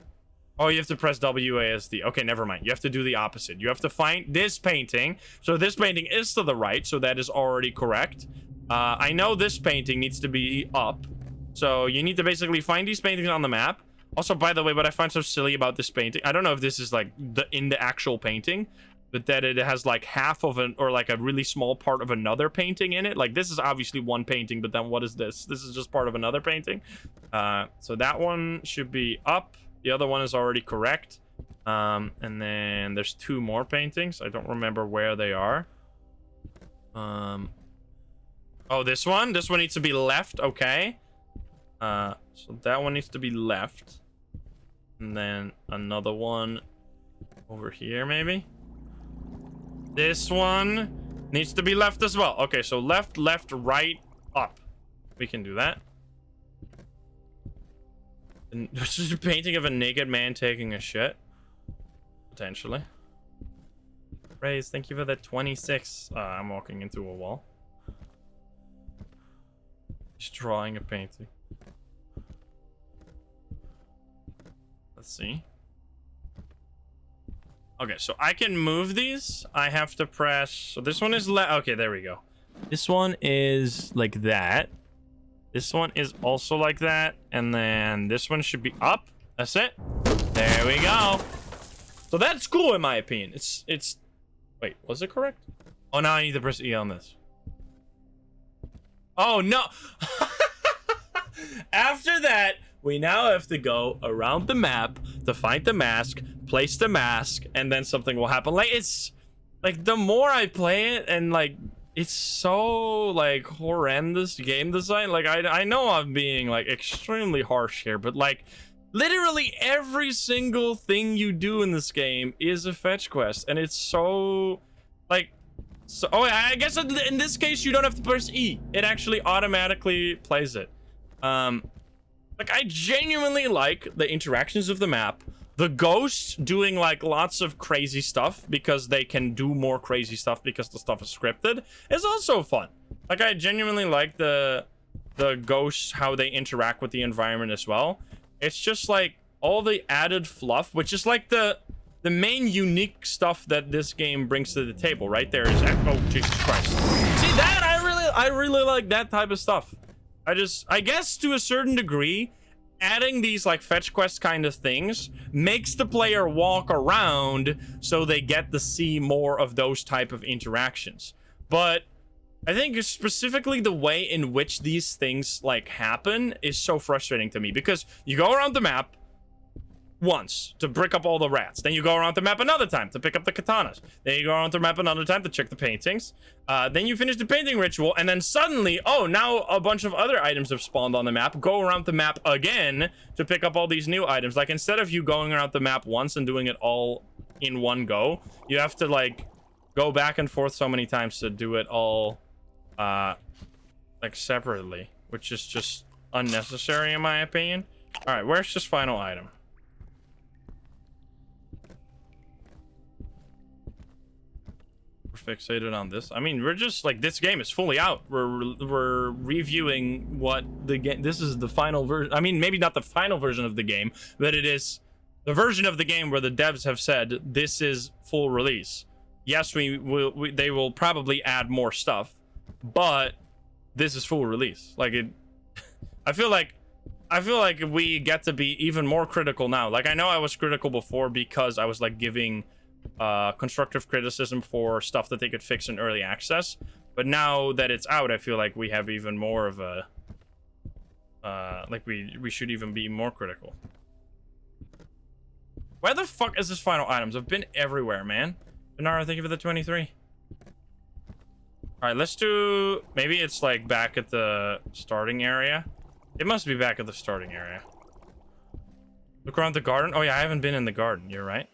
Oh, you have to press WASD. Okay, never mind. You have to do the opposite. You have to find this painting. So this painting is to the right, so that is already correct. I know this painting needs to be up. So you need to basically find these paintings on the map. Also, by the way, what I find so silly about this painting, I don't know if this is like in the actual painting, but that it has like half of an, or like a really small part of another painting in it. Like this is obviously one painting, but then what is this? This is just part of another painting. So that one should be up. The other one is already correct. And then there's two more paintings. I don't remember where they are. Oh, this one? This one needs to be left. Okay. So that one needs to be left. And then another one over here, maybe. This one needs to be left as well. Okay, so left, left, right, up. We can do that. And there's just a painting of a naked man taking a shit. Potentially. Raise, thank you for that 26. I'm walking into a wall. Just drawing a painting. Let's see. Okay, so I can move these. I have to press... So this one is okay, there we go. This one is like that. This one is also like that. And then this one should be up. That's it. There we go. So that's cool in my opinion. It's... Wait, was it correct? Oh, now I need to press E on this. Oh, no. After that, we now have to go around the map to find the mask, place the mask, and then something will happen. Like, it's... Like, the more I play it, and, like... It's so, like, horrendous game design. Like, I know I'm being, like, extremely harsh here, but, like, literally every single thing you do in this game is a fetch quest. And it's so, like... So, oh, I guess in this case, you don't have to press E. It actually automatically plays it. Like, I genuinely like the interactions of the map. The ghosts doing like lots of crazy stuff because they can do more crazy stuff because the stuff is scripted is also fun. Like, I genuinely like the ghosts, how they interact with the environment as well. It's just like all the added fluff, which is like the main unique stuff that this game brings to the table. Right there is, oh Jesus Christ. See that? I really like that type of stuff. I guess to a certain degree, adding these like fetch quest kind of things makes the player walk around so they get to see more of those type of interactions. But I think specifically the way in which these things like happen is so frustrating to me, because you go around the map once to brick up all the rats, then you go around the map another time to pick up the katanas, then you go around the map another time to check the paintings, then you finish the painting ritual, and then suddenly, oh, now a bunch of other items have spawned on the map. Go around the map again to pick up all these new items. Like, instead of you going around the map once and doing it all in one go, you have to like go back and forth so many times to do it all like separately, which is just unnecessary in my opinion. All right, where's this final item? Fixated on this. I mean, we're just like, this game is fully out. We're reviewing what the game, this is the final version. I mean, maybe not the final version of the game, but it is the version of the game where the devs have said this is full release. Yes, they will probably add more stuff, but this is full release. Like, it I feel like we get to be even more critical now. Like, I know I was critical before because I was like giving constructive criticism for stuff that they could fix in early access. But now that it's out, I feel like we have even more of a like we should even be more critical. Where the fuck is this final items? I've been everywhere, man. Denara, thank you for the 23. All right, let's do, maybe it's like back at the starting area. It must be back at the starting area. Look around the garden. Oh yeah, I haven't been in the garden. You're right.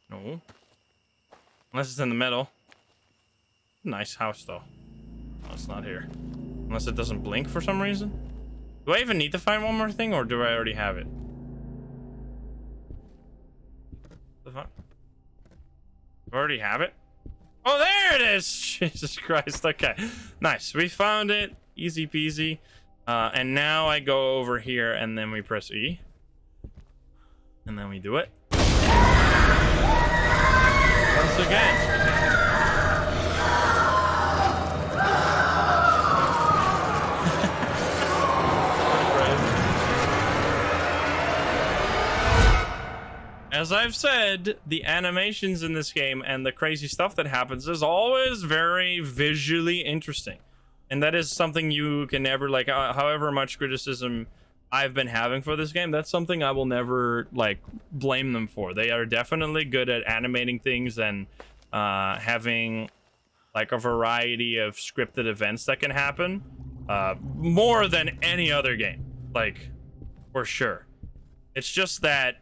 No. Unless it's in the middle. Nice house though. No, it's not here. Unless it doesn't blink for some reason. Do I even need to find one more thing, or do I already have it? The fuck? Do I already have it? Oh, there it is! Jesus Christ. Okay. Nice. We found it. Easy peasy. And now I go over here, and then we press E. And then we do it. Once again. As I've said, the animations in this game and the crazy stuff that happens is always very visually interesting. And that is something you can never, like, however much criticism I've been having for this game, that's something I will never, like, blame them for. They are definitely good at animating things and having, like, a variety of scripted events that can happen. More than any other game, like, for sure. It's just that,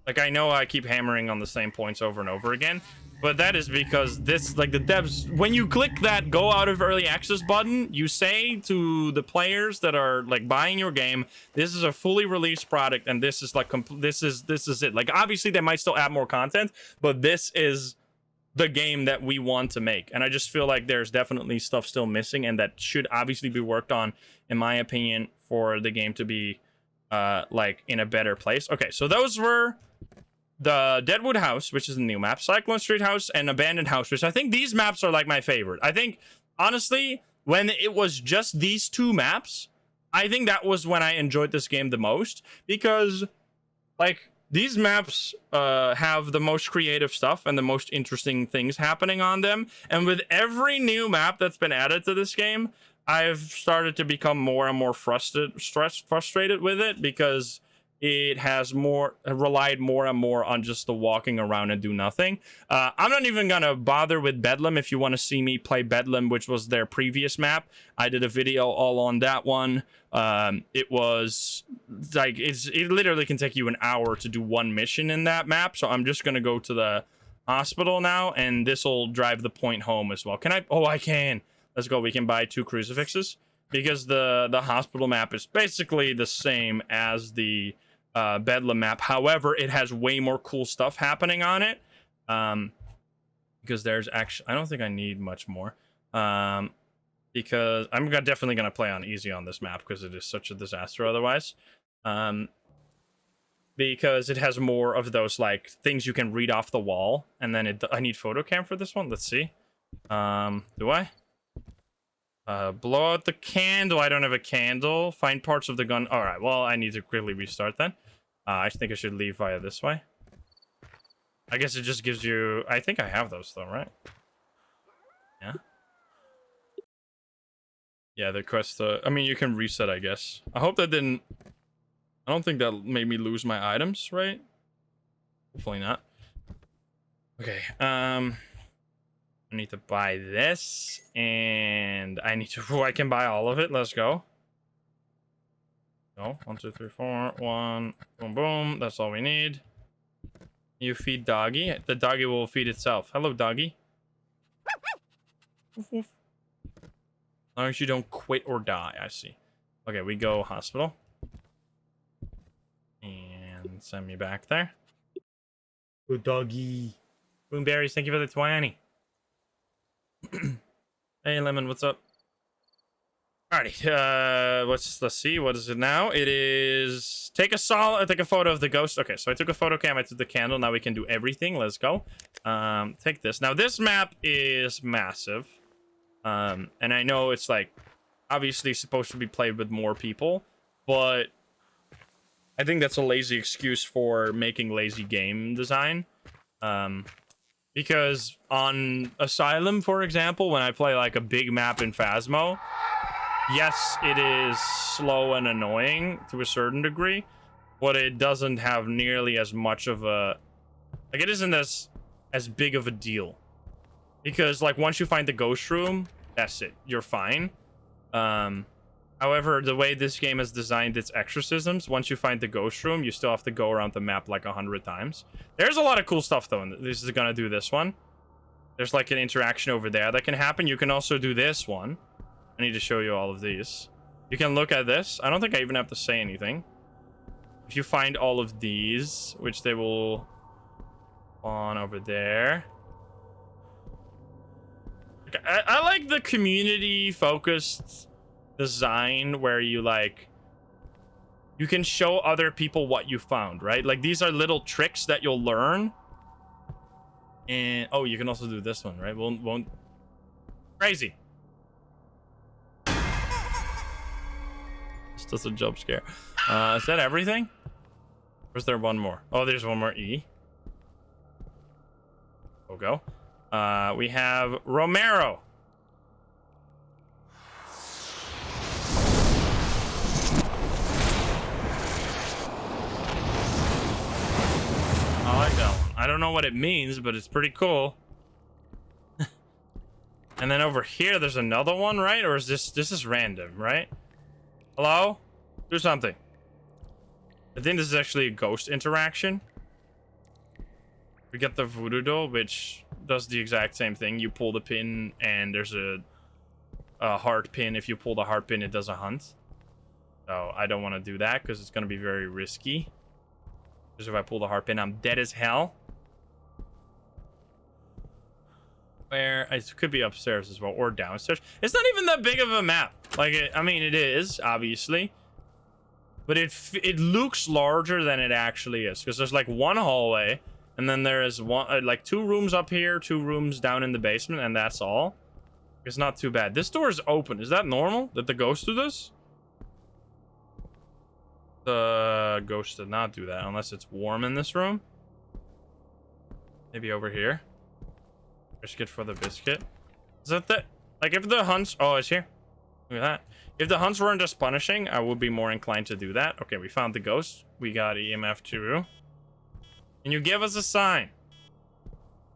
like, I know I keep hammering on the same points over and over again, but that is because this, like, the devs, when you click that go out of early access button, you say to the players that are, like, buying your game, this is a fully released product, and this is, like, this is it. Like, obviously, they might still add more content, but this is the game that we want to make. And I just feel like there's definitely stuff still missing, and that should obviously be worked on, in my opinion, for the game to be, like, in a better place. Okay, so those were the Deadwood House, which is a new map, Cyclone Street House, and Abandoned House, which I think these maps are like my favorite. I think, honestly, when it was just these two maps, I think that was when I enjoyed this game the most, because, like, these maps have the most creative stuff and the most interesting things happening on them. And with every new map that's been added to this game, I've started to become more and more frustrated with it, because it has relied more and more on just the walking around and do nothing. I'm not even gonna bother with Bedlam. If you want to see me play Bedlam, which was their previous map, I did a video all on that one. It was like, it literally can take you an hour to do one mission in that map. So I'm just gonna go to the hospital now, and this will drive the point home as well. Can I? Oh, I can. Let's go. We can buy 2 crucifixes, because the hospital map is basically the same as the Bedlam map. However, it has way more cool stuff happening on it, because there's actually, I don't think I need much more, because I'm definitely going to play on easy on this map, because it is such a disaster otherwise, because it has more of those, like, things you can read off the wall. And then I need photo cam for this one. Let's see. Do I blow out the candle? I don't have a candle. Find parts of the gun. All right, well, I need to quickly restart then. I think I should leave via this way. I guess it just gives you, I think I have those though, right? Yeah. Yeah, the quest, I mean, you can reset, I guess. I hope that didn't, I don't think that made me lose my items, right? Hopefully not. Okay, I need to buy this, and I need to, oh, I can buy all of it. Let's go. No, 1, 2, 3, 4, 1, boom, boom. That's all we need. You feed doggy. The doggy will feed itself. Hello, doggy. Woof, woof. As long as you don't quit or die, I see. Okay, we go hospital. And send me back there. Good doggy. Boomberries, thank you for the 20. Hey, Lemon, what's up? Alrighty, let's see, what is it now? It is take a photo of the ghost. Okay, so I took a photo cam, I took the candle. Now we can do everything. Let's go. Take this. Now this map is massive, and I know it's, like, obviously supposed to be played with more people, but I think that's a lazy excuse for making lazy game design. Because on Asylum, for example, when I play like a big map in Phasmo, yes, it is slow and annoying to a certain degree, but it doesn't have nearly as much of a, like, it isn't as big of a deal. Because like once you find the ghost room, that's it, you're fine. However, the way this game has designed its exorcisms, once you find the ghost room, you still have to go around the map like 100 times. There's a lot of cool stuff though, and this is gonna do this one. There's like an interaction over there that can happen. You can also do this one. I need to show you all of these. You can look at this. I don't think I even have to say anything. If you find all of these, which they will spawn over there. I like the community focused design where you like, you can show other people what you found, right? Like these are little tricks that you'll learn. And oh, you can also do this one, right? Won't crazy. It's just a jump scare. Is that everything? Or is there one more? Oh, there's one more E. We'll go. We have Romero. I like that one. I don't know what it means, but it's pretty cool. And then over here, there's another one, right? Or is this is random, right? Hello? Do something. I think this is actually a ghost interaction. We get the voodoo doll, which does the exact same thing. You pull the pin, and there's a heart pin. If you pull the heart pin, it does a hunt. So I don't want to do that because it's going to be very risky. Because if I pull the heart pin, I'm dead as hell. Where it could be upstairs as well, or downstairs. It's not even that big of a map. Like, I mean, it is obviously, but it looks larger than it actually is. Because there's like one hallway. And then there is one, like 2 rooms up here, 2 rooms down in the basement, and that's all. It's not too bad. This door is open. Is that normal? Did the ghost do this? The ghost did not do that, unless it's warm in this room. Maybe over here. Biscuit for the biscuit. Is that the, like if the hunts, oh, it's here. Look at that. If the hunts weren't just punishing, I would be more inclined to do that. Okay, we found the ghost. We got EMF 2. Can you give us a sign?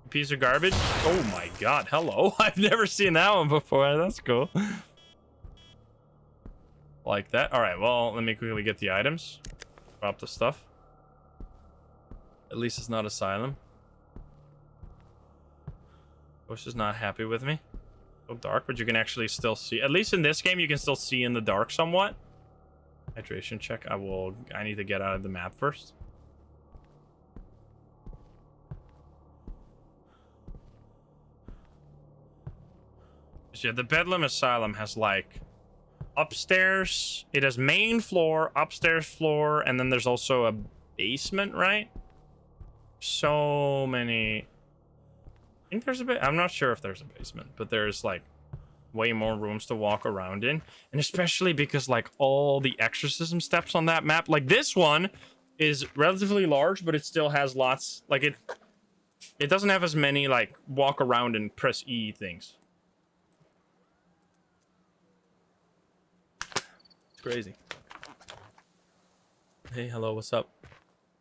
Piece of garbage? Oh my god, hello. I've never seen that one before. That's cool. Like that. Alright, well, let me quickly get the items. Drop the stuff. At least it's not Asylum. Ghost is not happy with me. So dark, but you can actually still see. At least in this game, you can still see in the dark somewhat. Hydration check. I need to get out of the map first. Yeah, the Bedlam Asylum has like upstairs. It has main floor, upstairs floor, and then there's also a basement, right? So many. I think there's a bit. I'm not sure if there's a basement, but there's like way more rooms to walk around in, and especially because like all the exorcism steps on that map, like this one is relatively large, but it still has lots. Like it doesn't have as many like walk around and press E things. Crazy. Hey, hello, what's up?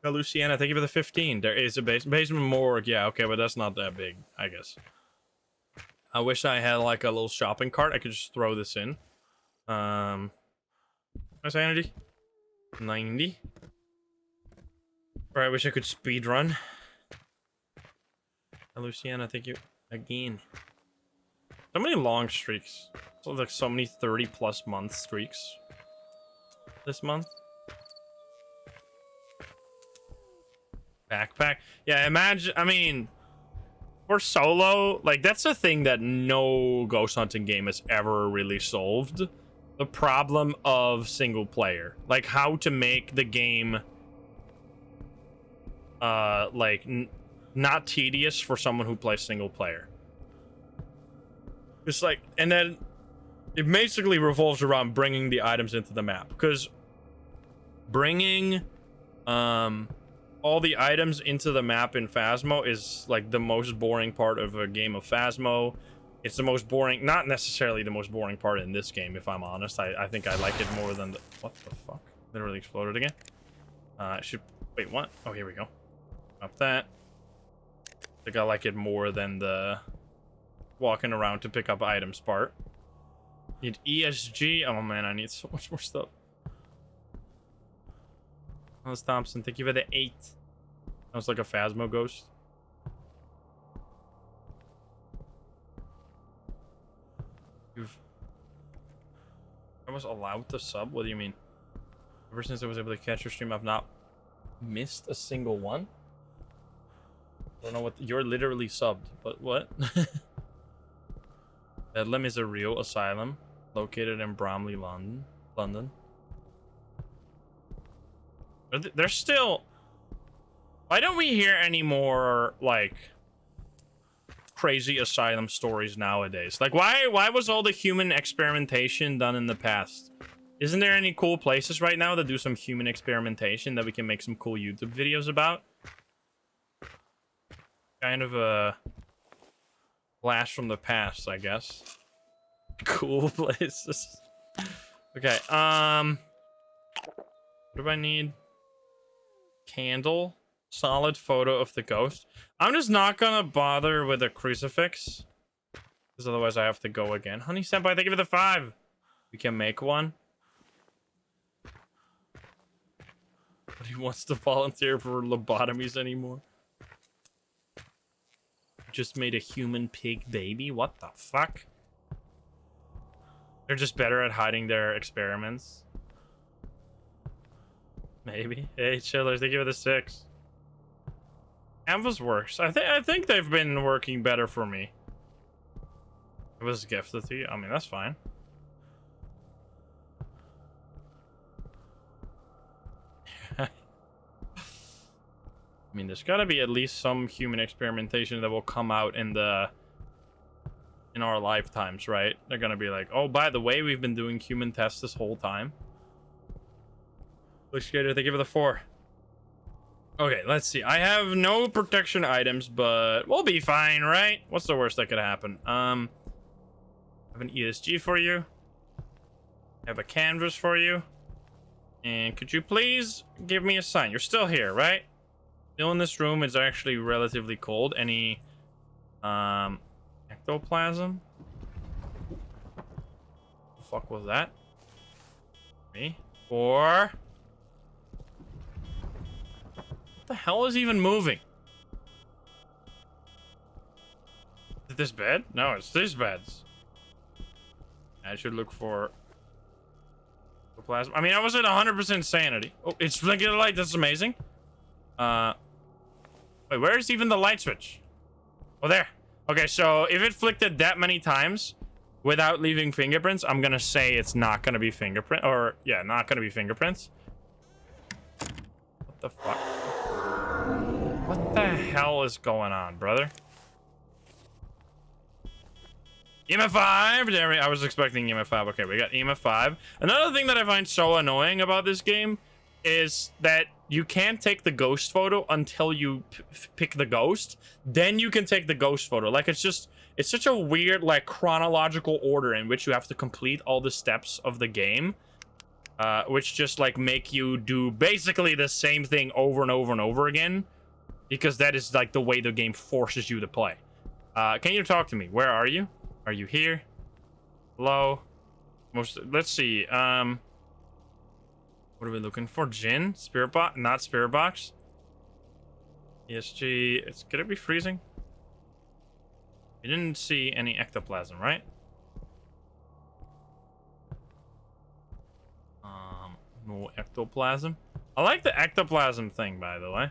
Oh, Luciana, thank you for the 15. There is a basement morgue. Yeah, okay, but that's not that big, I guess. I wish I had like a little shopping cart. I could just throw this in. My sanity 90. Or I wish I could speed run. Luciana, thank you again. So many long streaks. So like so many 30+ month streaks this month. Backpack. Yeah, imagine, I mean, for solo, like that's a thing that no ghost hunting game has ever really solved. The problem of single player. Like how to make the game like not tedious for someone who plays single player. It's like, and then it basically revolves around bringing the items into the map, because bringing All the items into the map in Phasmo is like the most boring part of a game of Phasmo. It's the most boring, not necessarily the most boring part in this game, if I'm honest. I think I like it more than the... What the fuck? Literally exploded again. Wait, what? Oh, here we go. Up that. I think I like it more than the walking around to pick up items part. Need ESG. Oh man, I need so much more stuff. Alice Thompson, thank you for the 8. That was like a Phasmo ghost. I was allowed to sub? What do you mean? Ever since I was able to catch your stream, I've not missed a single one. I don't know what... You're literally subbed, but what? Bedlam is a real asylum located in Bromley, London. They're still... Why don't we hear any more, like, crazy asylum stories nowadays? Like, why was all the human experimentation done in the past? Isn't there any cool places right now that do some human experimentation that we can make some cool YouTube videos about? Kind of a blast from the past, I guess. Cool places. Okay, what do I need? Candle. Solid photo of the ghost. I'm just not gonna bother with a crucifix, because otherwise I have to go again. Honey Senpai, thank you for the 5. We can make one. Nobody wants to volunteer for lobotomies anymore. Just made a human pig baby. What the fuck? They're just better at hiding their experiments. Maybe. Hey, chillers, thank you for the 6. Canvas works. I think they've been working better for me. It was gifted to you. I mean, that's fine. I mean, there's got to be at least some human experimentation that will come out in our lifetimes, right? They're gonna be like, oh, by the way, we've been doing human tests this whole time. Bush Gator, thank you for the 4. Okay, let's see. I have no protection items, but we'll be fine, right? What's the worst that could happen? I have an ESG for you. I have a canvas for you. And could you please give me a sign? You're still here, right? Still in this room. It's actually relatively cold. Any ectoplasm? The fuck was that? Me? Or... What the hell is even moving? Is it this bed? No, it's these beds. I should look for plasma. I mean, I was at 100% sanity. Oh, it's blinking the light. That's amazing. Wait, where is even the light switch? Oh, there. Okay, so if it flicked it that many times without leaving fingerprints, I'm gonna say it's not gonna be fingerprint, or yeah, not gonna be fingerprints. What the fuck? What the hell is going on, brother? EMF 5. There I was expecting EMF 5. Okay, we got EMF 5. Another thing that I find so annoying about this game is that you can't take the ghost photo until you pick the ghost. Then you can take the ghost photo. Like, it's such a weird, like, chronological order in which you have to complete all the steps of the game. Which just, like, make you do basically the same thing over and over and over again. Because that is, like, the way the game forces you to play. Can you talk to me? Where are you? Are you here? Hello? Let's see. What are we looking for? Jinn? Spirit box? Not spirit box. ESG. It's gonna be freezing. You didn't see any ectoplasm, right? No ectoplasm. I like the ectoplasm thing, by the way.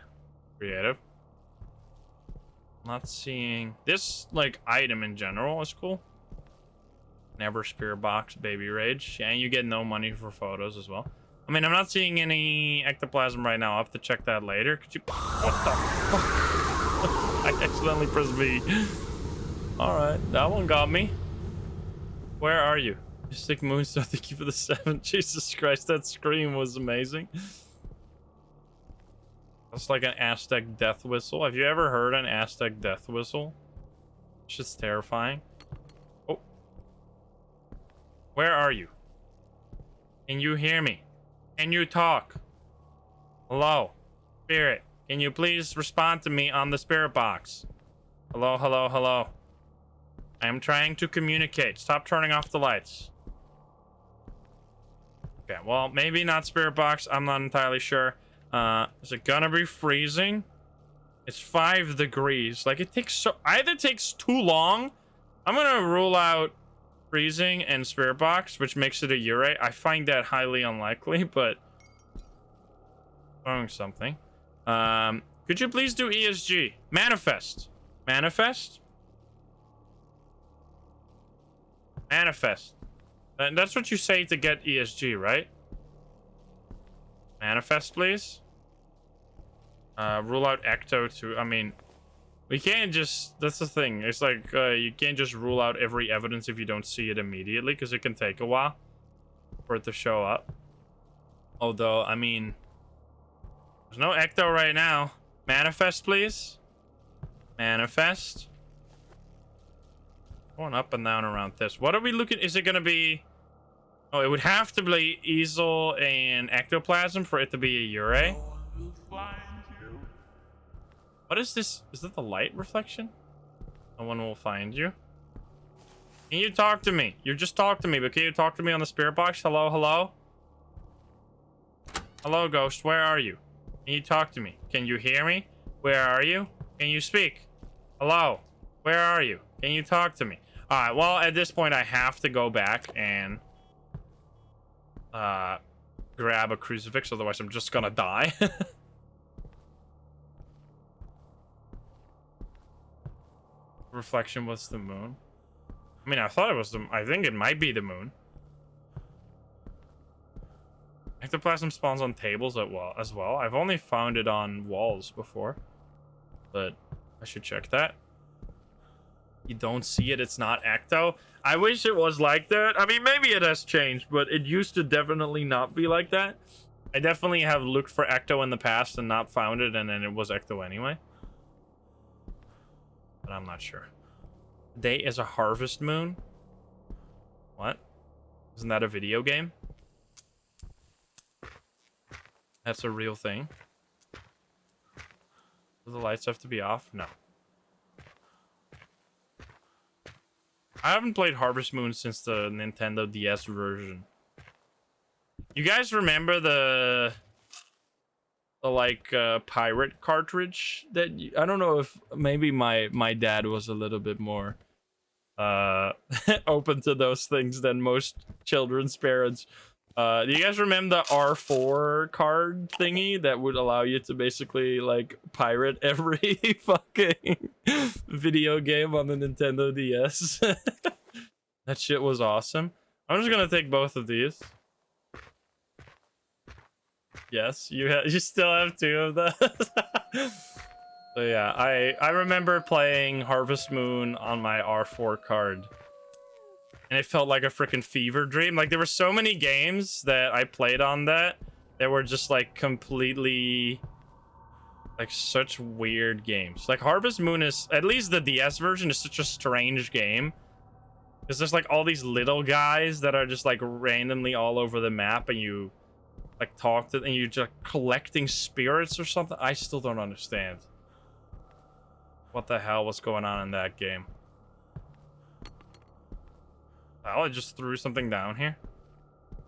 Creative. Not seeing this, like, item in general is cool. Never spirit box, baby rage. Yeah, and you get no money for photos as well. I mean, I'm not seeing any ectoplasm right now. I'll have to check that later. Could you... What the fuck? I accidentally pressed V. Alright, that one got me. Where are you? Mystic Moonstone, thank you for the 7. Jesus Christ, that scream was amazing. That's like an Aztec death whistle. Have you ever heard an Aztec death whistle? Shit's terrifying. Oh. Where are you? Can you hear me? Can you talk? Hello? Spirit, can you please respond to me on the spirit box? Hello, hello, hello. I am trying to communicate. Stop turning off the lights. Okay, well, maybe not spirit box. I'm not entirely sure. Is it gonna be freezing? It's 5 degrees. Like, it takes either takes too long. I'm gonna rule out freezing and spirit box, which makes it a Ure. I find that highly unlikely, but throwing something. Could you please do ESG? Manifest. Manifest? Manifest. That's what you say to get ESG, right? Manifest, please. Rule out Ecto too. I mean, we can't just... That's the thing. It's like, you can't just rule out every evidence if you don't see it immediately, because it can take a while for it to show up. Although, I mean... There's no Ecto right now. Manifest, please. Manifest. Going up and down around this. What are we looking... Is it going to be... Oh, it would have to be easel and ectoplasm for it to be a Ure. What is this? Is that the light reflection? No one will find you. Can you talk to me? You just talked to me, but can you talk to me on the spirit box? Hello, hello? Hello, ghost. Where are you? Can you talk to me? Can you hear me? Where are you? Can you speak? Hello? Where are you? Can you talk to me? Alright, well, at this point, I have to go back and... grab a crucifix, otherwise I'm just gonna die. Reflection was the moon. I mean, I thought it was the... I think it might be the moon. Ectoplasm spawns on tables as well. I've only found it on walls before, but I should check that. You don't see it, it's not Ecto. I wish it was like that. I mean, maybe it has changed, but it used to definitely not be like that. I definitely have looked for Ecto in the past and not found it, and then it was Ecto anyway. But I'm not sure. Day is a harvest moon? What? Isn't that a video game? That's a real thing. Do the lights have to be off? No. I haven't played Harvest Moon since the Nintendo DS version. You guys remember the like pirate cartridge that I don't know if maybe my dad was a little bit more open to those things than most children's parents. Do you guys remember the R4 card thingy that would allow you to basically like pirate every fucking video game on the Nintendo DS? That shit was awesome. I'm just gonna take both of these. Yes, you still have 2 of those. So yeah, I remember playing Harvest Moon on my R4 card. And it felt like a freaking fever dream. Like, there were so many games that I played on that were just, like, completely... Like, such weird games. Like, Harvest Moon is... At least the DS version is such a strange game. Because there's, like, all these little guys that are just, like, randomly all over the map. And you, like, talk to... And you're just collecting spirits or something. I still don't understand what the hell was going on in that game. Oh, I just threw something down here.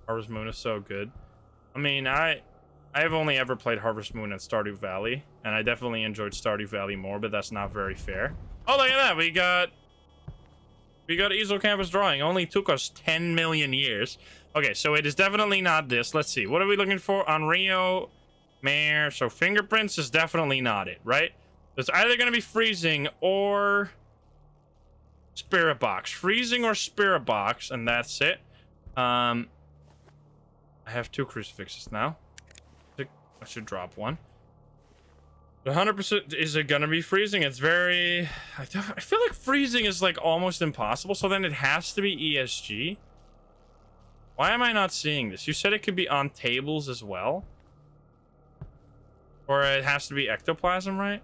Harvest Moon is so good. I mean, I've only ever played Harvest Moon at Stardew Valley, and I definitely enjoyed Stardew Valley more, but that's not very fair. Oh, look at that! We got easel canvas drawing. Only took us 10 million years. Okay, so it is definitely not this. Let's see. What are we looking for? On Rio, Mare. So fingerprints is definitely not it, right? It's either going to be freezing or... Spirit box. Freezing or spirit box, and that's it. I have 2 crucifixes now. I should drop one. 100% is it gonna be freezing? It's very... I feel like freezing is like almost impossible, so then it has to be ESG. Why am I not seeing this? You said it could be on tables as well. Or it has to be ectoplasm, right?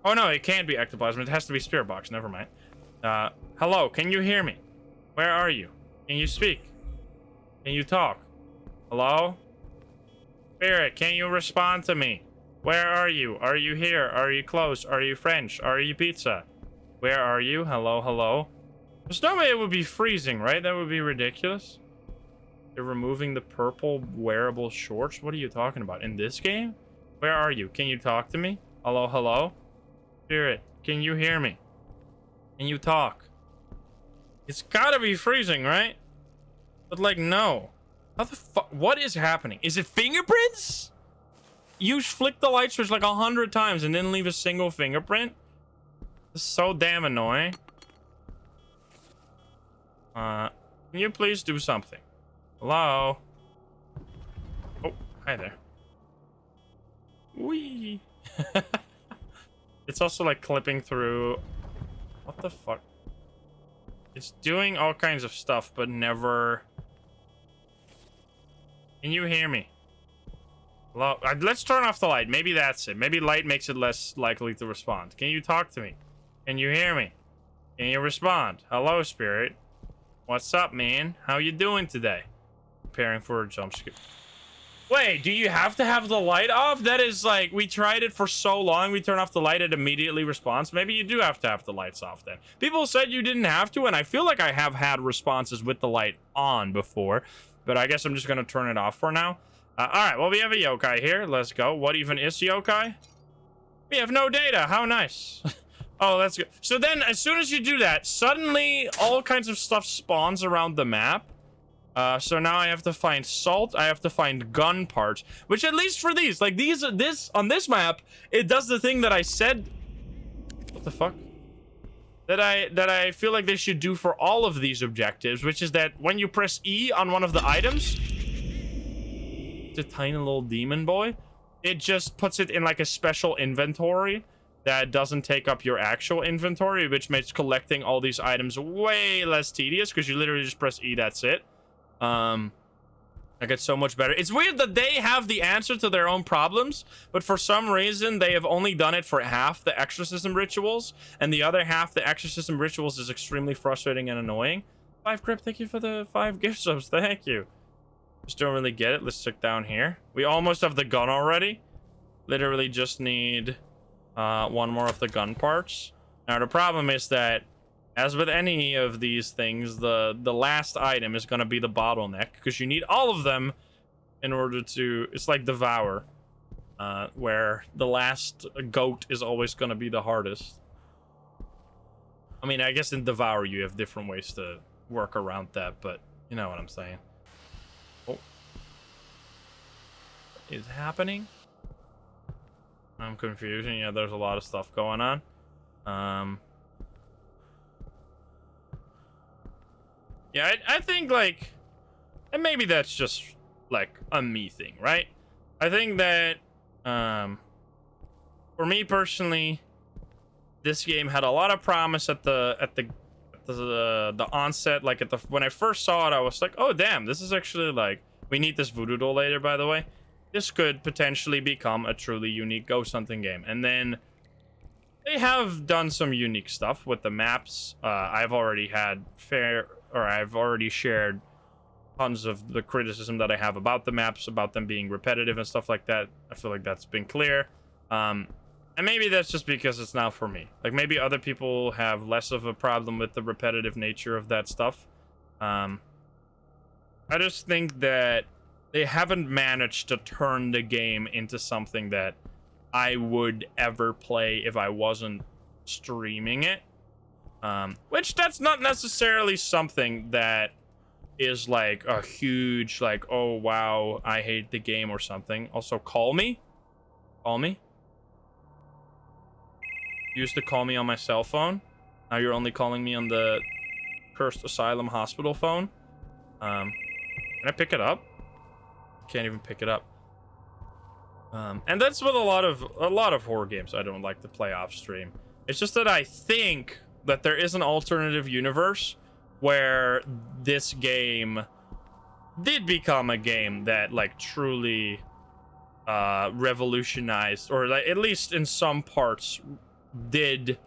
Oh no, it can't be ectoplasm. It has to be spirit box. Never mind. Hello, can you hear me? Where are you? Can you speak? Can you talk? Hello? Spirit, can you respond to me? Where are you? Are you here? Are you close? Are you French? Are you pizza? Where are you? Hello, hello? There's no way it would be freezing, right? That would be ridiculous. They're removing the purple wearable shorts? What are you talking about? In this game? Where are you? Can you talk to me? Hello, hello? Spirit, can you hear me? Can you talk? It's gotta be freezing, right? But like, no. How the fuck? What is happening? Is it fingerprints? You flicked the light switch like 100 times and didn't leave a single fingerprint? This is so damn annoying. Can you please do something? Hello? Oh, hi there. Whee! It's also like clipping through. What the fuck? It's doing all kinds of stuff, but never. Can you hear me? Hello? Let's turn off the light. Maybe that's it. Maybe light makes it less likely to respond. Can you talk to me? Can you hear me? Can you respond? Hello, spirit. What's up, man? How you doing today? Preparing for a jump scare. Wait, do you have to have the light off? That is like, we tried it for so long, we turn off the light, it immediately responds. Maybe you do have to have the lights off then. People said you didn't have to, and I feel like I have had responses with the light on before, but I guess I'm just gonna turn it off for now. All right, well, we have a yokai here. Let's go. What even is yokai? We have no data. How nice. Oh, that's good. So then, as soon as you do that, suddenly all kinds of stuff spawns around the map. So now I have to find salt. I have to find gun parts, which at least for these, like on this map, it does the thing that I said. What the fuck? That I feel like they should do for all of these objectives, which is that when you press E on one of the items, it's a tiny little demon boy. It just puts it in like a special inventory that doesn't take up your actual inventory, which makes collecting all these items way less tedious because you literally just press E. That's it. Like, it's so much better. It's weird that they have the answer to their own problems, but for some reason they have only done it for half the exorcism rituals, and the other half, the exorcism rituals, is extremely frustrating and annoying. 5 Grip, thank you for the 5 gift subs. Thank you. Just don't really get it. Let's check down here. We almost have the gun already. Literally just need one more of the gun parts. Now the problem is that, as with any of these things, the last item is going to be the bottleneck, because you need all of them in order to... It's like Devour, where the last goat is always going to be the hardest. I mean, I guess in Devour you have different ways to work around that, but you know what I'm saying. Oh. What is happening? I'm confused. Yeah, there's a lot of stuff going on. Yeah, I think, like, and maybe that's just, like, a me thing, right? I think that, for me personally, this game had a lot of promise at the onset. Like, when I first saw it, I was like, oh, damn, this is actually, like, we need this voodoo doll later, by the way. This could potentially become a truly unique ghost hunting game. And then they have done some unique stuff with the maps. I've already shared tons of the criticism that I have about the maps, about them being repetitive and stuff like that. I feel like that's been clear. And maybe that's just because it's now for me. Like, maybe other people have less of a problem with the repetitive nature of that stuff. I just think that they haven't managed to turn the game into something that I would ever play if I wasn't streaming it. Which that's not necessarily something that is like a huge, like, oh wow, I hate the game or something. Also, call me. Used to call me on my cell phone. Now you're only calling me on the Cursed Asylum Hospital phone. Can I pick it up? Can't even pick it up. And that's with a lot of horror games I don't like to play off stream. It's just that I think that there is an alternative universe where this game did become a game that, like, truly revolutionized, or like, at least in some parts did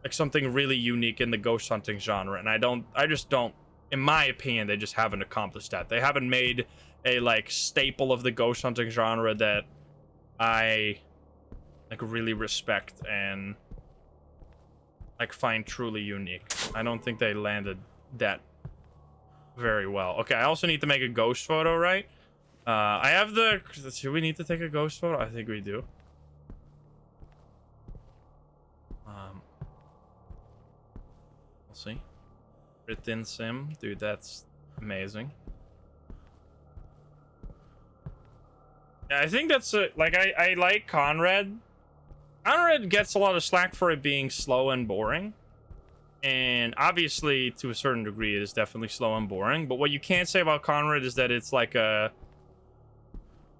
like something really unique in the ghost hunting genre. And I just don't, in my opinion, they just haven't accomplished that. They haven't made a like staple of the ghost hunting genre that I like really respect and like find truly unique. I don't think they landed that very well. Okay, I also need to make a ghost photo, right? I have the... Should we need to take a ghost photo? I think we do. We'll see. With Insym. Dude, that's amazing. Yeah, I think that's like I like Conrad. Conrad gets a lot of slack for it being slow and boring. And obviously, to a certain degree, it is definitely slow and boring. But what you can't say about Conrad is that it's like a...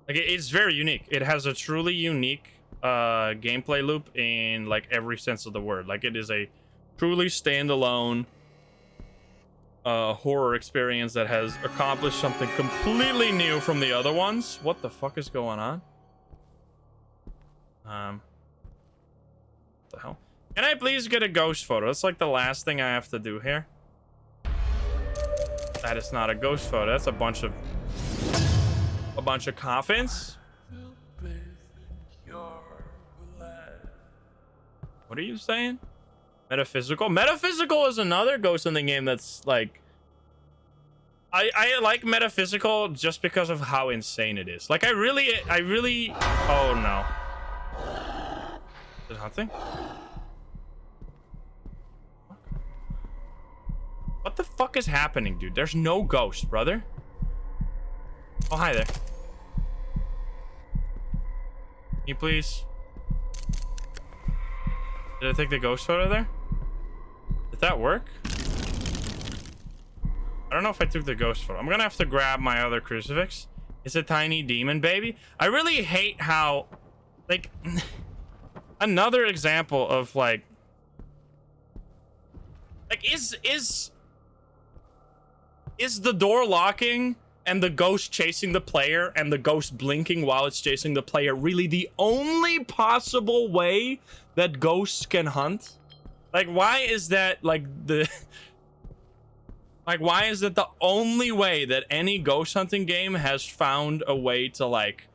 Like, it's very unique. It has a truly unique gameplay loop in, like, every sense of the word. Like, it is a truly standalone horror experience that has accomplished something completely new from the other ones. What the fuck is going on? What the hell? Can I please get a ghost photo? That's like the last thing I have to do here. That is not a ghost photo. That's a bunch of coffins. What are you saying? Metaphysical? Metaphysical is another ghost in the game that's like... I like Metaphysical just because of how insane it is. Like, I really... Oh, no. Is it hunting? What the fuck is happening, dude? There's no ghost, brother. Oh, hi there. Can you please... Did I take the ghost photo there? Did that work? I don't know if I took the ghost photo. I'm gonna have to grab my other crucifix. It's a tiny demon baby. I really hate how... Like... Another example of, like... Like, is the door locking and the ghost chasing the player and the ghost blinking while it's chasing the player really the only possible way that ghosts can hunt? Like, why is that, like, the... Like, why is it the only way that any ghost hunting game has found a way to, like,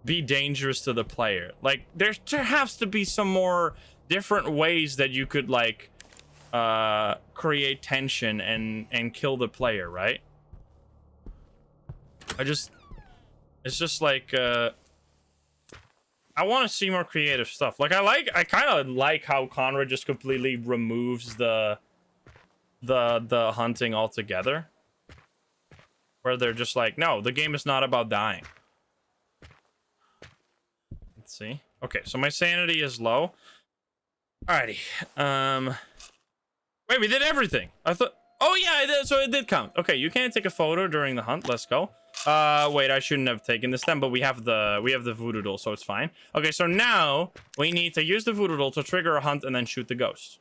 be dangerous to the player? Like, there has to be some more different ways that you could, like, create tension and kill the player, right? It's just like, I want to see more creative stuff. Like, I kind of like how Conrad just completely removes the hunting altogether, where they're just like, no, the game is not about dying. Let's see. Okay, so my sanity is low. Alrighty. Wait, we did everything. I thought... Oh, yeah, I did, so it did count. Okay, you can't take a photo during the hunt. Let's go. Wait, I shouldn't have taken this then, but we have the voodoo doll, so it's fine. Okay, so now we need to use the voodoo doll to trigger a hunt and then shoot the ghost.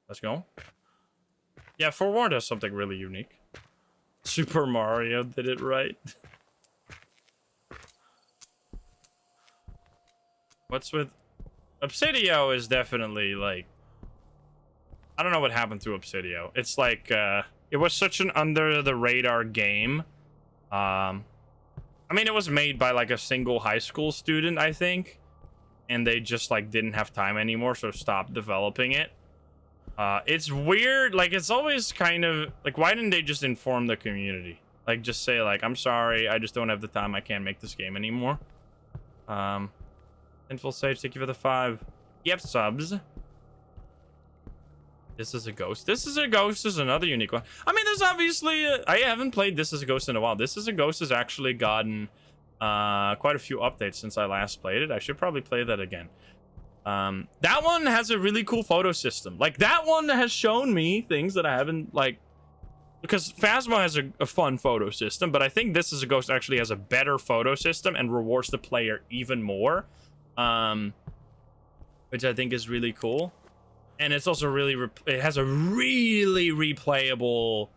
Let's go. Yeah, Forewarned has something really unique. Super Mario did it right. What's with... Obsidio is definitely, like... I don't know what happened to Obsidio. It's like, it was such an under-the-radar game. I mean, it was made by, like, a single high school student, I think. And they just, like, didn't have time anymore, so stopped developing it. It's weird. Like, it's always kind of... Like, why didn't they just inform the community? Like, just say, like, I'm sorry, I just don't have the time. I can't make this game anymore. Sinful Sage, thank you for the 5. Yep, subs. This is a Ghost. This is a Ghost is another unique one. I mean, there's obviously... I haven't played This is a Ghost in a while. This is a Ghost has actually gotten quite a few updates since I last played it. I should probably play that again. That one has a really cool photo system. Like, that one has shown me things that I haven't, like... Because Phasmo has a fun photo system, but I think This is a Ghost actually has a better photo system and rewards the player even more. Which I think is really cool. And it's also really... it has a really replayable...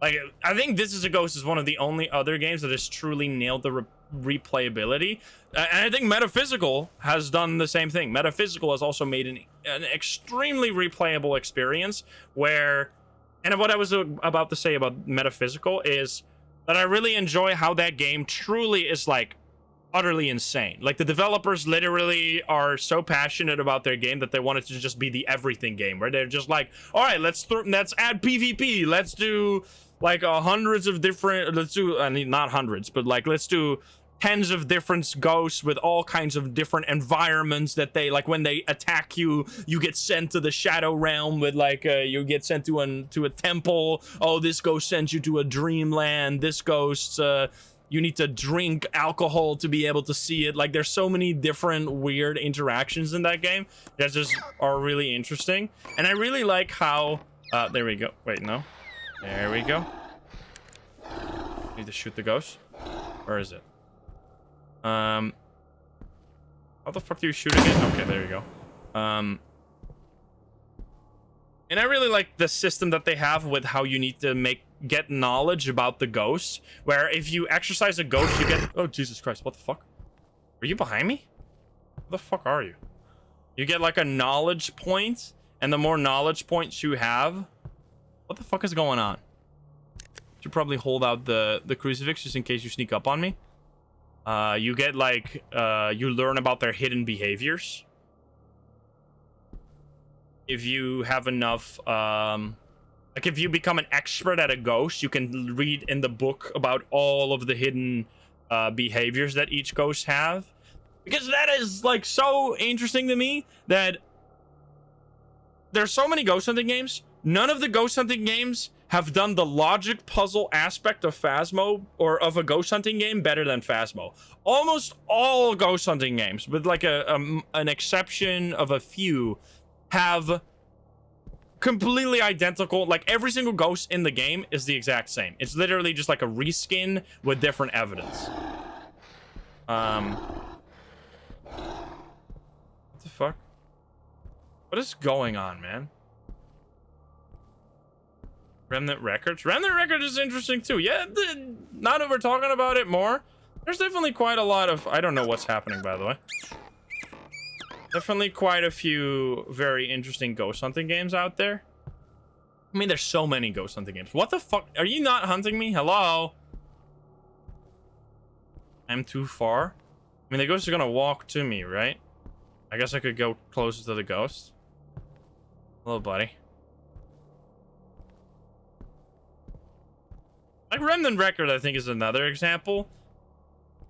Like, I think This is a Ghost is one of the only other games that has truly nailed replayability. And I think Metaphysical has done the same thing. Metaphysical has also made an extremely replayable experience where, and what I was about to say about Metaphysical is that I really enjoy how that game truly is like utterly insane. Like the developers literally are so passionate about their game that they want it to just be the everything game, where they're just like, all right, let's add PvP, let's do like hundreds of different, let's do, I mean, not hundreds, but like let's do tens of different ghosts with all kinds of different environments that they like. When they attack you, you get sent to the shadow realm with like you get sent to a temple. Oh, this ghost sends you to a dreamland. This ghost you need to drink alcohol to be able to see it. Like there's so many different weird interactions in that game that just are really interesting. And I really like how there we go. Wait, no, there we go. Need to shoot the ghost. Where is it? How the fuck do you shoot again? Okay, there you go. And I really like the system that they have with how you need to get knowledge about the ghosts, where if you exercise a ghost, you get, oh Jesus Christ, what the fuck? Are you behind me? What the fuck are you? You get like a knowledge point, and the more knowledge points you have, what the fuck is going on? Should probably hold out the crucifix just in case you sneak up on me. You get like you learn about their hidden behaviors. If you have enough like if you become an expert at a ghost, you can read in the book about all of the hidden behaviors that each ghost have, because that is like so interesting to me that there's so many ghost hunting games. None of the ghost hunting games have done the logic puzzle aspect of Phasmo or of a ghost hunting game better than Phasmo. Almost all ghost hunting games, with like an exception of a few, have completely identical, like every single ghost in the game is the exact same. It's literally just like a reskin with different evidence. What the fuck? What is going on, man? Remnant Records. Remnant Records is interesting too. Yeah, now that we're talking about it more, there's definitely quite a lot of, I don't know what's happening, by the way. Definitely quite a few very interesting ghost hunting games out there. I mean, there's so many ghost hunting games. What the fuck? Are you not hunting me? Hello? I'm too far? I mean, the ghost is gonna walk to me, right? I guess I could go closer to the ghost. Hello, buddy. Like Remnant Record, I think, is another example.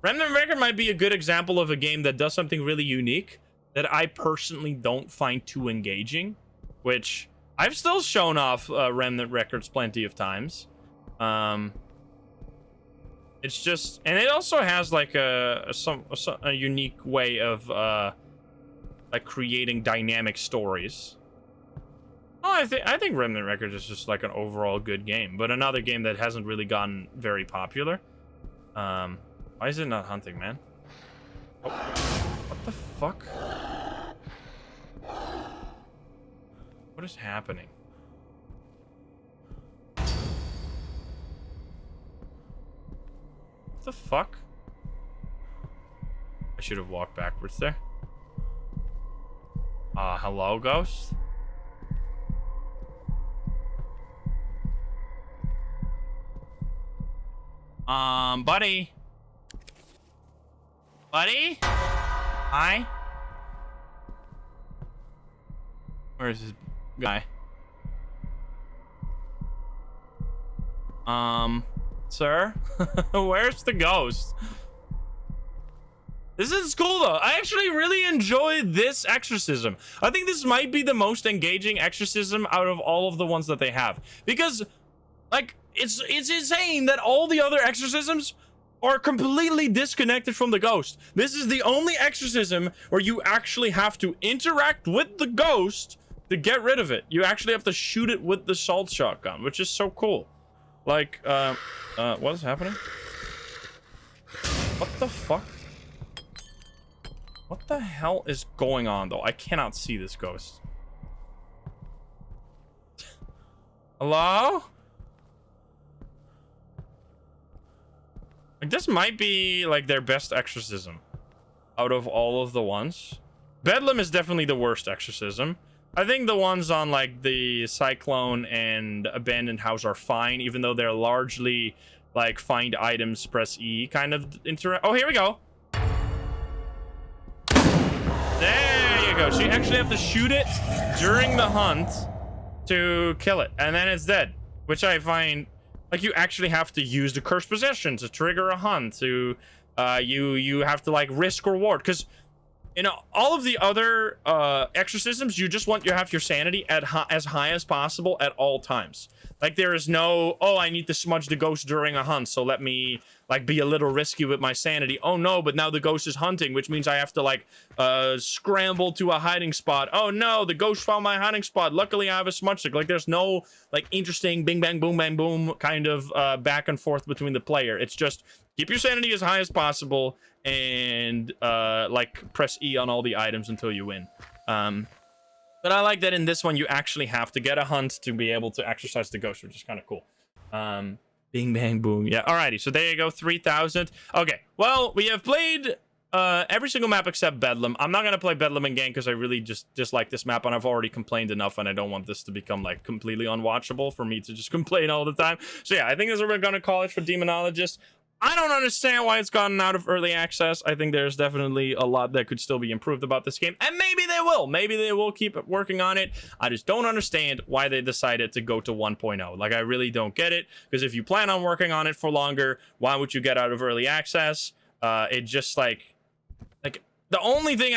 Remnant Record might be a good example of a game that does something really unique that I personally don't find too engaging, which I've still shown off Remnant Records plenty of times. It's just, and it also has like a unique way of like creating dynamic stories. Oh, I think Remnant Records is just like an overall good game, but another game that hasn't really gotten very popular. Why is it not hunting, man? Oh, what the fuck? What is happening? What the fuck? I should have walked backwards there. Hello, ghost? Buddy? Buddy? Hi? Where is this guy? Sir? Where's the ghost? This is cool though. I actually really enjoy this exorcism. I think this might be the most engaging exorcism out of all of the ones that they have, because like it's insane that all the other exorcisms are completely disconnected from the ghost. This is the only exorcism where you actually have to interact with the ghost to get rid of it. You actually have to shoot it with the assault shotgun, which is so cool. Like, what is happening? What the fuck? What the hell is going on, though? I cannot see this ghost. Hello? Like, this might be like their best exorcism out of all of the ones. Bedlam is definitely the worst exorcism. I think the ones on like the Cyclone and Abandoned House are fine, even though they're largely like find items, press E kind of Oh, here we go. There you go. So you actually have to shoot it during the hunt to kill it, and then it's dead, which I find like you actually have to use the cursed possession to trigger a hunt. To you have to like risk reward, because in all of the other exorcisms, you just want you have your sanity at as high as possible at all times. Like, there is no, oh, I need to smudge the ghost during a hunt, so let me like be a little risky with my sanity. Oh no, but now the ghost is hunting, which means I have to like scramble to a hiding spot. Oh no, the ghost found my hiding spot. Luckily I have a smudge stick. Like, there's no like interesting bing bang boom bang boom kind of back and forth between the player. It's just keep your sanity as high as possible and like press E on all the items until you win. But I like that in this one you actually have to get a hunt to be able to exercise the ghost, which is kind of cool. Bing bang boom. Yeah, alrighty, so there you go, 3,000. Okay, well, we have played every single map except Bedlam. I'm not gonna play Bedlam again because I really just dislike this map, and I've already complained enough, and I don't want this to become like completely unwatchable for me to just complain all the time. So yeah, I think that's what we're gonna call it for Demonologist. I don't understand why it's gotten out of early access. I think there's definitely a lot that could still be improved about this game, and maybe they will. Maybe they will keep working on it. I just don't understand why they decided to go to 1.0. Like, I really don't get it, because if you plan on working on it for longer, why would you get out of early access? It just like the only thing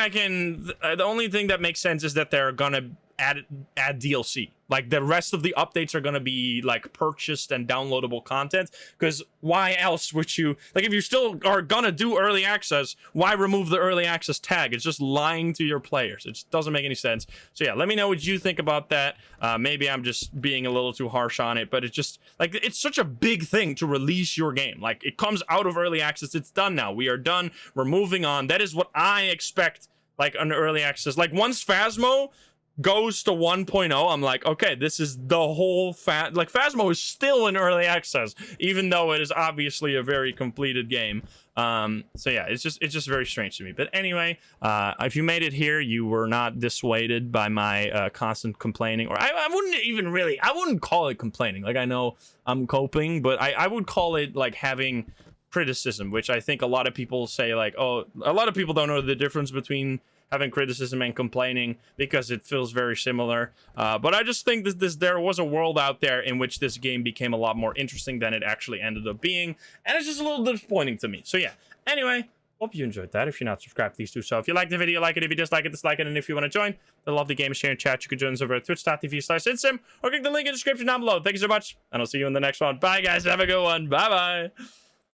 that makes sense is that they're gonna add DLC. Like, the rest of the updates are gonna be like purchased and downloadable content, because why else would you, like, if you still are gonna do early access, why remove the early access tag? It's just lying to your players. It just doesn't make any sense. So yeah, let me know what you think about that. Maybe I'm just being a little too harsh on it, but it's just like, it's such a big thing to release your game. Like, it comes out of early access, it's done now, we are done, we're moving on. That is what I expect, like, on early access. Like, once Phasmo goes to 1.0, I'm like, okay, this is the whole like, Phasmo is still in early access, even though it is obviously a very completed game. So yeah, it's just very strange to me. But anyway, if you made it here, you were not dissuaded by my constant complaining, or I wouldn't call it complaining. Like, I know I'm coping, but I would call it like having criticism, which I think a lot of people say, like, oh, a lot of people don't know the difference between having criticism and complaining, because it feels very similar. But I just think that there was a world out there in which this game became a lot more interesting than it actually ended up being, and it's just a little disappointing to me. So yeah, anyway, hope you enjoyed that. If you're not subscribed, please do so. If you like the video, like it. If you dislike it, dislike it. And if you want to join the lovely game share and chat, you can join us over at twitch.tv/Insym, or click the link in the description down below. Thank you so much, and I'll see you in the next one. Bye guys, have a good one. Bye bye.